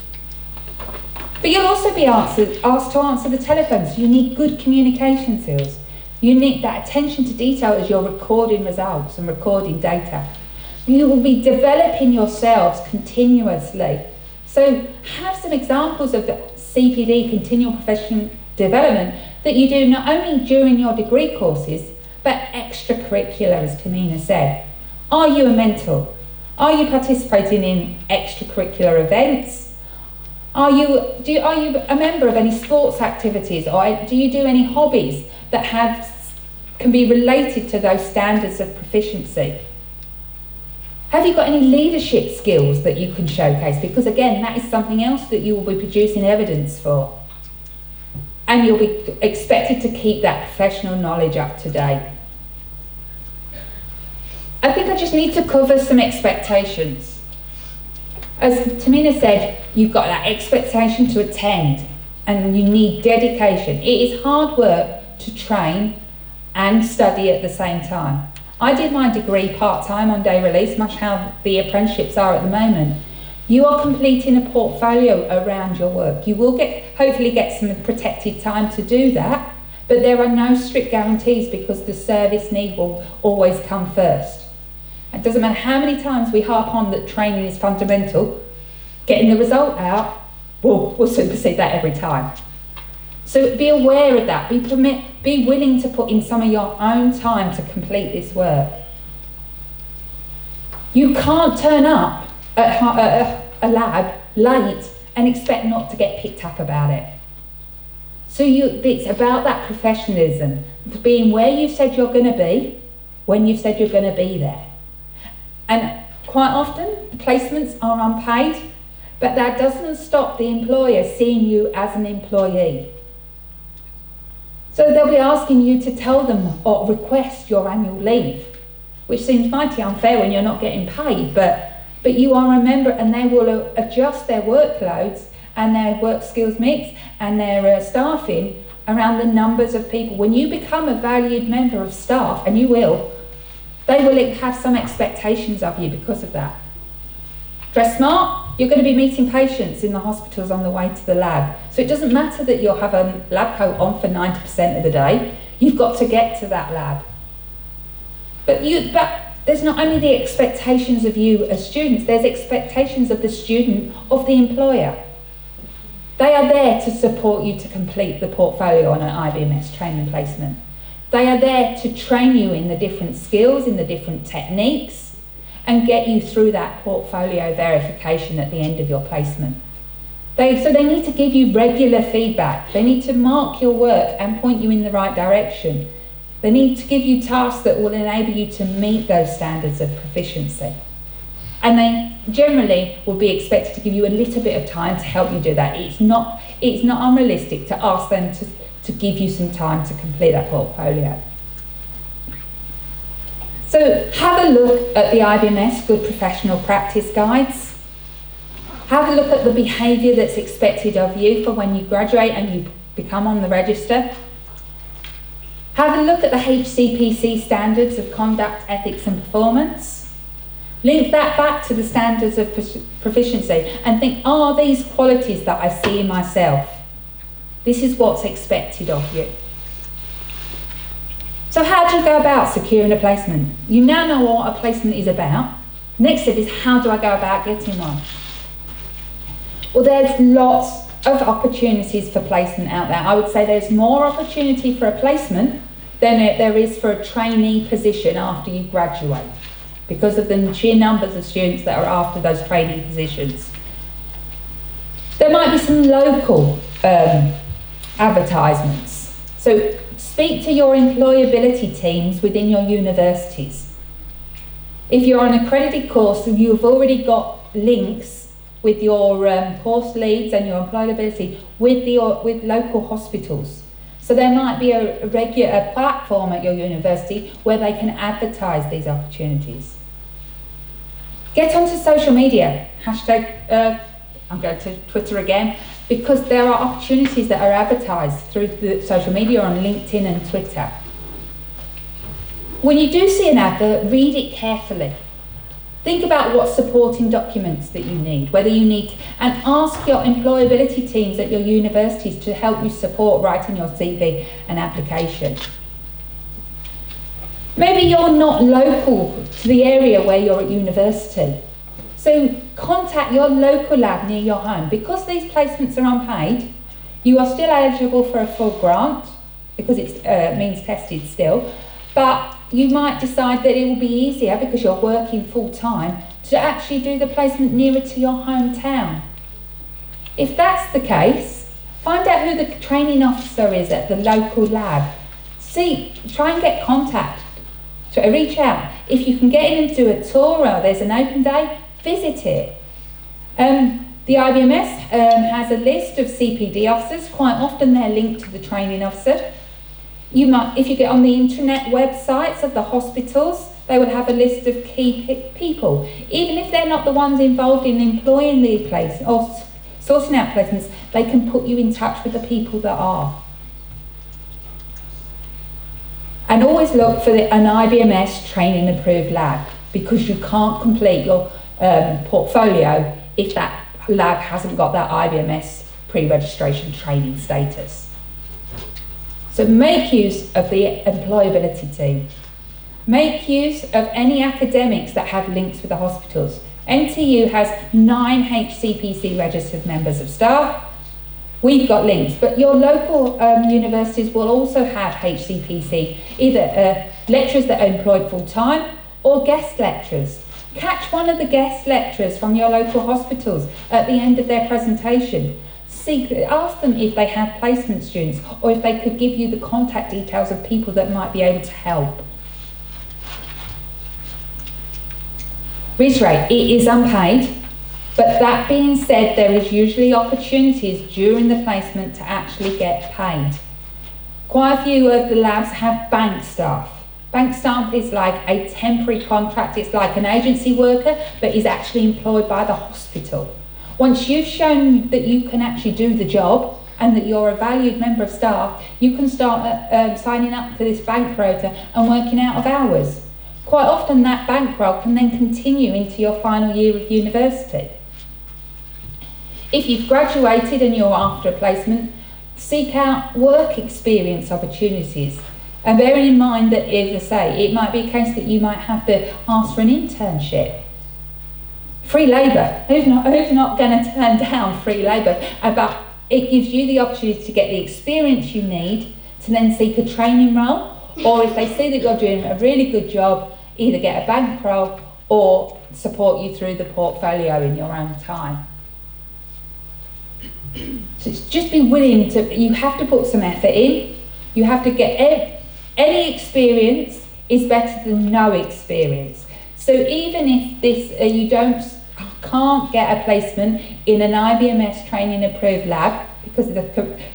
But you'll also be asked to answer the telephone, so you need good communication skills. You need that attention to detail as you're recording results and recording data. You will be developing yourselves continuously. So have some examples of the CPD, continual professional development, that you do not only during your degree courses, but extracurricular, as Tahmina said. Are you a mentor? Are you participating in extracurricular events? Are you a member of any sports activities, or do you do any hobbies that can be related to those standards of proficiency? Have you got any leadership skills that you can showcase? Because again, that is something else that you will be producing evidence for. And you'll be expected to keep that professional knowledge up to date. I think I just need to cover some expectations. As Tahmina said, you've got that expectation to attend, and you need dedication. It is hard work to train and study at the same time. I did my degree part-time on day release, much how the apprenticeships are at the moment. You are completing a portfolio around your work. You will hopefully get some protected time to do that, but there are no strict guarantees, because the service need will always come first. It doesn't matter how many times we harp on that training is fundamental, getting the result out will supersede that every time. So be aware of that. Be willing to put in some of your own time to complete this work. You can't turn up at a lab late and expect not to get picked up about it. So it's about that professionalism, being where you said you're going to be, when you said you're going to be there. And quite often, the placements are unpaid, but that doesn't stop the employer seeing you as an employee. So they'll be asking you to tell them or request your annual leave, which seems mighty unfair when you're not getting paid, but you are a member, and they will adjust their workloads and their work skills mix and their staffing around the numbers of people. When you become a valued member of staff, and you will, they will have some expectations of you because of that. Dress smart, you're going to be meeting patients in the hospitals on the way to the lab. So it doesn't matter that you'll have a lab coat on for 90% of the day, you've got to get to that lab. But there's not only the expectations of you as students, there's expectations of the student of the employer. They are there to support you to complete the portfolio on an IBMS training placement. They are there to train you in the different skills, in the different techniques, and get you through that portfolio verification at the end of your placement. So they need to give you regular feedback. They need to mark your work and point you in the right direction. They need to give you tasks that will enable you to meet those standards of proficiency. And they generally will be expected to give you a little bit of time to help you do that. It's not unrealistic to ask them to give you some time to complete that portfolio. So have a look at the IBMS Good Professional Practice Guides. Have a look at the behaviour that's expected of you for when you graduate and you become on the register. Have a look at the HCPC standards of conduct, ethics and performance. Link that back to the standards of proficiency and think, are these qualities that I see in myself? This is what's expected of you. So how do you go about securing a placement? You now know what a placement is about. Next step is, how do I go about getting one? Well, there's lots of opportunities for placement out there. I would say there's more opportunity for a placement than there is for a trainee position after you graduate, because of the sheer numbers of students that are after those trainee positions. There might be some local advertisements. So speak to your employability teams within your universities. If you're on an accredited course, you've already got links with your course leads and your employability with local hospitals. So there might be a regular platform at your university where they can advertise these opportunities. Get onto social media, hashtag, I'm going to Twitter again, because there are opportunities that are advertised through the social media on LinkedIn and Twitter. When you do see an advert, read it carefully. Think about what supporting documents that you need, whether you need, and ask your employability teams at your universities to help you support writing your CV and application. Maybe you're not local to the area where you're at university. So contact your local lab near your home. Because these placements are unpaid, you are still eligible for a full grant, because it's means tested still, but you might decide that it will be easier, because you're working full time, to actually do the placement nearer to your hometown. If that's the case, find out who the training officer is at the local lab. Try and get contact, reach out. If you can get in and do a tour, or there's an open day, visit it. The IBMS has a list of CPD officers. Quite often they're linked to the training officer. You might, if you get on the internet websites of the hospitals, they will have a list of key people. Even if they're not the ones involved in employing the place or sorting out placements, they can put you in touch with the people that are. And always look for an IBMS training approved lab, because you can't complete your portfolio if that lab hasn't got that IBMS pre-registration training status. So make use of the employability team. Make use of any academics that have links with the hospitals. NTU has 9 HCPC registered members of staff. We've got links, but your local universities will also have HCPC, either lecturers that are employed full-time or guest lecturers. Catch one of the guest lecturers from your local hospitals at the end of their presentation. Ask them if they have placement students, or if they could give you the contact details of people that might be able to help. Reiterate, it is unpaid, but that being said, there is usually opportunities during the placement to actually get paid. Quite a few of the labs have bank staff. Bank staff is like a temporary contract. It's like an agency worker, but is actually employed by the hospital. Once you've shown that you can actually do the job and that you're a valued member of staff, you can start signing up to this bank rota and working out of hours. Quite often that bank role can then continue into your final year of university. If you've graduated and you're after a placement, seek out work experience opportunities. And bearing in mind that, as I say, it might be a case that you might have to ask for an internship. Free labour. Who's not going to turn down free labour? But it gives you the opportunity to get the experience you need to then seek a training role, or if they see that you're doing a really good job, either get a bank role or support you through the portfolio in your own time. So it's just be willing to, you have to put some effort in. You have to get, any experience is better than no experience. So even if this, you can't get a placement in an IBMS training approved lab, because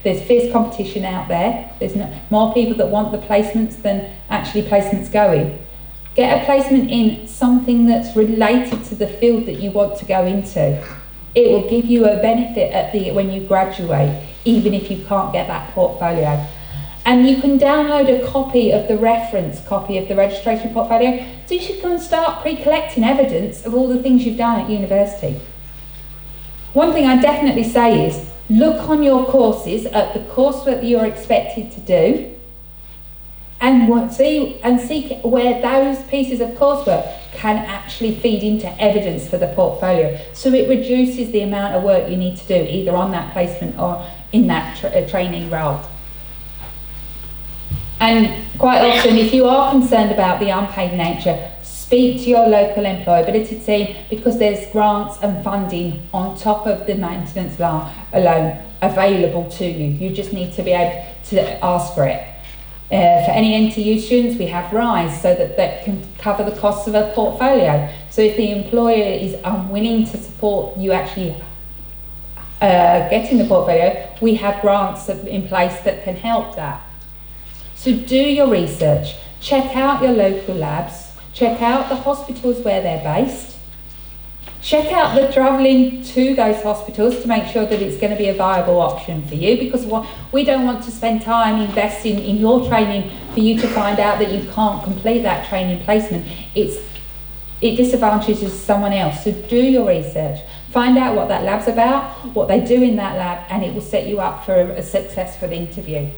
there's fierce competition out there, there's more people that want the placements than actually placements going. Get a placement in something that's related to the field that you want to go into. It will give you a benefit when you graduate, even if you can't get that portfolio. And you can download a copy of the reference copy of the registration portfolio, so you should go and start pre-collecting evidence of all the things you've done at university. One thing I definitely say is, look on your courses at the coursework that you're expected to do, and seek where those pieces of coursework can actually feed into evidence for the portfolio. So it reduces the amount of work you need to do either on that placement or in that training role. And quite often, if you are concerned about the unpaid nature, speak to your local employability team, because there's grants and funding on top of the maintenance alone available to you. You just need to be able to ask for it. For any NTU students, we have RISE, so that can cover the costs of a portfolio. So if the employer is unwilling to support you actually getting the portfolio, we have grants in place that can help that. So do your research, check out your local labs, check out the hospitals where they're based, check out the travelling to those hospitals to make sure that it's going to be a viable option for you, because we don't want to spend time investing in your training for you to find out that you can't complete that training placement. It disadvantages someone else. So do your research, find out what that lab's about, what they do in that lab, and it will set you up for a successful interview.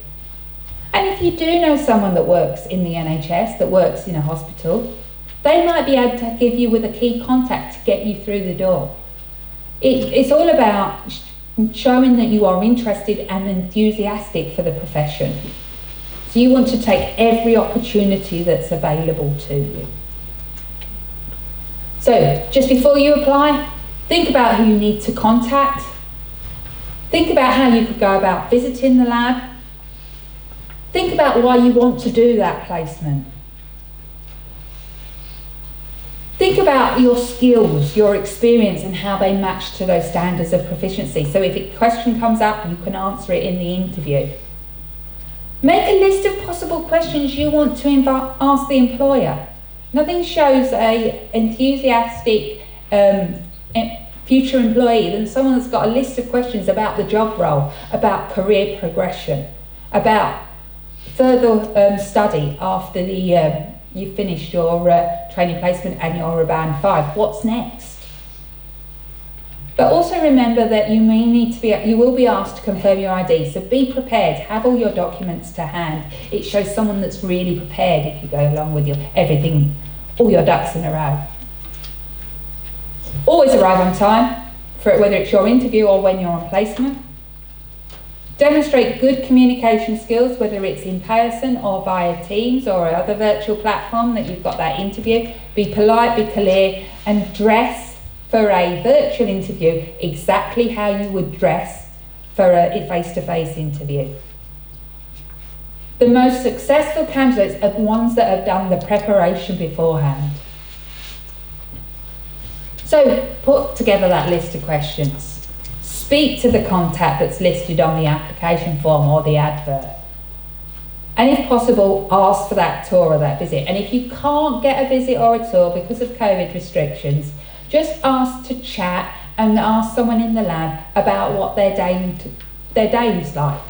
And if you do know someone that works in the NHS, that works in a hospital, they might be able to give you with a key contact to get you through the door. It's all about showing that you are interested and enthusiastic for the profession. So you want to take every opportunity that's available to you. So just before you apply, think about who you need to contact. Think about how you could go about visiting the lab. Think about why you want to do that placement. Think about your skills, your experience, and how they match to those standards of proficiency. So if a question comes up, you can answer it in the interview. Make a list of possible questions you want to ask the employer. Nothing shows an enthusiastic future employee than someone that's got a list of questions about the job role, about career progression, about further study after you've finished your training placement and you're a band 5. What's next? But also remember that you will be asked to confirm your ID, so be prepared, have all your documents to hand. It shows someone that's really prepared if you go along with everything, all your ducks in a row. Always arrive on time, whether it's your interview or when you're on placement. Demonstrate good communication skills, whether it's in person or via Teams or other virtual platform that you've got that interview. Be polite, be clear, and dress for a virtual interview exactly how you would dress for a face-to-face interview. The most successful candidates are the ones that have done the preparation beforehand. So put together that list of questions. Speak to the contact that's listed on the application form or the advert. And if possible, ask for that tour or that visit. And if you can't get a visit or a tour because of COVID restrictions, just ask to chat and ask someone in the lab about what their day is like,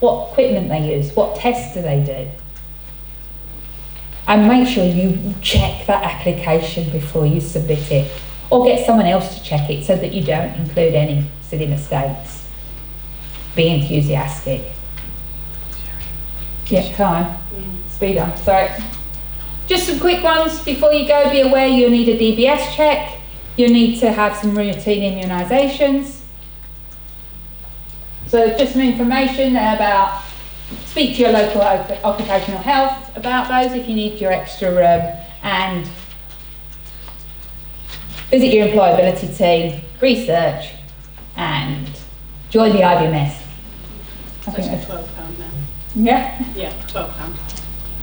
what equipment they use, what tests do they do. And make sure you check that application before you submit it, or get someone else to check it so that you don't include any silly mistakes. Be enthusiastic. Yeah, time. Speed on, sorry. Just some quick ones before you go. Be aware you'll need a DBS check. You'll need to have some routine immunisations. So just some information about, speak to your local occupational health about those if you need your extra and visit your employability team, research, and join the IBMS. I think that's £12 now. Yeah? Yeah, £12.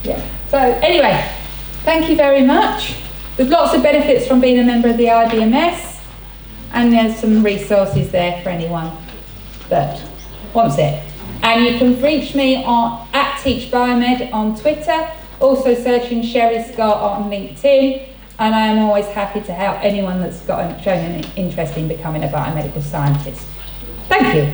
Yeah. So anyway, thank you very much. There's lots of benefits from being a member of the IBMS, and there's some resources there for anyone that wants it. And you can reach me on @TeachBiomed on Twitter, also searching Sherri Scott on LinkedIn, and I am always happy to help anyone that's shown an interest in becoming a biomedical scientist. Thank you.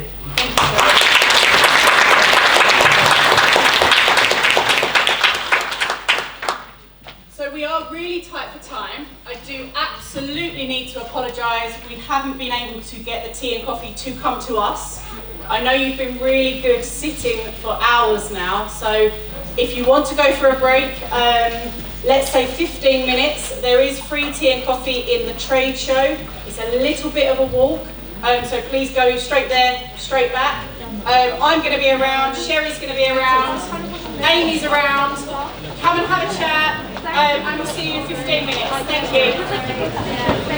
So we are really tight for time. I do absolutely need to apologise. We haven't been able to get the tea and coffee to come to us. I know you've been really good sitting for hours now, so if you want to go for a break, let's say 15 minutes. There is free tea and coffee in the trade show. It's a little bit of a walk, so please go straight there, straight back. I'm going to be around, Sherri's going to be around, Amy's around. Come and have a chat, and we'll see you in 15 minutes. Thank you.